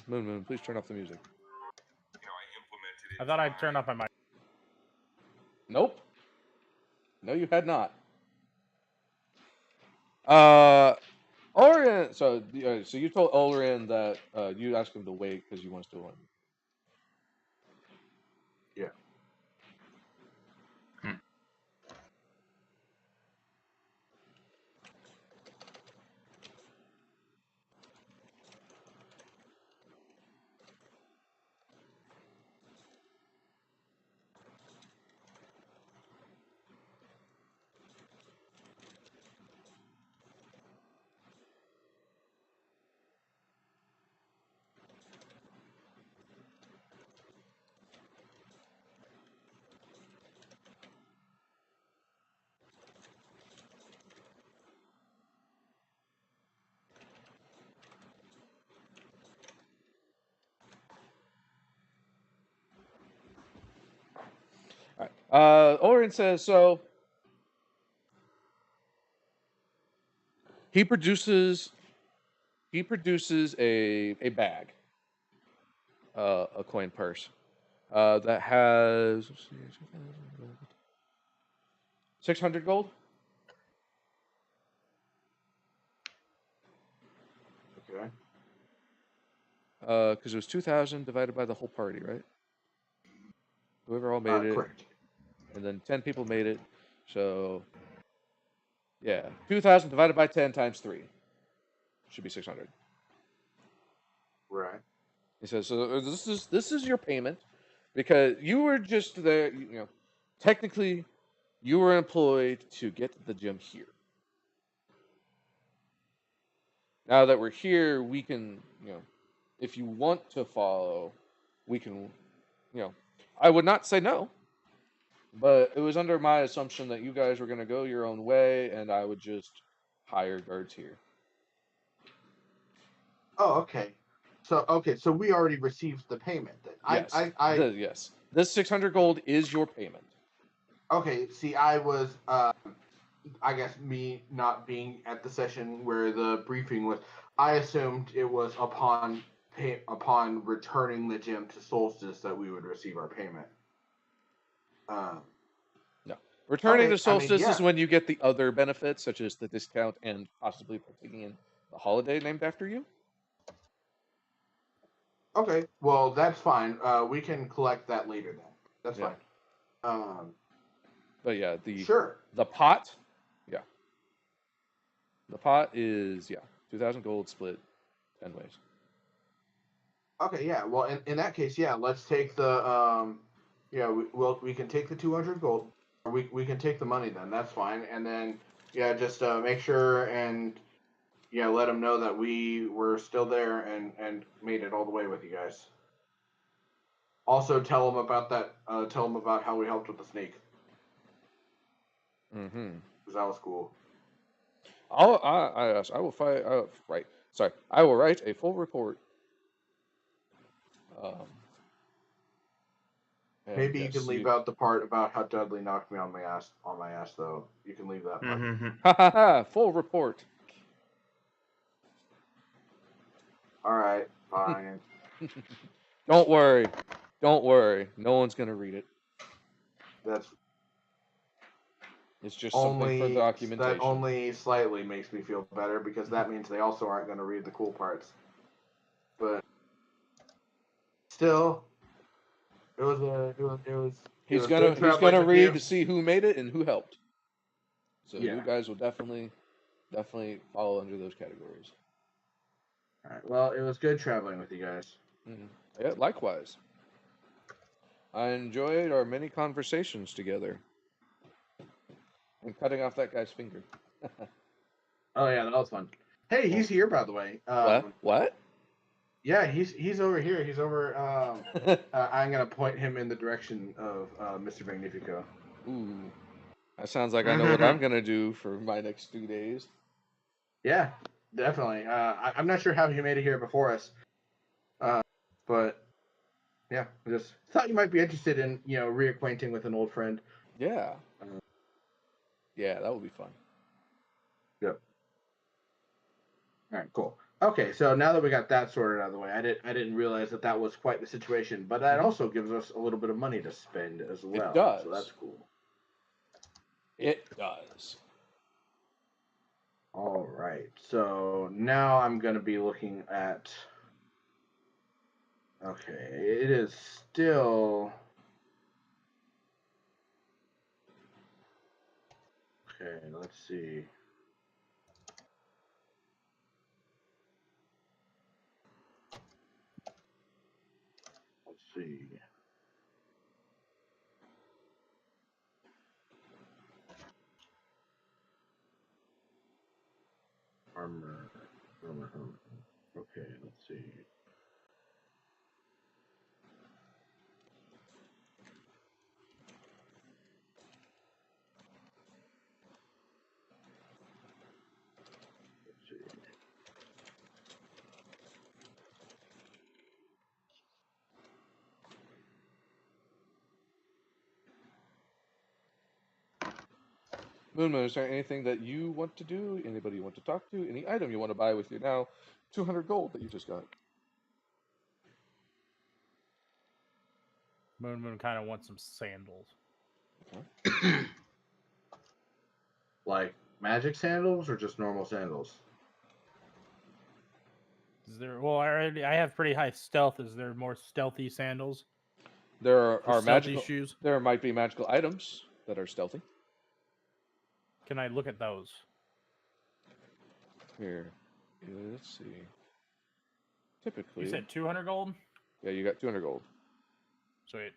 Moon, please turn off the music. I thought I'd turn off my mic. Nope. No, you had not. Orion, Olrin. So you told Olrin that you asked him to wait because you want to still win. Yeah. All right. Olrin says so. He produces a bag, a coin purse, that has 600 gold. Okay. Because it was 2,000 divided by the whole party, right? Whoever all made it, Correct. and then 10 people made it. So, yeah, 2,000 divided by 10 times 3 should be 600. Right. He says, so this is your payment because you were just there. Technically, you were employed to get the gem here. Now that we're here, we can, if you want to follow, we can, I would not say no, but it was under my assumption that you guys were going to go your own way, and I would just hire guards here. Oh, okay. So we already received the payment then. Yes. I Yes. This 600 gold is your payment. Okay. See, I was I guess me not being at the session where the briefing was, I assumed it was upon returning the gem to Solstice that we would receive our payment. No. Returning Okay, to Solstice yeah. is when you get the other benefits, such as the discount and possibly partaking in the holiday named after you. Okay, well that's fine. We can collect that later then. That's Yeah. fine. But yeah, Sure. the pot, yeah. The pot is 2,000 gold split 10 ways. Okay, yeah. Well, in that case, yeah, let's take the we can take the 200 gold. Or we can take the money then. That's fine. And then just make sure and let them know that we were still there and made it all the way with you guys. Also, tell them about that. Tell them about how we helped with the snake. Mm-hmm. Because that was cool. I will fight. Right. Sorry. I will write a full report. Maybe you can leave out the part about how Dudley knocked me on my ass. Though you can leave that part. Ha ha ha! Full report. All right, fine. Don't worry. Don't worry. No one's gonna read it. It's just something for documentation. That only slightly makes me feel better because that means they also aren't going to read the cool parts. But still, it was. He's gonna read to see who made it and who helped. So Yeah. you guys will definitely fall under those categories. All right. Well, it was good traveling with you guys. Mm-hmm. Yeah, likewise. I enjoyed our many conversations together. And cutting off that guy's finger. Oh yeah, that was fun. Hey, he's here by the way. What? Yeah, he's over here. He's over. I'm gonna point him in the direction of Mr. Magnifico. Ooh, that sounds like I know what I'm gonna do for my next 2 days. Yeah, definitely. I'm not sure how he made it here before us, but yeah, I just thought you might be interested in reacquainting with an old friend. Yeah. Yeah, that would be fun. Yep. All right, cool. Okay, so now that we got that sorted out of the way, I didn't realize that was quite the situation, but that also gives us a little bit of money to spend as well. It does. So that's cool. It does. All All right. So now I'm going to be looking at. Okay, it is still. Okay, let's see. Let's see. Armor. Okay, let's see. Let's see. Moon, is there anything that you want to do? Anybody you want to talk to? Any item you want to buy with your now 200 gold that you just got? Moon kind of wants some sandals. Like magic sandals or just normal sandals? Is there? Well, I have pretty high stealth. Is there more stealthy sandals? There Or are stealthy magical shoes? There might be magical items that are stealthy. Can I look at those? Here, let's see. Typically, You said 200 gold. yeah, you got 200 gold. Sweet.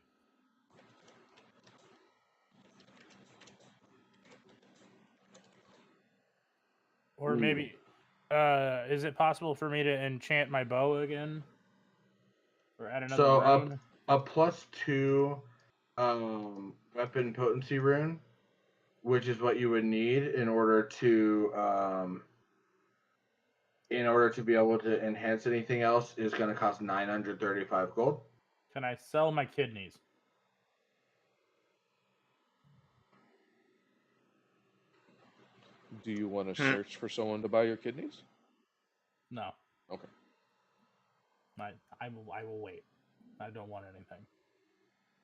Or maybe, is it possible for me to enchant my bow again? Or add another So rune? a +2 weapon potency rune, which is what you would need in order to be able to enhance anything else, is going to cost 935 gold. Can I sell my kidneys? Do you want to search for someone to buy your kidneys? No. Okay. I will wait. I don't want anything.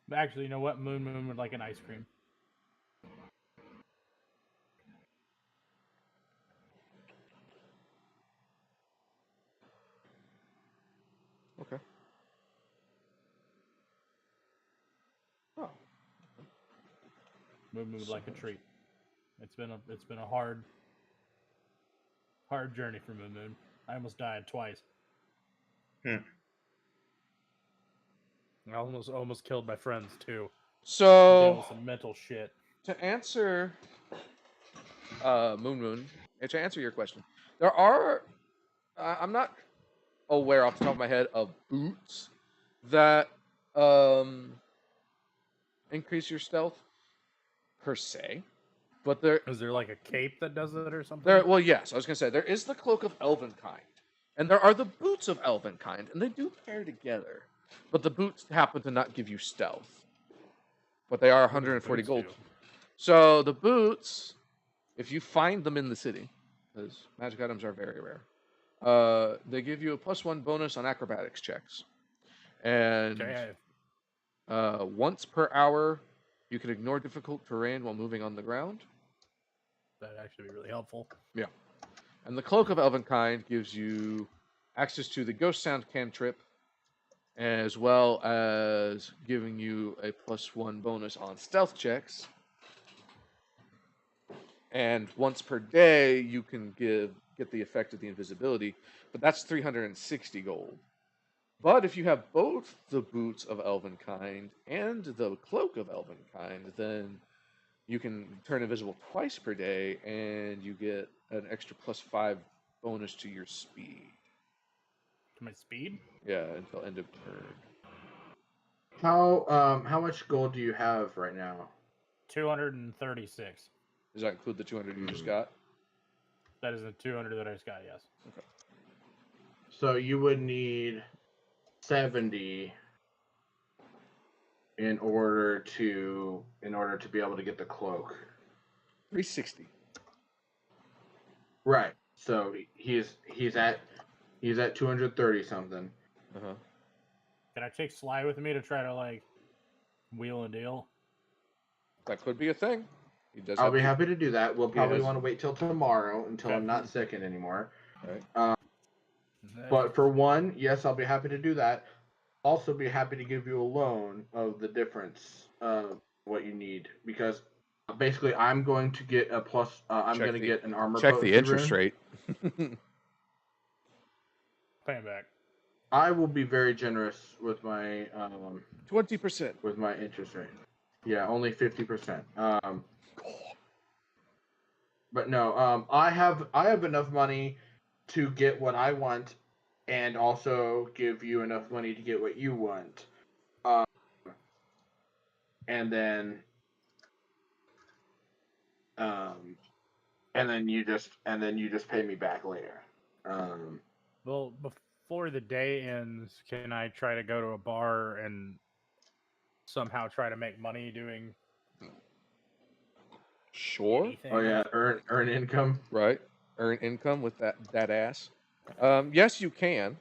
But actually, you know what? Moon would like an ice cream. Okay. Oh. Moon would like a treat. It's been a hard journey for Moon. I almost died twice. I almost killed my friends too. So Dealing with some mental shit. to answer, Moon, to answer your question, there are. I'm not aware off the top of my head of boots that increase your stealth per se, but there. Is there like a cape that does it or something? Well, yes, I was gonna say there is the cloak of Elvenkind, and there are the boots of Elvenkind, and they do pair together. But the boots happen to not give you stealth, but they are 140 gold. Do? So the boots, if you find them in the city, because magic items are very rare, they give you a +1 bonus on acrobatics checks, and Okay, once per hour, you can ignore difficult terrain while moving on the ground. that'd actually be really helpful. Yeah. And the Cloak of Elvenkind gives you access to the Ghost Sound cantrip, as well as giving you a +1 bonus on stealth checks. And once per day, you can get the effect of the invisibility, but that's 360 gold. But if you have both the Boots of Elvenkind and the Cloak of Elvenkind, then you can turn invisible twice per day, and you get an extra +5 bonus to your speed. To my speed? Yeah, until end of turn. How much gold do you have right now? 236. Does that include the 200 you just got? That is the 200 that I just got, yes. Okay. So you would need 70 in order to be able to get the cloak. 360. Right. So he's at 230 something. Uh-huh. Can I take Sly with me to try to, like, wheel and deal? That could be a thing. He does. I'll have be the- happy to do that. We'll probably has- want to wait till tomorrow until Okay. I'm not sick anymore. Right. But for one, yes, I'll be happy to do that. Also, be happy to give you a loan of the difference of what you need because basically I'm going to get a plus. I'm Check going to the- get an armor. Check the potency interest rune. rate. Pay him back. I will be very generous with my 20%. with my interest rate. Yeah, only 50%. But no, I have enough money to get what I want, and also give you enough money to get what you want. And then you just pay me back later. Well, before the day ends, can I try to go to a bar and somehow try to make money doing Sure. anything? Oh yeah, earn income. Right. Earn income with that ass. Yes, you can.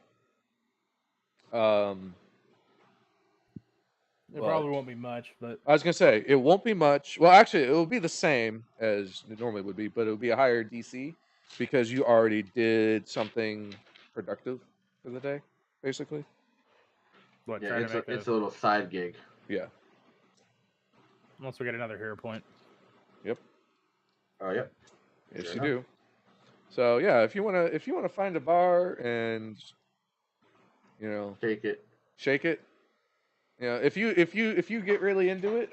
It but- probably won't be much, but I was gonna say it won't be much. Well, actually, it will be the same as it normally would be, but it will be a higher DC because you already did something productive for the day, basically. what? Yeah, Try to it's make a little side gig. Yeah. once we get another hero point. Oh yep. Yes, Sure you enough. do. So yeah, if you wanna find a bar and Take it. shake it, if you get really into it,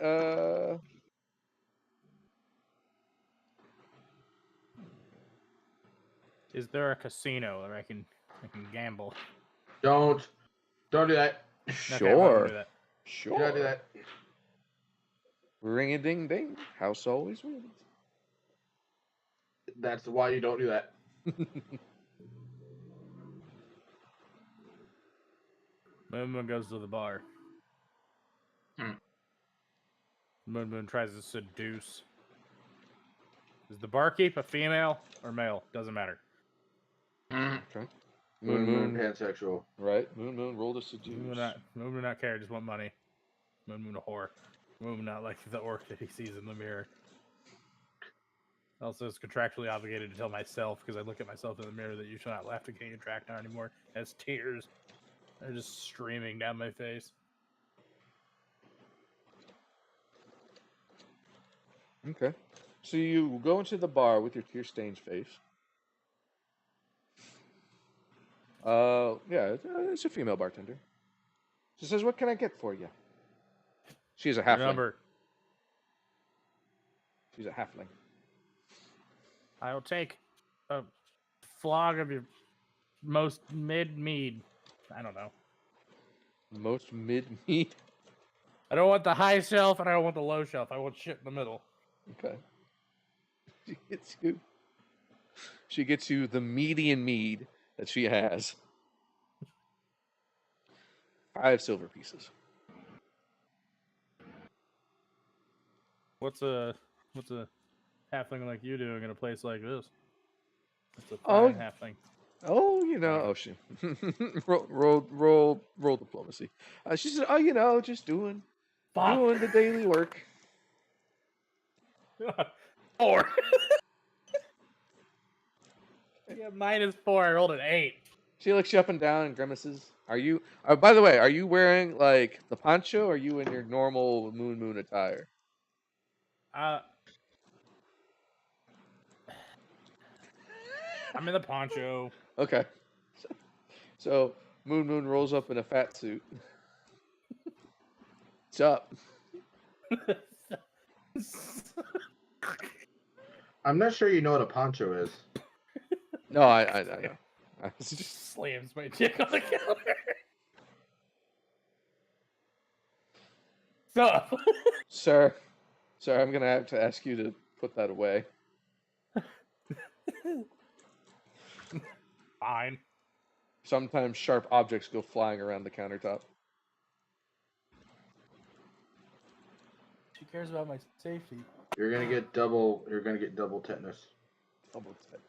Is there a casino where I can gamble? Don't do that. Okay, I won't sure, do that. Do not do sure. that. Ring a ding ding. House always wins. That's why you don't do that. Moon goes to the bar. Moon tries to seduce. Is the barkeep a female or male? Doesn't matter. Okay. Moon pansexual. Right. Moon roll to seduce. Moon would not care. Just want money. Moon a whore. Moon not like the orc that he sees in the mirror. Also, is contractually obligated to tell myself because I look at myself in the mirror that you shall not laugh to getting attract now anymore. As tears are just streaming down my face. Okay. So you go into the bar with your tear-stained face. Yeah, it's a female bartender. She says, "What can I get for you?" She's a Your halfling. number. She's a halfling. I'll take a flog of your most mid mead. I don't know. Most mid-meat. I don't want the high shelf and I don't want the low shelf. I want shit in the middle. Okay. She gets you the median mead that she has. 5 silver pieces. What's a halfling like you doing in a place like this? It's a Oh. fine halfling. Oh, she roll diplomacy. She said, "Oh, just doing the daily work." 4. Yeah, -4. I rolled an 8. She looks you up and down and grimaces. Are you? By the way, are you wearing like the poncho? Or are you in your normal moon attire? I'm in the poncho. Okay. So Moon rolls up in a fat suit. What's up? I'm not sure you know what a poncho is. No, I know. I was just Slams my dick on the counter. Stop. Sir, I'm gonna have to ask you to put that away. Fine. Sometimes sharp objects go flying around the countertop. She cares about my safety. You're gonna get double tetanus. Double tap.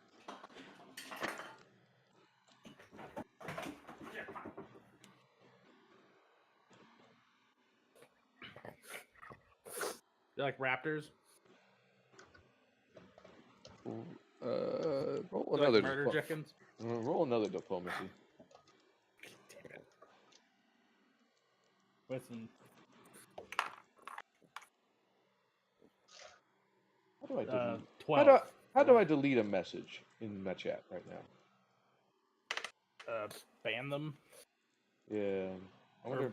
You like raptors? Roll Like another. murder chickens. Roll another diplomacy. Damn it. Listen. How do I delete? 12. How do I delete a message in my chat right now? Ban them. Yeah. I wonder.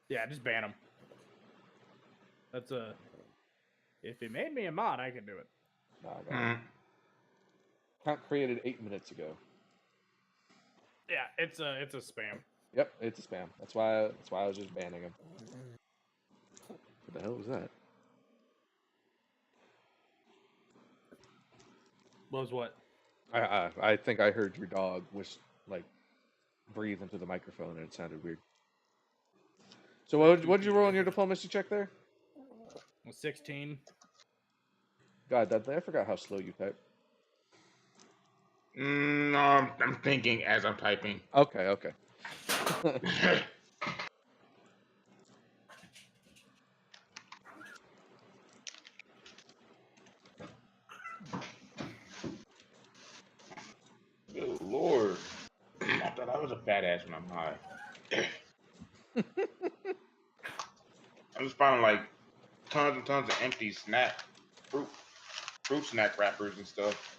Yeah, just ban them. That's a. If he made me a mod, I can do it. Nah, I got it. Account created 8 minutes ago. Yeah, it's a spam. Yep, it's a spam. That's why I was just banning him. What the hell was that? Was what? I think I heard your dog was like breathe into the microphone and it sounded weird. So what did you roll on your diplomacy check there? 16. God, I forgot how slow you type. No, I'm thinking as I'm typing. Okay. Good Lord. I thought I was a fat ass when I'm high. I'm just finding like tons and tons of empty fruit snack wrappers and stuff.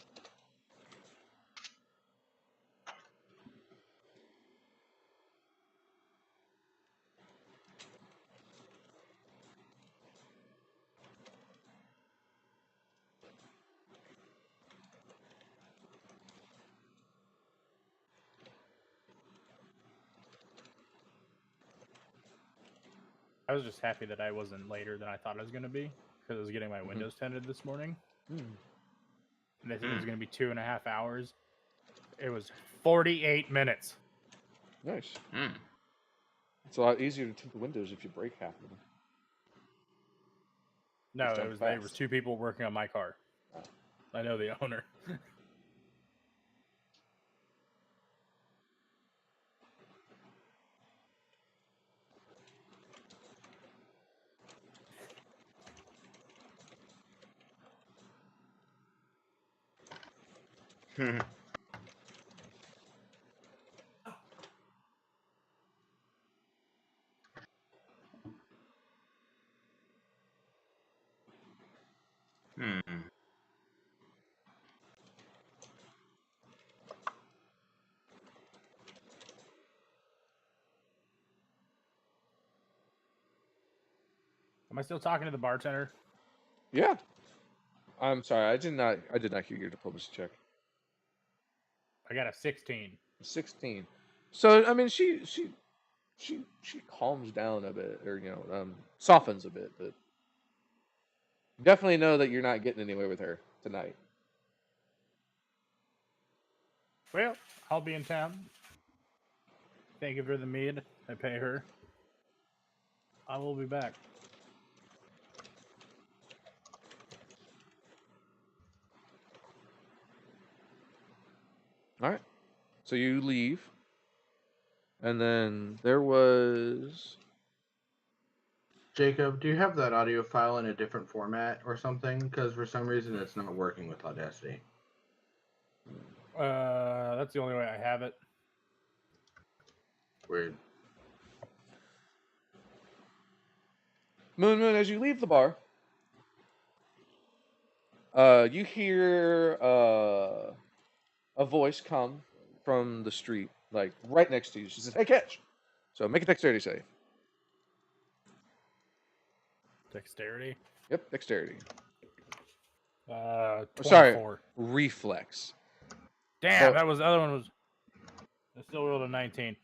I was just happy that I wasn't later than I thought I was going to be because I was getting my windows tinted this morning. And they said it was going to be 2.5 hours. It was 48 minutes. Nice. It's a lot easier to tint the windows if you break half of them. No, there was 2 people working on my car. Oh. I know the owner. Am I still talking to the bartender? Yeah. I'm sorry, I did not hear your diplomacy check. I got a 16. 16. So I mean, she calms down a bit, or softens a bit, but definitely know that you're not getting anywhere with her tonight. Well, I'll be in town. Thank you for the mead. I pay her. I will be back. All right. So you leave, and then there was. Jacob, do you have that audio file in a different format or something? Because for some reason it's not working with Audacity. That's the only way I have it. Weird. Moon, as you leave the bar, you hear a voice come from the street, like right next to you. She says, "Hey, catch!" So make a dexterity save. Dexterity? Yep, dexterity. 24. Sorry, reflex. Damn, So- the other one was. I still rolled a 19.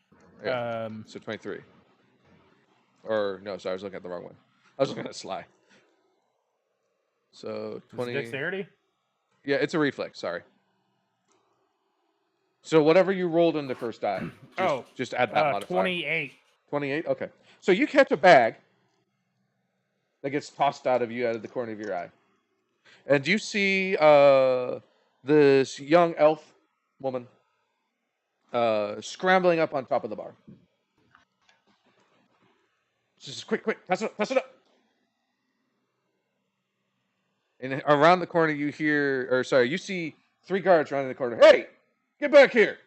Yeah. So 23. Or no, sorry, I was looking at the wrong one. I was looking at Sly. So 20. Dexterity? Yeah, it's a reflex. Sorry. So whatever you rolled in the first die, just add that modifier. 28. 28. Okay. So you catch a bag that gets tossed out of the corner of your eye, and you see this young elf woman scrambling up on top of the bar. She says, quick, pass it up. And around the corner, you see 3 guards running the corner. Hey, get back here!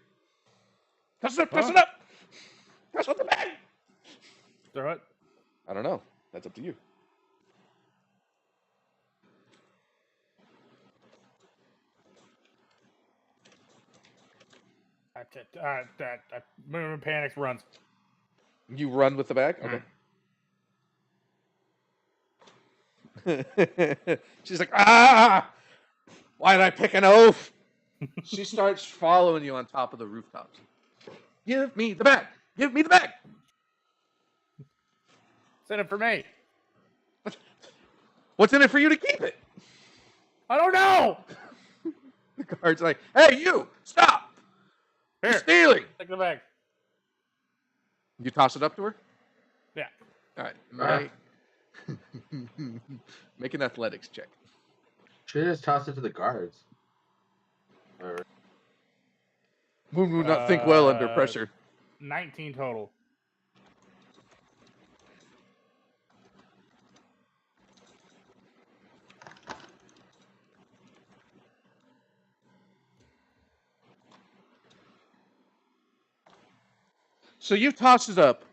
Toss it up! Toss Huh? it up! Toss up the bag! Throw it. I don't know. That's up to you. Moon panics, runs. You run with the bag? Okay. She's like, ah! Why did I pick an oaf? She starts following you on top of the rooftops. Give me the bag! Give me the bag! Send it for me. What's in it for you to keep it? I don't know. The guard's like, hey, you! Stop! Here, You're stealing! take the bag. You toss it up to her? Yeah. All right. Make an athletics check. Should have just tossed it to the guards. Or... Moon would not think well under pressure. 19 total. So you toss it up,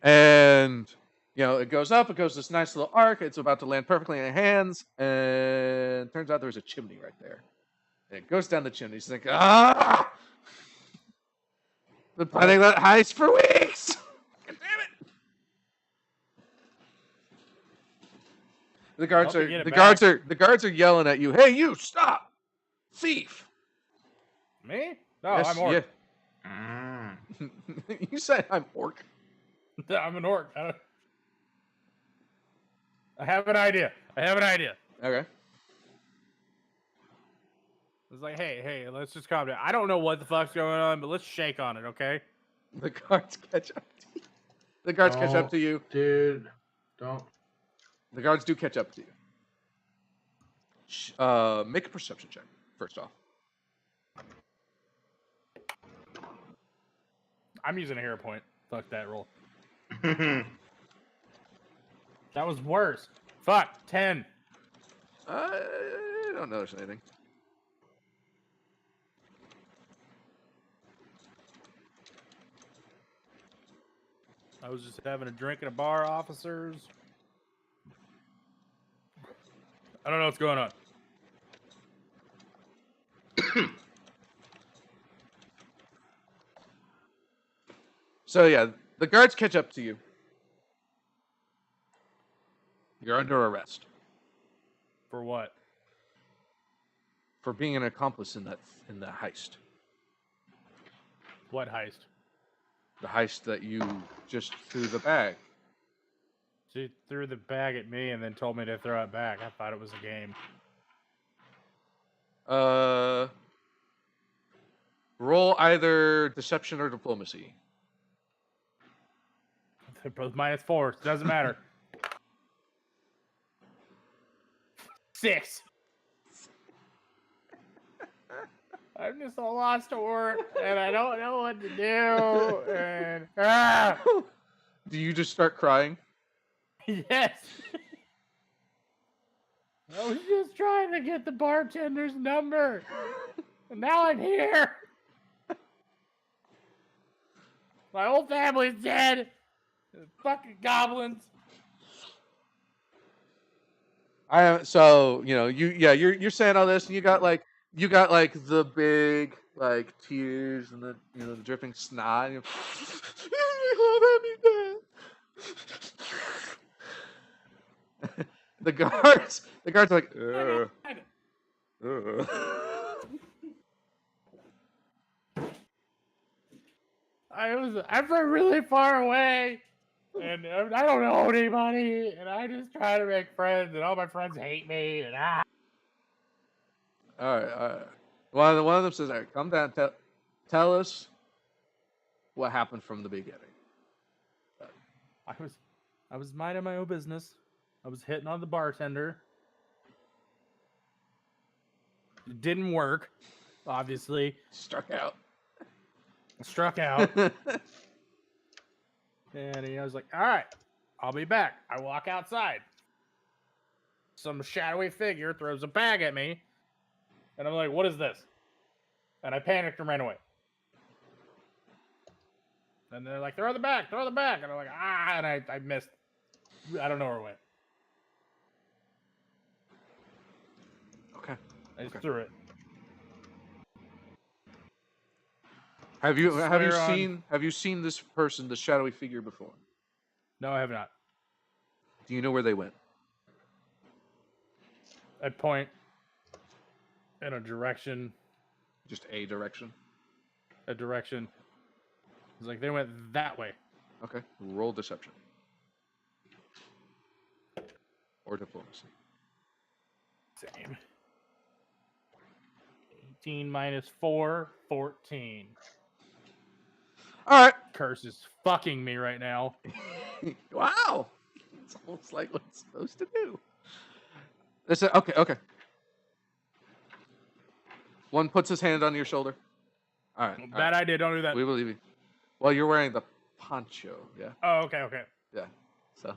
and it goes up. It goes this nice little arc. It's about to land perfectly in your hands, and turns out there's a chimney right there. And it goes down the chimney. She's like, ah! Been planning that heist for weeks. God damn it! The guards are yelling at you. Hey, you stop! Thief! Me? No, Yes, I'm orc. yeah. You said I'm orc. I'm an orc. I have an idea. Okay. It's like, hey, let's just calm down. I don't know what the fuck's going on, but let's shake on it, okay? The guards catch up to you. The guards catch up to you. Dude, don't. The guards do catch up to you. Make a perception check, first off. I'm using a hero point. Fuck that roll. That was worse. Fuck, 10. I don't notice anything. I was just having a drink at a bar, officers. I don't know what's going on. So yeah, the guards catch up to you. You're under arrest For what? for being an accomplice in the heist. What heist? The heist that you just threw the bag. She threw the bag at me and then told me to throw it back. I thought it was a game. Roll either deception or diplomacy. They're both -4. Doesn't matter. 6. I'm just a lost orc, and I don't know what to do. And Do you just start crying? yes. I was just trying to get the bartender's number, and now I'm here. My whole family's dead. Fucking goblins. You're saying all this, and you got like the big like tears and the the dripping snot. And the guards are like, I'm from really far away, and I don't know anybody, and I just try to make friends, and all my friends hate me, and All right. One of them says, "All right, come down. Tell us what happened from the beginning." I was minding my own business. I was hitting on the bartender. It didn't work, obviously. Struck out. And I was like, all right, I'll be back. I walk outside. some shadowy figure throws a bag at me, and I'm like, "What is this?" And I panicked and ran away. And they're like, "Throw the bag, throw the bag," and I'm like, "Ah!" And I missed. I don't know where it went. Okay. I just threw it. Have you Swear on- seen this person, the shadowy figure, before? No, I have not. Do you know where they went? I point in a direction. Just a direction. A direction. It's like they went that way. Okay. Roll deception. Or diplomacy. Same. 18 minus 4, 14. All right. Curse is fucking me right now. Wow. It's almost like what it's supposed to do. Listen, okay. One puts his hand on your shoulder. All right. Bad idea. Don't do that. We believe you. Well, you're wearing the poncho, yeah? Oh, okay. Yeah. So.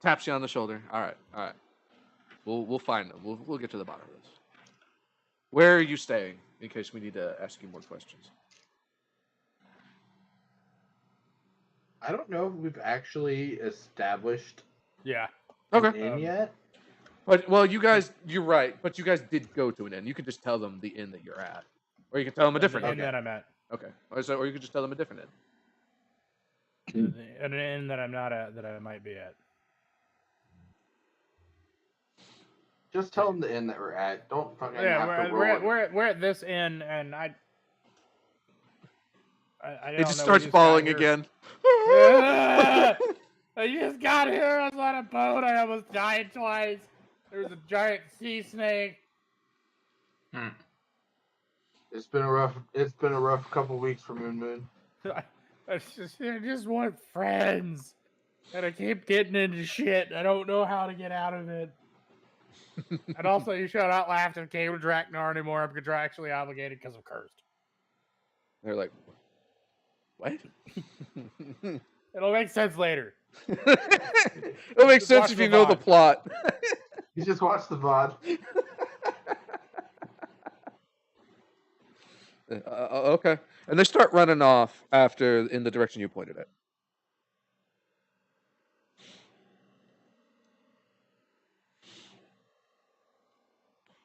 Taps you on the shoulder. All right. We'll find them. We'll get to the bottom of this. Where are you staying? In case we need to ask you more questions. I don't know if we've actually established Yeah. an Okay. inn yet. But you're right. But you guys did go to an inn. You could just tell them the inn that you're at, or you can tell them a different The inn. inn that I'm at. Okay. Or you could just tell them a different inn. An inn that I'm not at, that I might be at. Just tell them the inn that we're at. Don't fucking have Yeah, to roll. we're at this inn, and I It don't just know, starts we got falling here. again. Ah! I just got here. I was on a boat. I almost died twice. There was a giant sea snake. It's been a rough couple weeks for Moon. I just want friends, and I keep getting into shit. I don't know how to get out of it. And also, you should not laugh if came to Draknar anymore. I'm contractually obligated because I'm cursed. They're like, what? It'll make sense later. It'll make Just sense watch if the you know the VOD. plot. You just watched the VOD. Okay. And they start running off after in the direction you pointed at.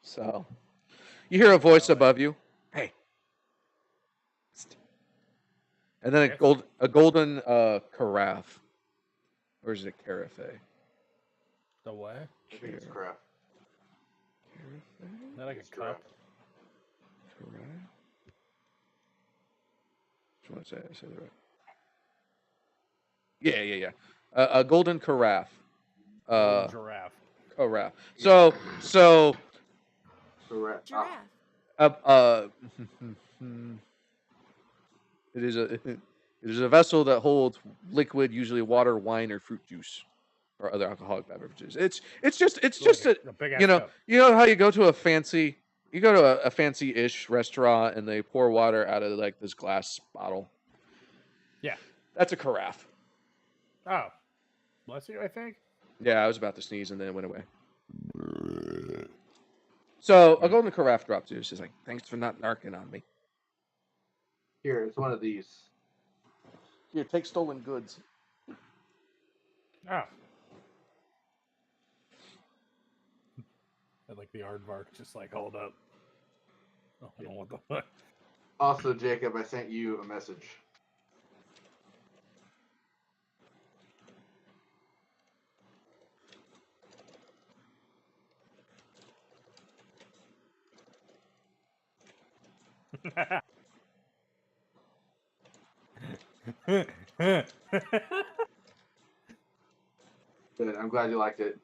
So, you hear a voice above you. Hey. And then a golden carafe. Or is it carafe? The what? I think it's crap. Is that like It's a cup? Carafe? Which one did I say that right? Yeah. A golden carafe. Giraffe. Carafe. So Correct. Giraffe. it is a vessel that holds liquid, usually water, wine, or fruit juice, or other alcoholic beverages. It's just a big ass you know cup. how you go to a fancy-ish restaurant and they pour water out of like this glass bottle. Yeah. That's a carafe. Oh, bless you. I think. Yeah, I was about to sneeze and then it went away. So a golden carafe drops to you. She's like, "Thanks for not narking on me." Here, it's one of these. Here, take stolen goods. Oh. I like the aardvark. Just like, hold up. Oh, I don't want the fuck. Also, Jacob, I sent you a message. Good. I'm glad you liked it.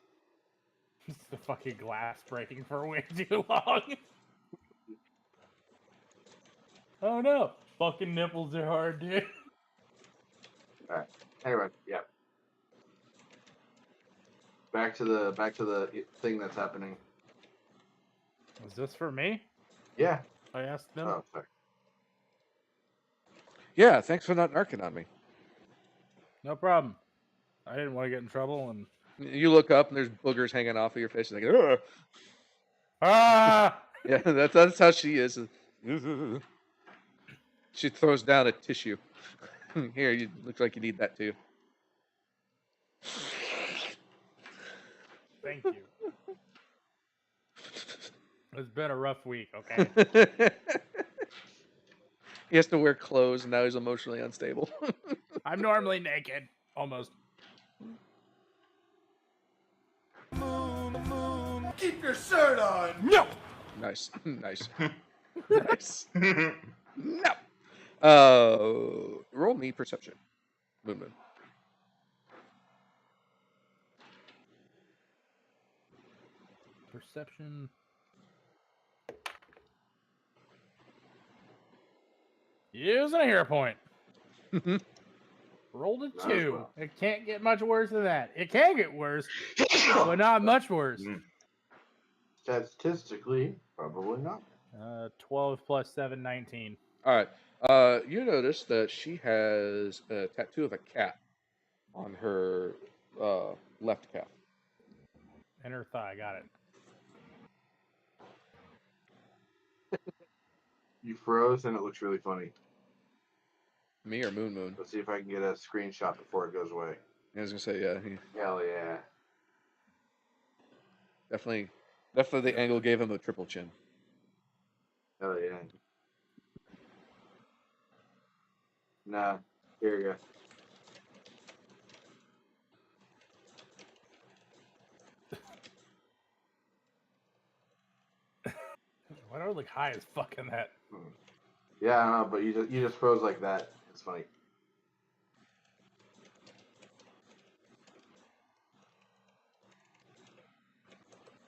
It's the fucking glass breaking for way too long. Oh no! Fucking nipples are hard, dude. Alright. Anyway, yeah. Back to the thing that's happening. Was this for me? Yeah. I asked them. Oh, sorry. Yeah, thanks for not narking on me. No problem. I didn't want to get in trouble, and You look up and there's boogers hanging off of your face. Like, ugh. Ah! Yeah, that's how she is. She throws down a tissue. Here, you look like you need that too. Thank you. It's been a rough week, okay? He has to wear clothes, and now he's emotionally unstable. I'm normally naked, almost. Keep your shirt on. No! Nice, nice, nice. No. Roll me perception. Moon Moon. Perception. Using a hero point. Rolled a 2. It can't get much worse than that. It can get worse, but not much worse. Statistically, probably not. 12 plus 7, 19. All right. You notice that she has a tattoo of a cat on her left calf. And her thigh, got it. You froze, and it looks really funny. Me or Moon Moon? Let's see if I can get a screenshot before it goes away. I was gonna say, yeah. Hell yeah. Definitely the angle gave him a triple chin. Hell yeah. Nah, here you go. Why do I look high as fuck in that? Yeah, I don't know, but you just froze like that. It's funny.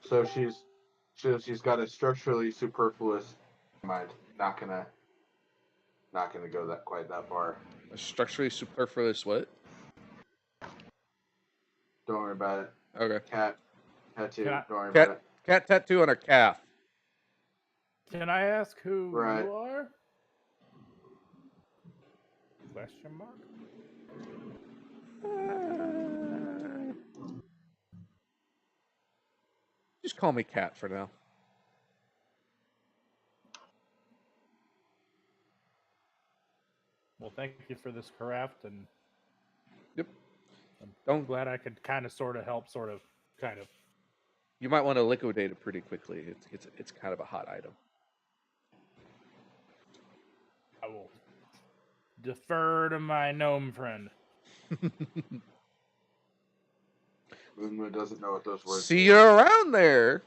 So she's got a structurally superfluous mind. Not gonna go quite that far. A structurally superfluous what? Don't worry about it. Okay. Cat tattoo. Cat- Don't worry about it. Cat tattoo on her calf. Can I ask who Right. you are? Question mark? Just call me Cat for now. Well, thank you for this craft, and Yep. I'm glad I could kind of, sort of help, kind of. You might want to liquidate it pretty quickly. It's kind of a hot item. I will defer to my gnome friend. Moon doesn't know what those words See you around there,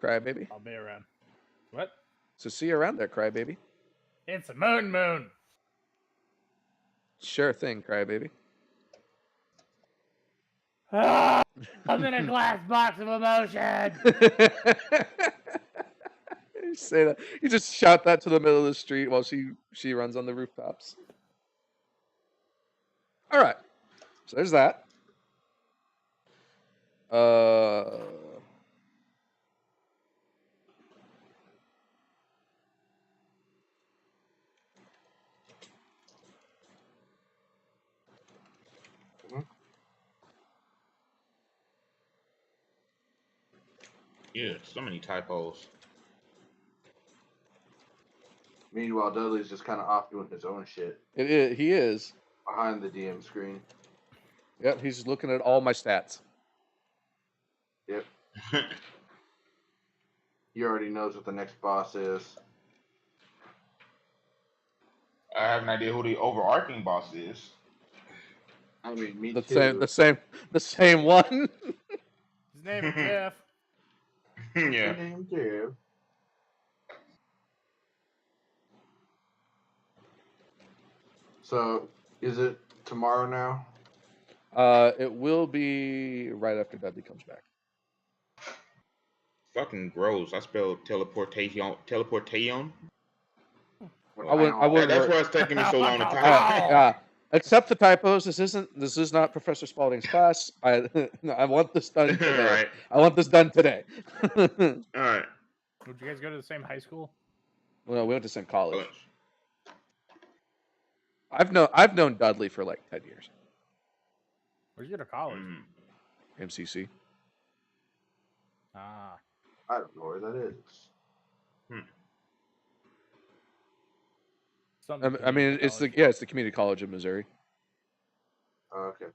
crybaby. I'll be around. What? So see you around there, crybaby. It's a moon. Sure thing, crybaby. Ah, I'm in a glass box of emotion. You say that. You just shout that to the middle of the street while she runs on the rooftops. All right. So there's that. Yeah, so many typos. Meanwhile, Dudley's just kind of off doing his own shit He is. behind the DM screen. Yep, he's looking at all my stats. Yep. He already knows what the next boss is. I have an idea who the overarching boss is. I mean, me The too. same one. His name is Jeff. Yeah. Name too. So, is it tomorrow now? It will be right after Dudley comes back. Fucking gross. I spelled teleportation. I wouldn't That's worry. why it's taking me so long to type. Yeah. Accept the typos. This is not Professor Spaulding's class. I want this done today. Right. I want this done today. All right. Would you guys go to the same high school? Well, we went to the same college. I've known Dudley for like 10 years. Where'd you go to college? MCC. Ah. I don't know where that is. Something I mean, community it's college. it's the Community College of Missouri. Oh, okay.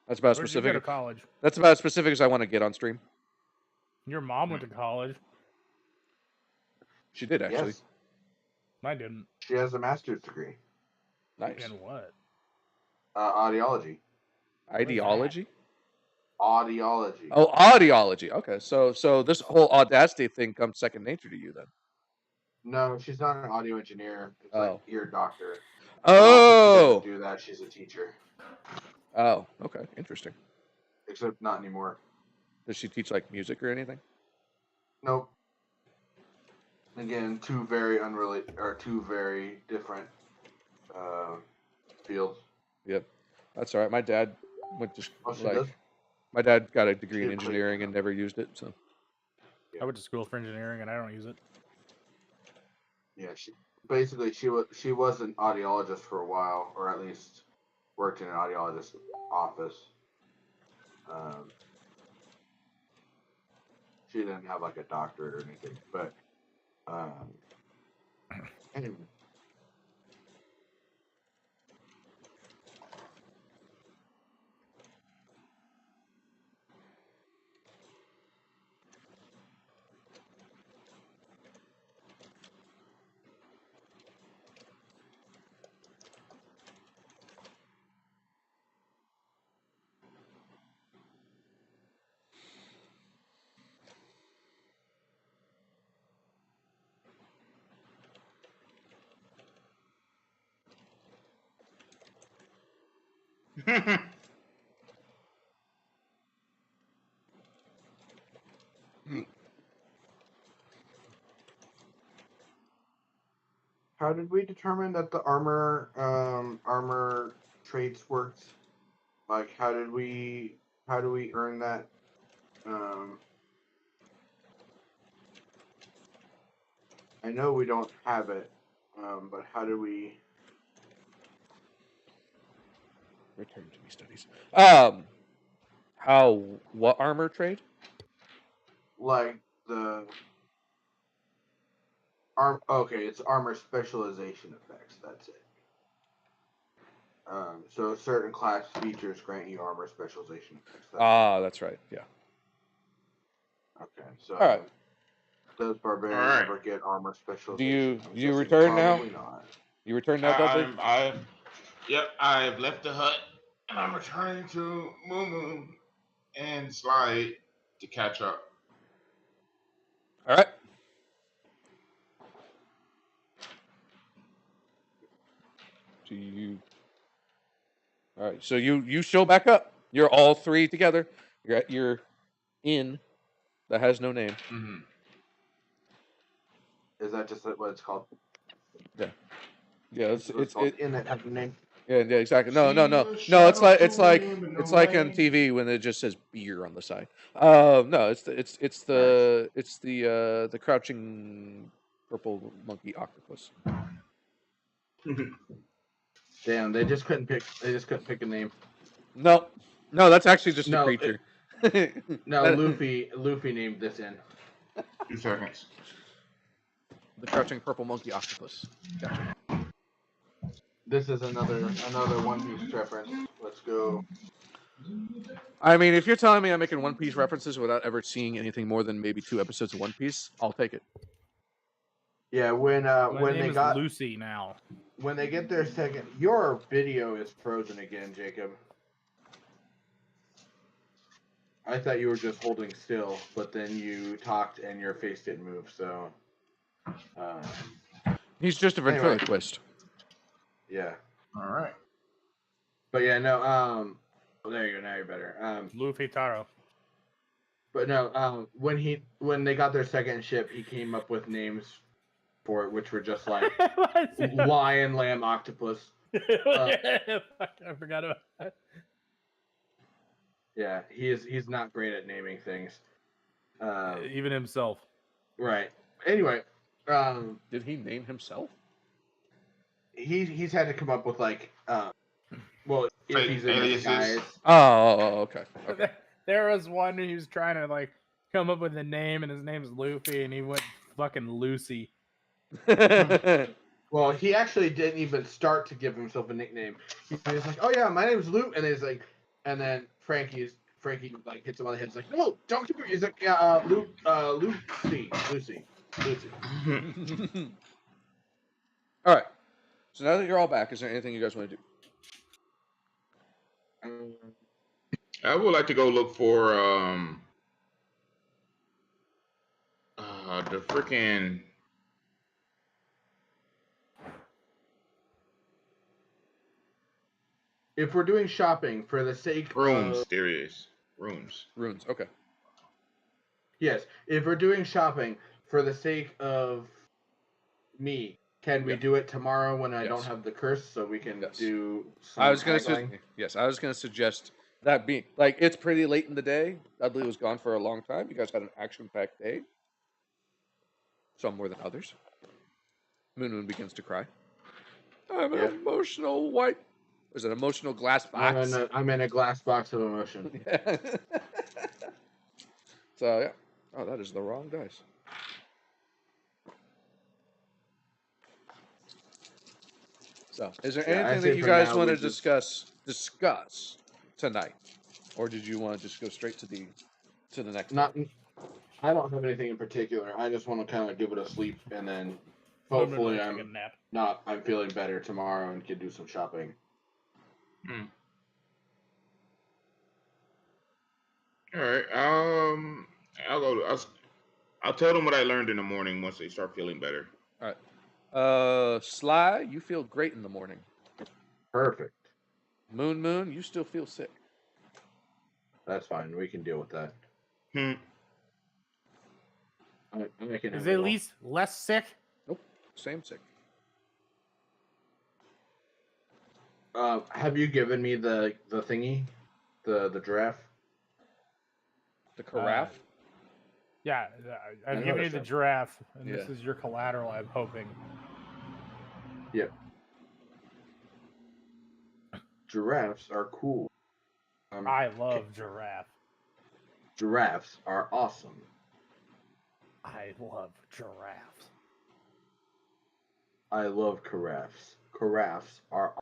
That's about as Where'd you go to specific. college? That's about as specific as I want to get on stream. Your mom went to college. She did actually. Yes. I didn't. She has a master's degree. Nice. In what? Audiology. Ideology. Audiology. Oh, audiology. Okay, so this whole audacity thing comes second nature to you then. No, she's not an audio engineer. It's Oh. like ear doctor. Oh. She doesn't do that. She's a teacher. Oh, okay, interesting. Except not anymore. Does she teach like music or anything? Nope. Again, two very unrelated or two very different fields. Yep, that's all right. My dad went to Oh, she does? my dad got a degree in She played engineering piano. and never used it. So I went to school for engineering and I don't use it. Yeah, she was an audiologist for a while, or at least worked in an audiologist's office. She didn't have like a doctorate or anything, but anyway. How did we determine that the armor traits worked? Like, how do we earn that? I know we don't have it, but how do we? return to me studies. How what armor trade? Like the okay, it's armor specialization effects. That's it. So certain class features grant you armor specialization effects. That's right. Yeah. Okay, so All right. does barbarian All right. ever get armor Do specialization? you return now? Probably not. You return now, Dudley? I've left the hut and I'm returning to Moo and Slide to catch up. All right. Do you? All right. So you show back up. You're all three together. You're at your inn that has no name. Mm-hmm. Is that just what it's called? Yeah. Yeah. It's in that type of name. Yeah, exactly. No. It's like on TV when it just says beer on the side. No, it's the crouching purple monkey octopus. Damn, they just couldn't pick a name. No, that's actually just a creature. Luffy named this in. 2 seconds. The crouching purple monkey octopus. Gotcha. This is another One Piece reference. Let's go. I mean, if you're telling me I'm making One Piece references without ever seeing anything more than maybe 2 episodes of One Piece, I'll take it. Yeah, when they got Lucy now. When they get their second, your video is frozen again, Jacob. I thought you were just holding still, but then you talked and your face didn't move. So, he's just a ventriloquist. Yeah. All right. But yeah, no. There you go. Now you're better. Luffy Taro. But no. When they got their second ship, he came up with names for it, which were just like lion, lamb, octopus. I forgot about that. Yeah, he's not great at naming things. Even himself. Right. Anyway, did he name himself? He's had to come up with like well, if Fake he's in aliases. disguise. Oh, okay. Okay. There was one who's trying to like come up with a name, and his name's Luffy, and he went fucking Lucy. Well, he actually didn't even start to give himself a nickname. He was like, "Oh yeah, my name's Luke," and he's like, and then Frankie like hits him on the head. He's like, "No, don't give me." He's like, "Yeah, Lucy." All right. So now that you're all back, is there anything you guys want to do? I would like to go look for the freaking If we're doing shopping for the sake rooms. of There is rooms. Runes. Okay. yes, if we're doing shopping for the sake of me, can we Yeah. do it tomorrow when I don't Yes. have the curse, so we can Yes. do? Some I was gonna haggling? yes, I was gonna suggest that being like it's pretty late in the day. Dudley was gone for a long time. You guys had an action-packed day. Some more than others. Moon begins to cry. I'm an Yeah. emotional white. Is it emotional glass box? I'm in a glass box of emotion. Yeah. So yeah. Oh, that is the wrong dice. So, is there Yeah, I anything say that you for guys now want we to just- discuss tonight, or did you want to just go straight to the next? Not, I don't have anything in particular. I just want to kind of give it a sleep, and then hopefully Take a nap. I'm feeling better tomorrow and can do some shopping. All right. I'll tell them what I learned in the morning once they start feeling better. All right. Sly, you feel great in the morning. Perfect. Moon, you still feel sick. That's fine. We can deal with that. I can Is have it it at all. least less sick? Nope. Same sick. Have you given me the thingy, the giraffe? The carafe. Yeah, I've I given you noticed the that. giraffe, and Yeah. this is your collateral, I'm hoping. Yep. Giraffes are cool. I love giraffe. Giraffes are awesome. I love giraffes. I love carafes. Carafes are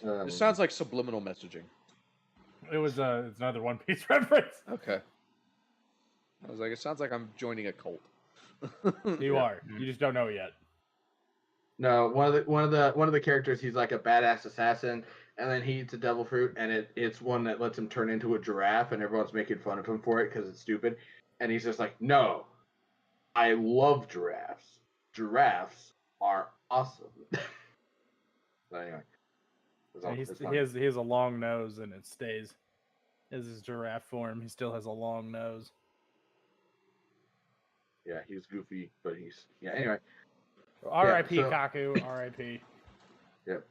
awesome. It sounds like subliminal messaging. It was it's another One Piece reference. Okay. I was like, it sounds like I'm joining a cult. You are. You just don't know yet. No, one of the characters, he's like a badass assassin, and then he eats a devil fruit, and it's one that lets him turn into a giraffe, and everyone's making fun of him for it because it's stupid, and he's just like, no, I love giraffes. Giraffes are awesome. So anyway, He has a long nose, and it stays as his giraffe form. He still has a long nose. yeah, he's goofy, but he's anyway. R.I.P. so- Kaku. R.I.P. Yep.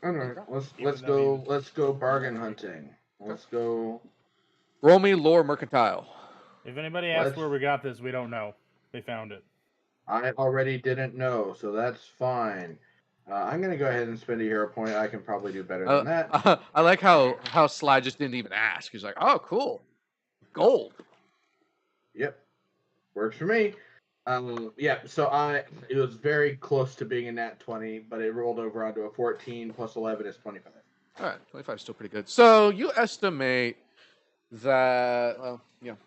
All right, Even let's go bargain hunting. Let's go. Roll me lore mercantile. If anybody asks Let's- where we got this, we don't know. They found it. I already didn't know, so that's fine. I'm gonna go ahead and spend a hero point. I can probably do better than that. I like how Sly just didn't even ask. He's like, oh, cool. Gold. Yep, works for me. Yeah, so it was very close to being a nat 20, but it rolled over onto a 14 plus 11 is 25. All right, 25 is still pretty good. So you estimate that, well,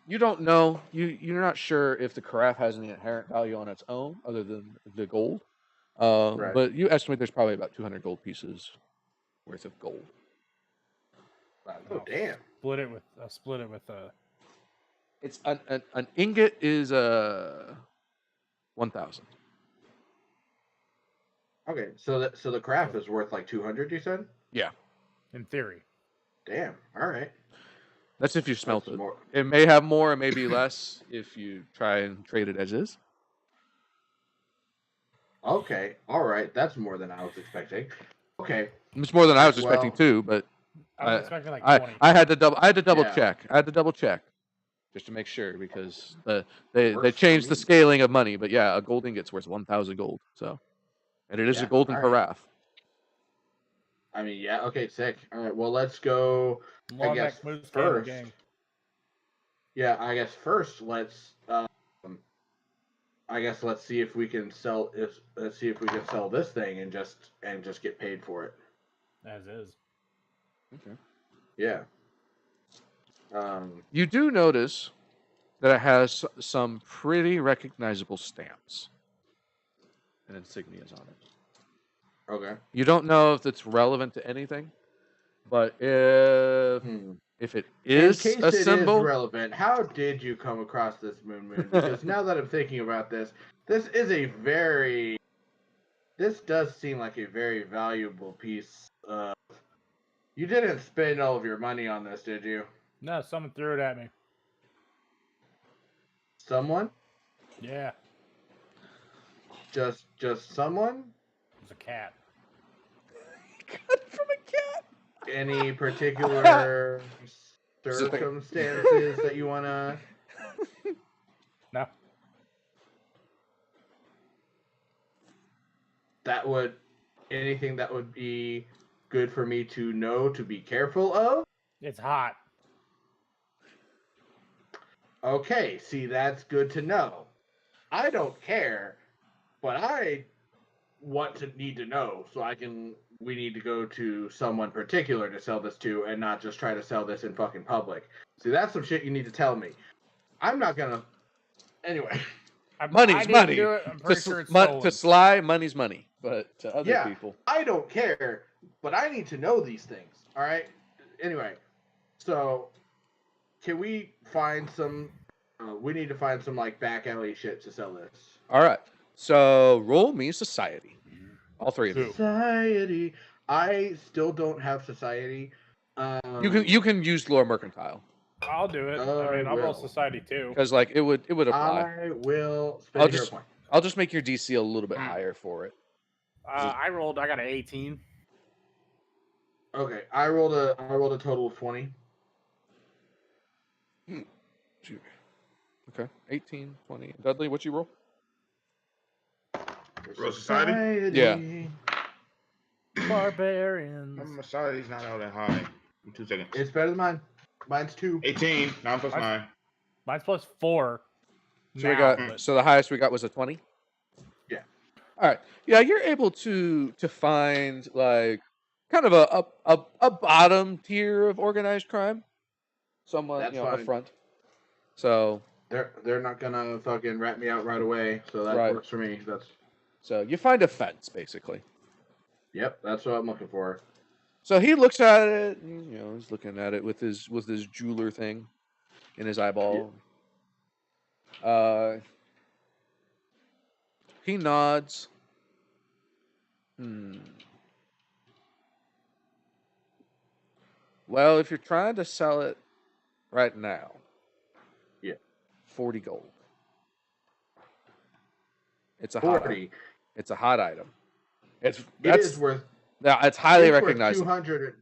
you don't know. You're not sure if the carafe has any inherent value on its own other than the gold. Right. But you estimate there's probably about 200 gold pieces worth of gold. Oh damn! Split it with It's an ingot is 1,000. Okay, so the craft is worth like 200. You said? Yeah, in theory. Damn. All right. that's if you smelt That's it. more- It may have more, it may be less if you try and trade it as is. Okay. All right. That's more than I was expecting. Okay. It's more than I was expecting Well- too, but I was expecting like I 20. had to double Yeah. check. I had to double check just to make sure because they Works for changed the me. scaling of money. But yeah, a gold ingot's worth 1,000 gold. So, and it is a Yeah, golden all right. carafe. I mean, yeah. Okay, sick. All right. Well, let's go. I guess Longneck moose first. gang. Yeah, I guess first let's. I guess let's see if we can sell. Let's see if we can sell this thing and just get paid for it. As is. Okay. Yeah. You do notice that it has some pretty recognizable stamps and insignias on it. Okay. You don't know if it's relevant to anything, but if it is In case a it symbol, is relevant, how did you come across this moon? Because now that I'm thinking about this, this does seem like a very valuable piece. You didn't spend all of your money on this, did you? No, someone threw it at me. Someone? Yeah, Just someone? it was a cat. cut from a cat. Any particular circumstances that you wanna? No. Anything that would be good for me to know to be careful of? It's hot. Okay, see, that's good to know. I don't care, but I need to know so we need to go to someone particular to sell this to and not just try to sell this in fucking public. See, that's some shit you need to tell me. I'm not gonna. Anyway. Money's money. Do it. I'm pretty sure it's stolen. To Sly, money's money. But to other people. I don't care, but I need to know these things. All right? Anyway, so can we find some. We need to find some, like, back alley shit to sell this. All right. So roll me society. All three of you. Society. I still don't have society. You can use lore mercantile. I'll do it. I mean, I'll roll society too. Because like it would apply. I will spend a point. I'll just make your DC a little bit higher for it. I got an 18. Okay, I rolled a total of 20. Okay, 18, 20. Dudley, what you roll? Roll society? Yeah. Barbarians. My society's not all that high. In 2 seconds. It's better than mine. Mine's 2. 18. 9 plus 9. Mine's plus 4. So so the highest we got was a 20? Yeah. All right. Yeah, you're able to find like kind of a bottom tier of organized crime. Someone, That's up fine. front. So they're not gonna fucking rat me out right away, so that works for me. So you find a fence, basically. Yep, that's what I'm looking for. So he looks at it, and, he's looking at it with his jeweler thing in his eyeball. Yeah. He nods. Well, if you're trying to sell it right now, 40 gold. It's a 40. It's a hot item. It is worth. Now it's highly recognizable. 200.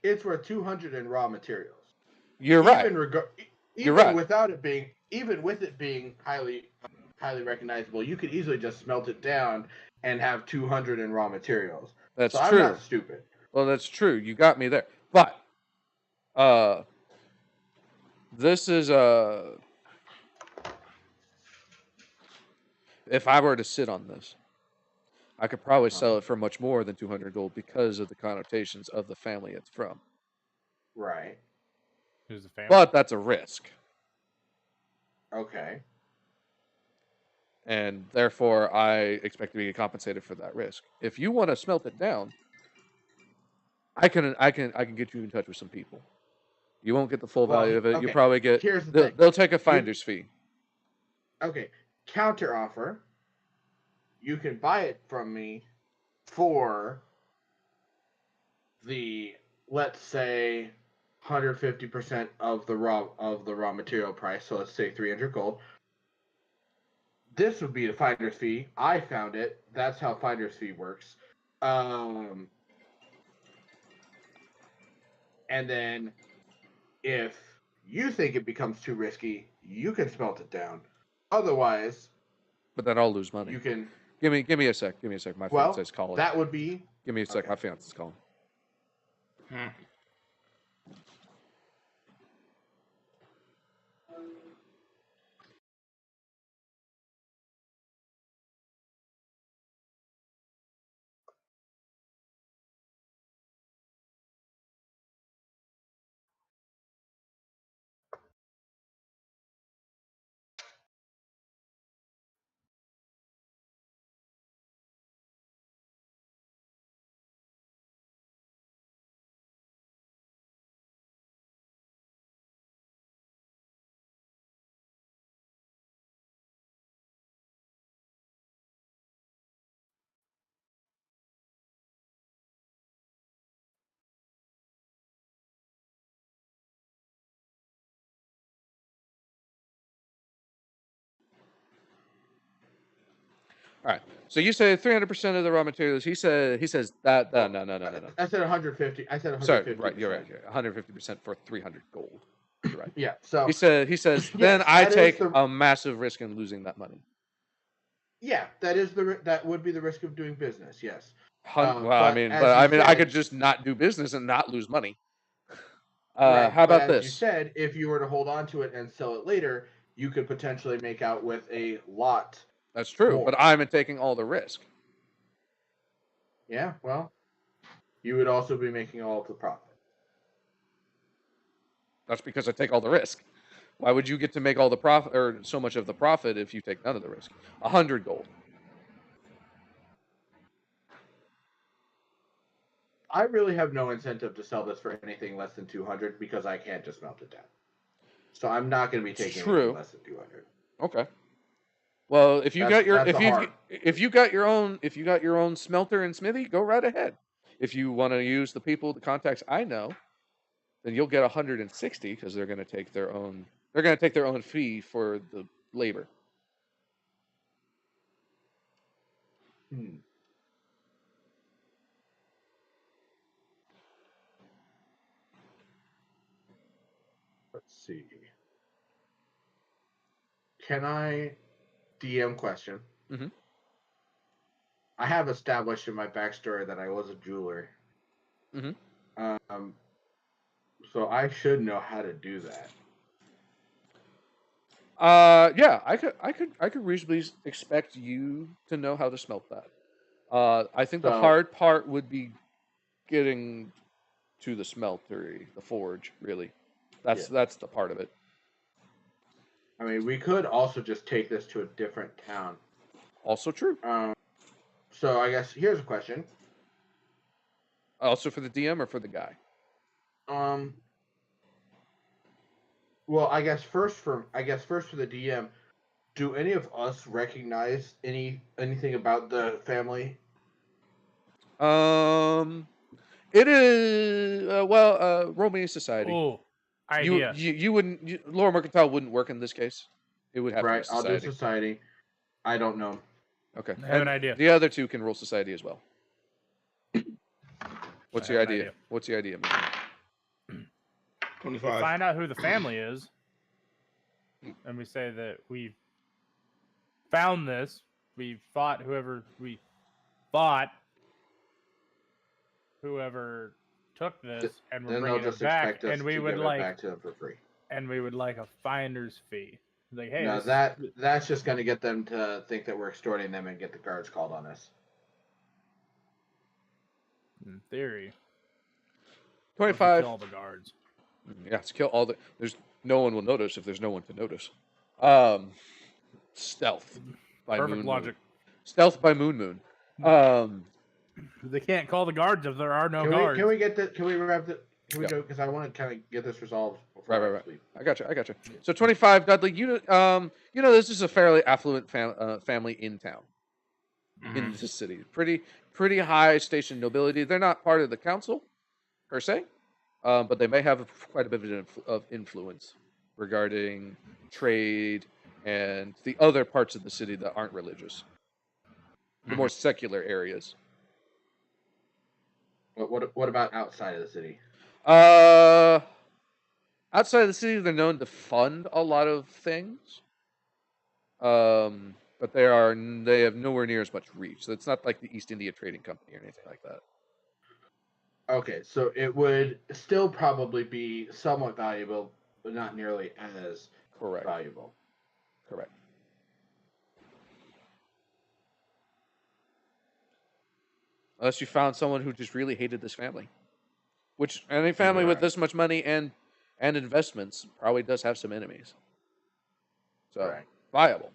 It's worth 200 in raw materials. You're right. You're right. Even with it being highly recognizable, you could easily just smelt it down and have 200 in raw materials. That's true. I'm not stupid. Well, that's true. You got me there. But this is if I were to sit on this, I could probably sell it for much more than 200 gold because of the connotations of the family it's from. Right. Who's the family? But that's a risk. Okay. And therefore, I expect to be compensated for that risk. If you want to smelt it down, I can get you in touch with some people. You won't get the full value of it. You probably get. They'll take a finder's fee. Okay. Counter offer. You can buy it from me for the, let's say, 150% of the raw material price. So let's say 300 gold. This would be the finder's fee. I found it. That's how finder's fee works. And then if you think it becomes too risky, you can smelt it down. Otherwise, but then I'll lose money. You can give me a sec. Give me a sec. My fiance's calling. That would be. Give me a sec. My fiance's calling. Hmm. All right. So you say 300% of the raw materials. He says that no. I said 150. I said 150%. Sorry, right. You're right. 150% for 300 gold. You're right. Yeah. So He says yes, then I that is take the- a massive risk in losing that money. yeah, that would be the risk of doing business. Yes. Well, but I said- could just not do business and not lose money. Right, How but about as this? you said, if you were to hold on to it and sell it later, you could potentially make out with a lot. That's true, more. but I'm taking all the risk. Yeah, well, you would also be making all of the profit. That's because I take all the risk. Why would you get to make all the profit or so much of the profit if you take none of the risk? 100 gold. I really have no incentive to sell this for anything less than 200 because I can't just melt it down. So I'm not going to be taking anything less than 200. Okay. Well, if you got your if you got your own smelter and smithy, go right ahead. If you want to use the contacts I know, then you'll get 160 because they're going to take their own fee for the labor. Let's see. Can I DM question? Mm-hmm. I have established in my backstory that I was a jeweler. Mm-hmm. So I should know how to do that. Yeah, I could reasonably expect you to know how to smelt that. I think the hard part would be getting to the smeltery, the forge, really. That's the part of it. I mean, we could also just take this to a different town. Also true. So I guess here's a question. Also for the DM or for the guy? Well, I guess first for the DM, do any of us recognize anything about the family? It is roll me a society. Oh, idea. You wouldn't. Laura Mercantile wouldn't work in this case. It would have to be society. I'll do society. I don't know. Okay. I have an idea. The other two can roll society as well. What's your idea? What's your idea? 25. We find out who the family is, and we say that we found this. We fought whoever took this, and we're bringing it back, and we would like back to them for free. And we would like a finder's fee. Like, hey, no, that's just going to get them to think that we're extorting them and get the guards called on us. In theory, 25. Kill all the guards. Yeah, let's kill all the. There's no one will notice if there's no one to notice. Stealth by Perfect logic. Stealth by Moon. They can't call the guards if there are no guards. Can we get that? Can we wrap it? Can we go? Because I want to kind of get this resolved. Right. I got you. So 25, Dudley. This is a fairly affluent family in town, in the city. Pretty high station nobility. They're not part of the council, per se, but they may have quite a bit of influence regarding trade and the other parts of the city that aren't religious, the more secular areas. What about outside of the city? Outside of the city, they're known to fund a lot of things, but they have nowhere near as much reach. So it's not like the East India Trading Company or anything like that. Okay, so it would still probably be somewhat valuable, but not nearly as Correct. valuable. Correct. Unless you found someone who just really hated this family. Which any family with Right. this much money and investments probably does have some enemies. So Right. viable.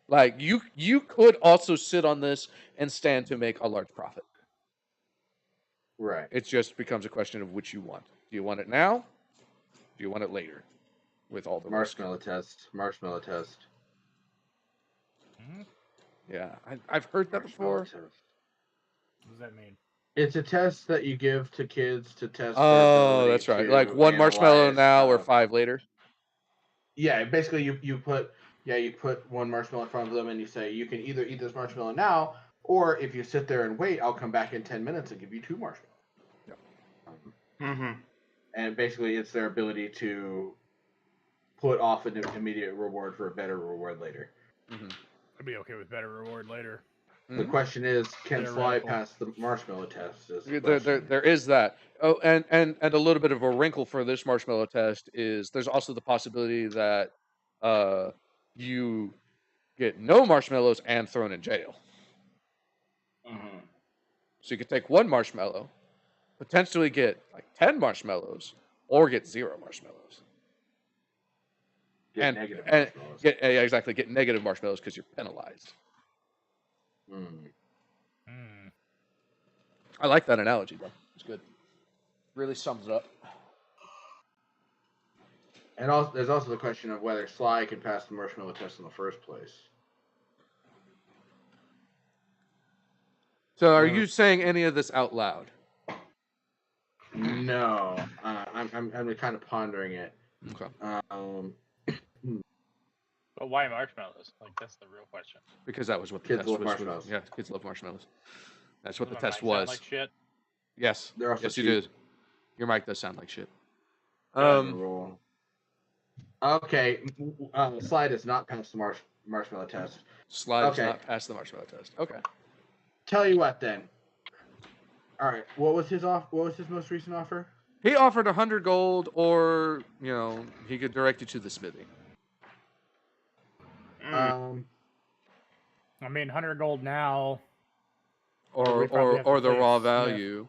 Like you could also sit on this and stand to make a large profit. Right. It just becomes a question of which you want. Do you want it now? Do you want it later? With all the risk. Marshmallow test. Marshmallow test. Hmm? Yeah, I've heard that Marshmallow before. test. What does that mean? It's a test that you give to kids to test their Oh, ability that's right. to Like one marshmallow analyze, now or 5 later. Yeah, basically you put one marshmallow in front of them and you say you can either eat this marshmallow now, or if you sit there and wait, I'll come back in 10 minutes and give you 2 marshmallows. Mm-hmm. And basically it's their ability to put off an immediate reward for a better reward later. Mm-hmm. I'd be okay with better reward later. The question is, can Sly Theoretical. pass the marshmallow test? Is the There question. is that. Oh, and a little bit of a wrinkle for this marshmallow test is there's also the possibility that you get no marshmallows and thrown in jail. Mm-hmm. So you could take 1 marshmallow, potentially get like 10 marshmallows, or get 0 marshmallows. Get negative and marshmallows. get negative marshmallows because you're penalized. I like that analogy though. It's good. Really sums it up. And there's also the question of whether Sly can pass the marshmallow test in the first place. So, are you saying any of this out loud? No, I'm kind of pondering it. Okay. But why marshmallows? Like, that's the real question. Because that was what the Kids test love was. marshmallows. Yeah, kids love marshmallows. That's what the My test mic sound was. like shit. Yes. They're also Yes, you cheap. did. Your mic does sound like shit. Roll. Okay, Sly does not pass the marshmallow test. Slide does Okay. not pass the marshmallow test. Okay. Tell you what, then. All right, what was his most recent offer? He offered 100 gold, or he could direct you to the smithy. I mean, 100 gold now. Or we'd probably have to the pay raw Smith. value.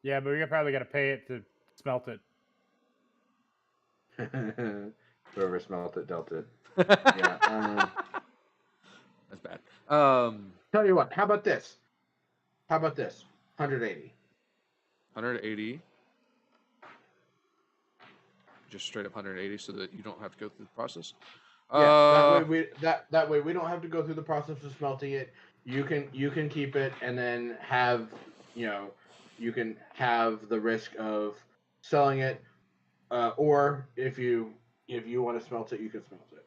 Yeah, but we probably got to pay it to smelt it. Whoever smelt it dealt it. Yeah. That's bad. Tell you what. How about this? 180. 180. Just straight up 180, so that you don't have to go through the process. Yeah. That way we don't have to go through the process of smelting it. You can keep it and then have you can have the risk of selling it, or if you want to smelt it, you can smelt it.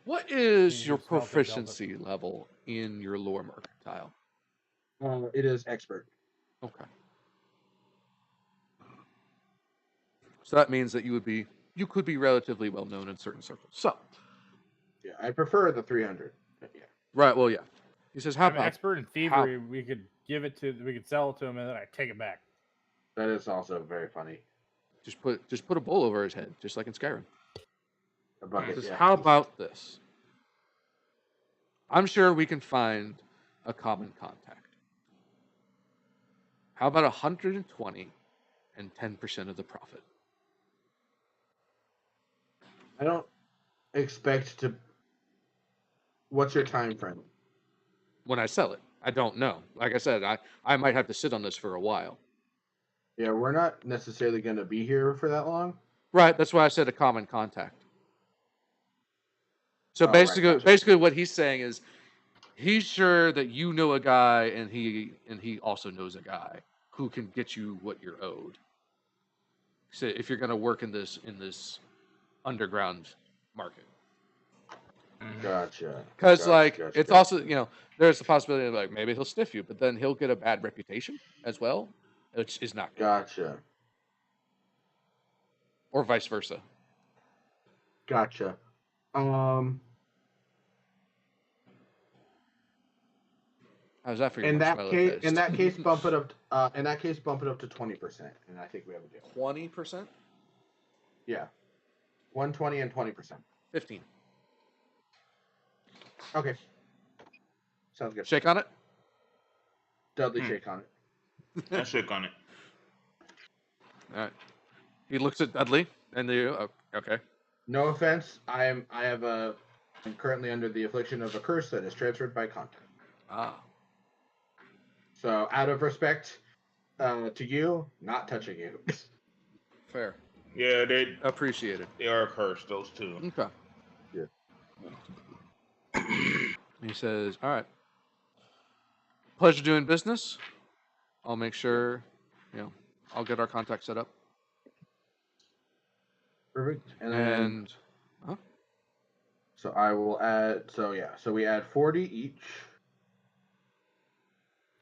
What is You your can smelt it, proficiency level in your lore mercantile? It is expert. Okay. So that means that you could be relatively well known in certain circles. So. Yeah, I prefer the 300. But yeah. Right. Well, yeah. He says, "How I'm an about expert in thievery. We could sell it to him, and then I take it back." That is also very funny. just put a bowl over his head, just like in Skyrim." A bucket. He says, Yeah. "How about this? I'm sure we can find a common contact. How about 120 and 10% of the profit?" I don't expect to. What's your time frame? When I sell it, I don't know. Like I said, I might have to sit on this for a while. Yeah, we're not necessarily going to be here for that long. Right. That's why I said a common contact. So Oh, right, basically, gotcha. basically, what he's saying is, he's sure that you know a guy, and he also knows a guy who can get you what you're owed. So if you're going to work in this underground market. Gotcha. Because Gotcha. it's also there's the possibility of maybe he'll sniff you, but then he'll get a bad reputation as well, which is not good. Gotcha. Or vice versa. Gotcha. How's that for your In that marshmallow case, fest? in that case, bump it up. In that case, bump it up to 20%, and I think we have a deal. 20%? Yeah, 120 and 20%. 15. Okay, sounds good. Shake on it? Dudley shake on it. I shake on it. All right. He looks at Dudley and you. Oh, okay. No offense, I'm currently under the affliction of a curse that is transferred by contact. Ah. So, out of respect to you, not touching you. Fair. Yeah, they Appreciated. are cursed, those two. Okay. Yeah. He says, all right. Pleasure doing business. I'll make sure, I'll get our contact set up. Perfect. And so I will add. So we add 40 each,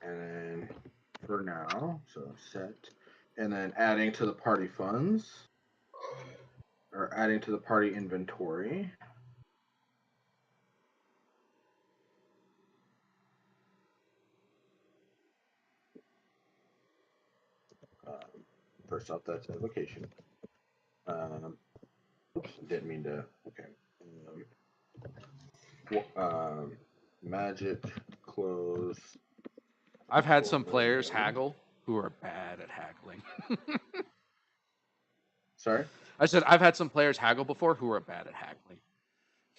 and then for now, so set, and then adding to the party funds, or adding to the party inventory. First off, that's a location. Oops, didn't mean to. Okay. Magic clothes. I've had some players haggle who are bad at haggling. Sorry? I said I've had some players haggle before who are bad at haggling.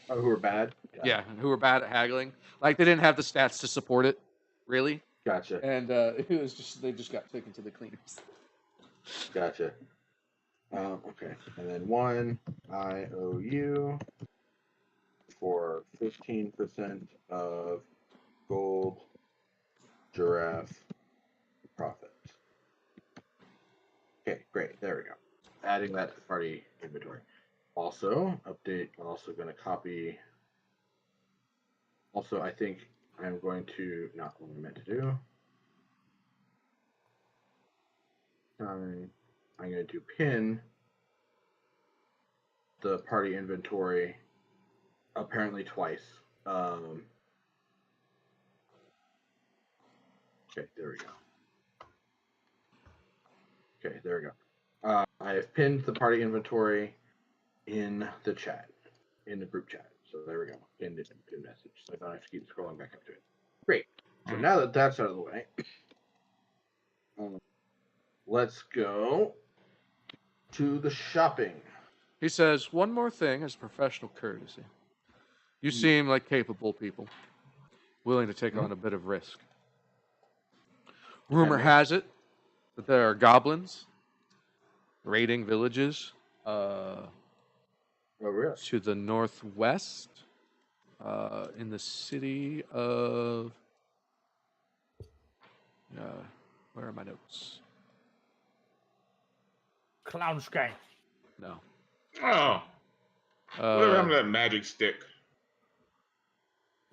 Oh, who are bad? Yeah, who are bad at haggling. Like they didn't have the stats to support it, really. Gotcha. And it was just they just got taken to the cleaners. Gotcha. Okay. And then 1 IOU for 15% of gold giraffe profit. Okay, great. There we go. Adding that to the party inventory. Also, update. Also going to copy. Also, I think I'm going to, not what I meant to do. I'm going to pin the party inventory apparently twice. Okay, there we go. Okay, there we go. I have pinned the party inventory in the chat, in the group chat. So there we go. Pinned message. So I don't have to keep scrolling back up to it. Great. So now that that's out of the way, let's go to the shopping. He says, one more thing as professional courtesy. You seem like capable people, willing to take on a bit of risk. Rumor has it that there are goblins raiding villages really? to the northwest in the city of... where are my notes? Clownskang. No. Oh. Whatever happened to that magic stick?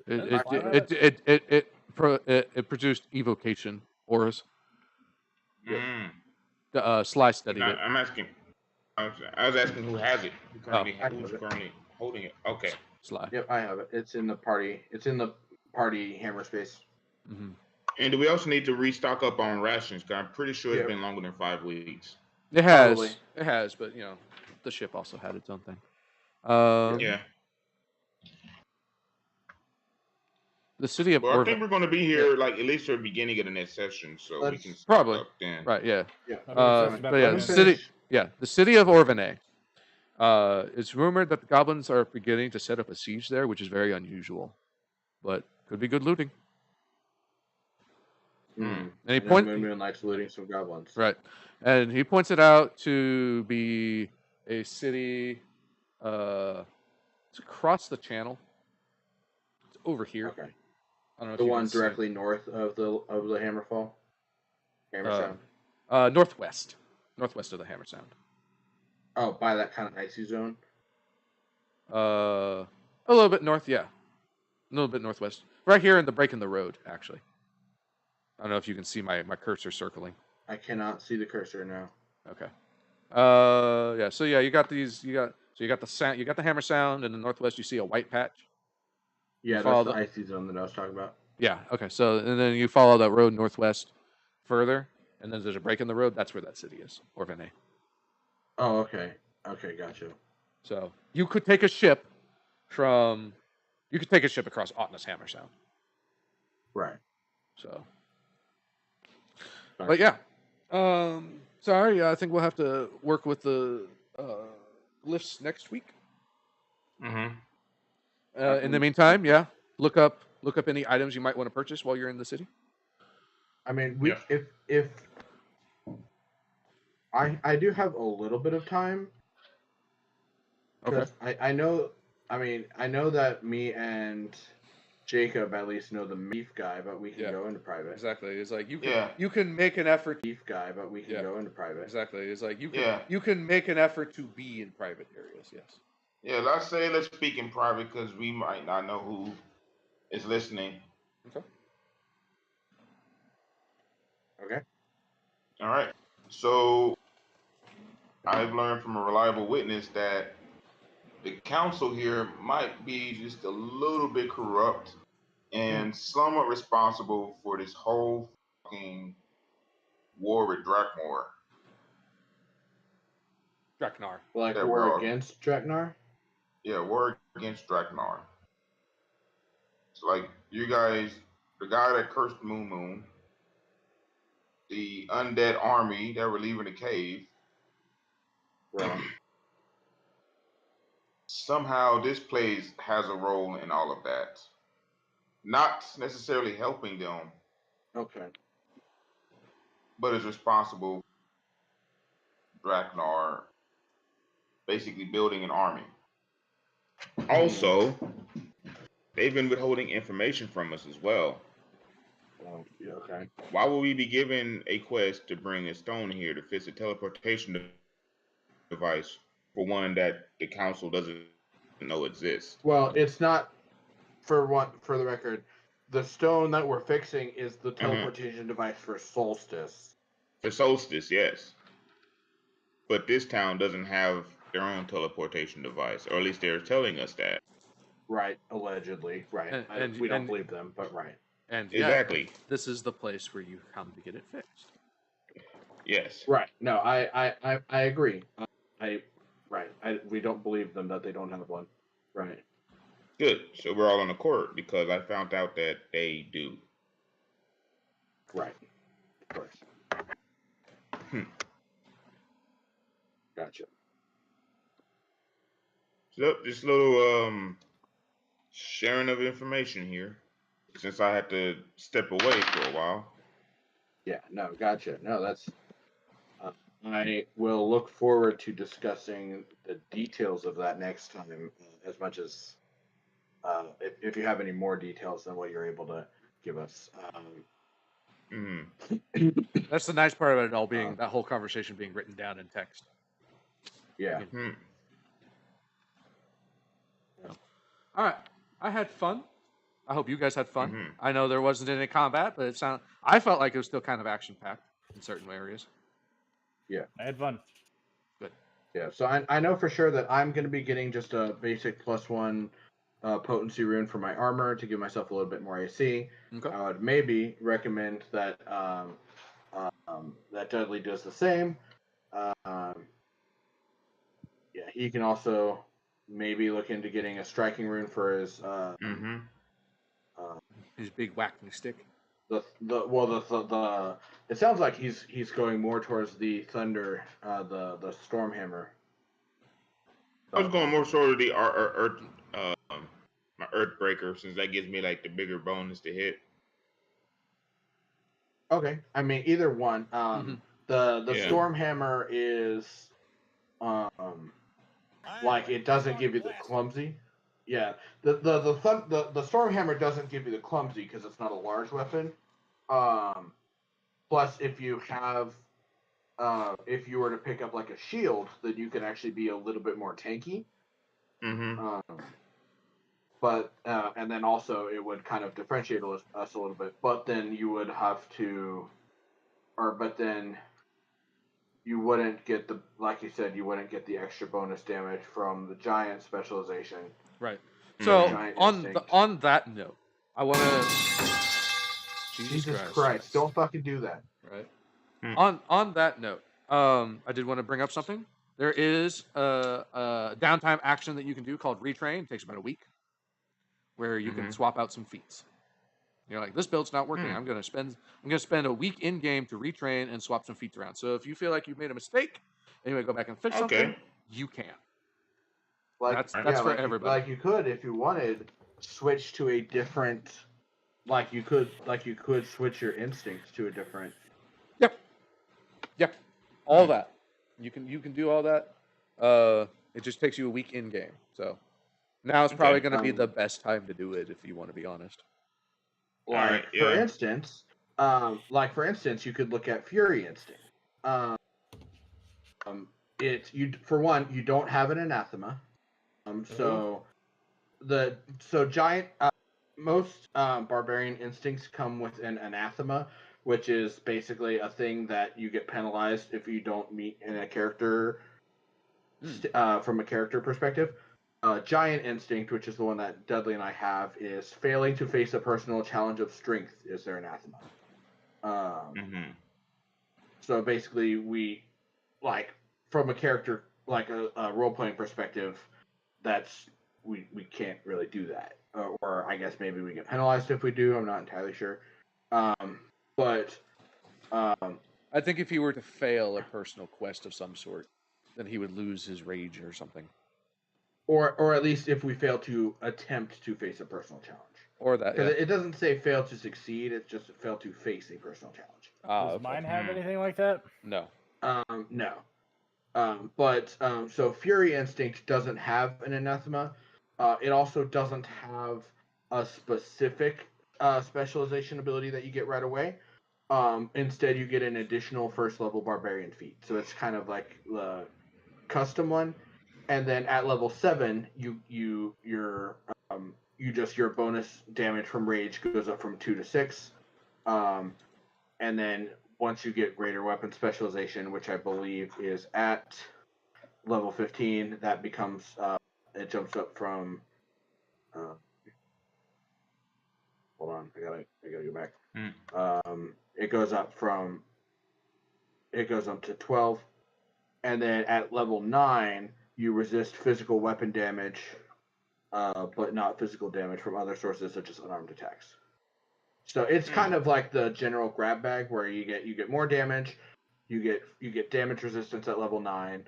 It produced evocation auras. Sly studied it. I'm asking. I was asking who has it. Who's currently holding it? Okay. Sly. Yep, I have it. It's in the party. It's in the party hammer space. Mm-hmm. And do we also need to restock up on rations? Because I'm pretty sure it's been longer than 5 weeks. It has. Probably. It has, but the ship also had its own thing. Yeah. The city of I think we're going to be here like at least for the beginning of the next session, so we can stock probably up then. right. Yeah. Yeah. But yeah, the city of Orvane. It's rumored that the goblins are beginning to set up a siege there, which is very unusual, but could be good looting. And Moon likes looting some goblins. Right, and he points it out to be a city. It's across the channel. It's over here. Okay. I don't know if The you one can see. directly north of the Hammerfall. Hammer Sound. Northwest of the Hammer Sound. Oh, by that kind of icy zone. A little bit north, yeah. A little bit northwest. Right here in the break in the road, actually. I don't know if you can see my cursor circling. I cannot see the cursor now. Okay. Yeah. So yeah, you got the sound. You got the Hammer Sound in the northwest. You see a white patch. Yeah, that's the icy zone that I was talking about. Yeah. Okay. So and then you follow that road northwest further, and then there's a break in the road. That's where that city is, Orvene. Oh, okay. Okay, gotcha. So you could take a ship from. You could take a ship across Otnus Hammer Sound. Right. So. But yeah. Sorry. I think we'll have to work with the glyphs next week. Mm-hmm. In the meantime, yeah, look up any items you might want to purchase while you're in the city. I mean, Yeah. if I do have a little bit of time. Okay. Because I know, I mean, I know that me and Jacob at least know the beef guy, but we can Yeah. go into private. Exactly. It's like you Yeah. can make an effort. Beef guy, but we can Yeah. go into private. Exactly. It's like Yeah. you can make an effort to be in private areas. Yes. Yeah, let's speak in private because we might not know who is listening. Okay. Okay. All right. So I've learned from a reliable witness that the council here might be just a little bit corrupt and somewhat responsible for this whole fucking war with Drakmor. Draknar. Like Yeah, war against Draknar? Yeah, war against Draknar. So like you guys, the guy that cursed Moon, the undead army that were leaving the cave. Right. Somehow this place has a role in all of that. Not necessarily helping them, Okay. but is responsible for Draknar basically building an army. Also, they've been withholding information from us as well. Oh, yeah, okay. Why would we be given a quest to bring a stone here to fix a teleportation device for one that the council doesn't know exists? Well, it's not for the record. The stone that we're fixing is the teleportation device for Solstice. For Solstice, yes. But this town doesn't have their own teleportation device, or at least they're telling us that. Right, allegedly. Right. We don't believe them, but right. And exactly. This is the place where you come to get it fixed. Yes. Right. No, I agree. We don't believe them that they don't have one. Right. Good. So we're all on accord because I found out that they do. Right. Of course. Gotcha. So just a little sharing of information here, since I had to step away for a while. Yeah. No. Gotcha. No, that's. I will look forward to discussing the details of that next time, as much as if you have any more details than what you're able to give us. That's the nice part about it all being that whole conversation being written down in text. Yeah. All right. I had fun. I hope you guys had fun. I know there wasn't any combat, but I felt like it was still kind of action packed in certain areas. Yeah. I had fun. Good. Yeah. So I know for sure that I'm going to be getting just a basic +1 potency rune for my armor to give myself a little bit more AC. Okay. I would maybe recommend that that Dudley does the same. Yeah, he can also maybe look into getting a striking rune for his his big whacking stick. The it sounds like he's going more towards the thunder, the storm hammer. I was going more sort of the my Earthbreaker, since that gives me like the bigger bonus to hit. Okay, I mean either one. The storm hammer is like it doesn't give you the clumsy. Yeah, the storm hammer doesn't give you the clumsy because it's not a large weapon. Plus, if you were to pick up like a shield, then you can actually be a little bit more tanky. But and then also it would kind of differentiate us a little bit. But then you would have to, but then you wouldn't get like you said, you wouldn't get the extra bonus damage from the giant specialization. Right. So on that note, I want to Jesus Christ! Don't fucking do that. Right. Hmm. On that note, I did want to bring up something. There is a downtime action that you can do called retrain. It takes about a week, where you can swap out some feats. You're like, this build's not working. I'm gonna spend a week in game to retrain and swap some feats around. So if you feel like you've made a mistake and you want to go back and fix something, you can. Like That's for everybody. You could, if you wanted, switch to a different. Like you could switch your instincts to a different. Yeah, all that. You can do all that. It just takes you a week in game. So now it's probably going to be the best time to do it if you want to be honest. Like for instance, you could look at Fury Instinct. For one, you don't have an anathema. Giant. Most barbarian instincts come with an anathema, which is basically a thing that you get penalized if you don't meet in a character. From a character perspective, giant instinct, which is the one that Dudley and I have, is failing to face a personal challenge of strength is their anathema. So basically, we from a character a role playing perspective, that's we can't really do that. Or I guess maybe we get penalized if we do. I'm not entirely sure. I think if he were to fail a personal quest of some sort, then he would lose his rage or something. Or at least if we fail to attempt to face a personal challenge. Or that. Because it doesn't say fail to succeed, it's just fail to face a personal challenge. Does mine have anything like that? No. No. So Fury Instinct doesn't have an anathema. It also doesn't have a specific specialization ability that you get right away. Instead, you get an additional first level barbarian feat. So it's kind of like the custom one. And then at level 7, your bonus damage from rage goes up from 2 to 6. And then once you get greater weapon specialization, which I believe is at level 15, that becomes it jumps up from. Hold on, I gotta go back. It goes up to 12, and then at level 9, you resist physical weapon damage, but not physical damage from other sources such as unarmed attacks. So it's kind of like the general grab bag where you get more damage, you get damage resistance at level 9,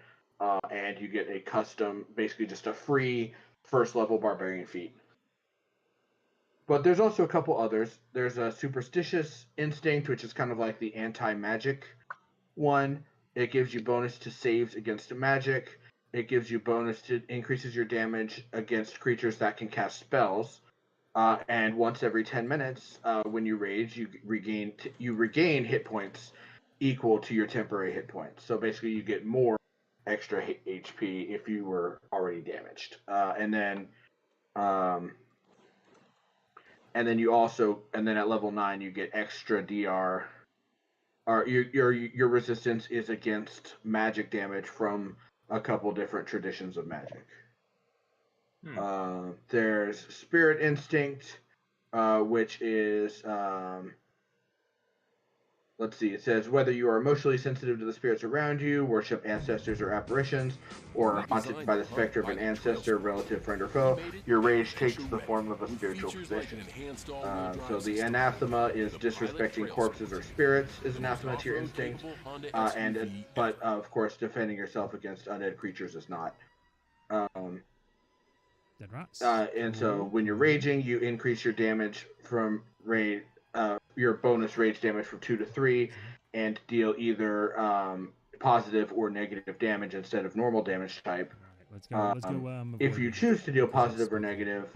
and you get a custom, basically just a free first level barbarian feat. But there's also a couple others. There's a superstitious instinct, which is kind of like the anti-magic one. It gives you bonus to saves against magic. It gives you bonus to increases your damage against creatures that can cast spells. And once every 10 minutes, when you rage, you regain hit points equal to your temporary hit points. So basically, you get more extra HP if you were already damaged. And then at level 9, you get extra DR. Or your resistance is against magic damage from a couple different traditions of magic. There's Spirit Instinct, which is let's see. It says whether you are emotionally sensitive to the spirits around you, worship ancestors or apparitions, or are haunted by the specter of an ancestor, relative, friend, or foe, your rage takes the form of a spiritual possession. So the anathema is disrespecting corpses or spirits is anathema to your instinct, but of course defending yourself against undead creatures is not. Dead rats. And so when you're raging, you increase your damage from rage. Your bonus rage damage from 2 to 3, and deal either positive or negative damage instead of normal damage type. Right, let's go. If you choose to deal positive or negative,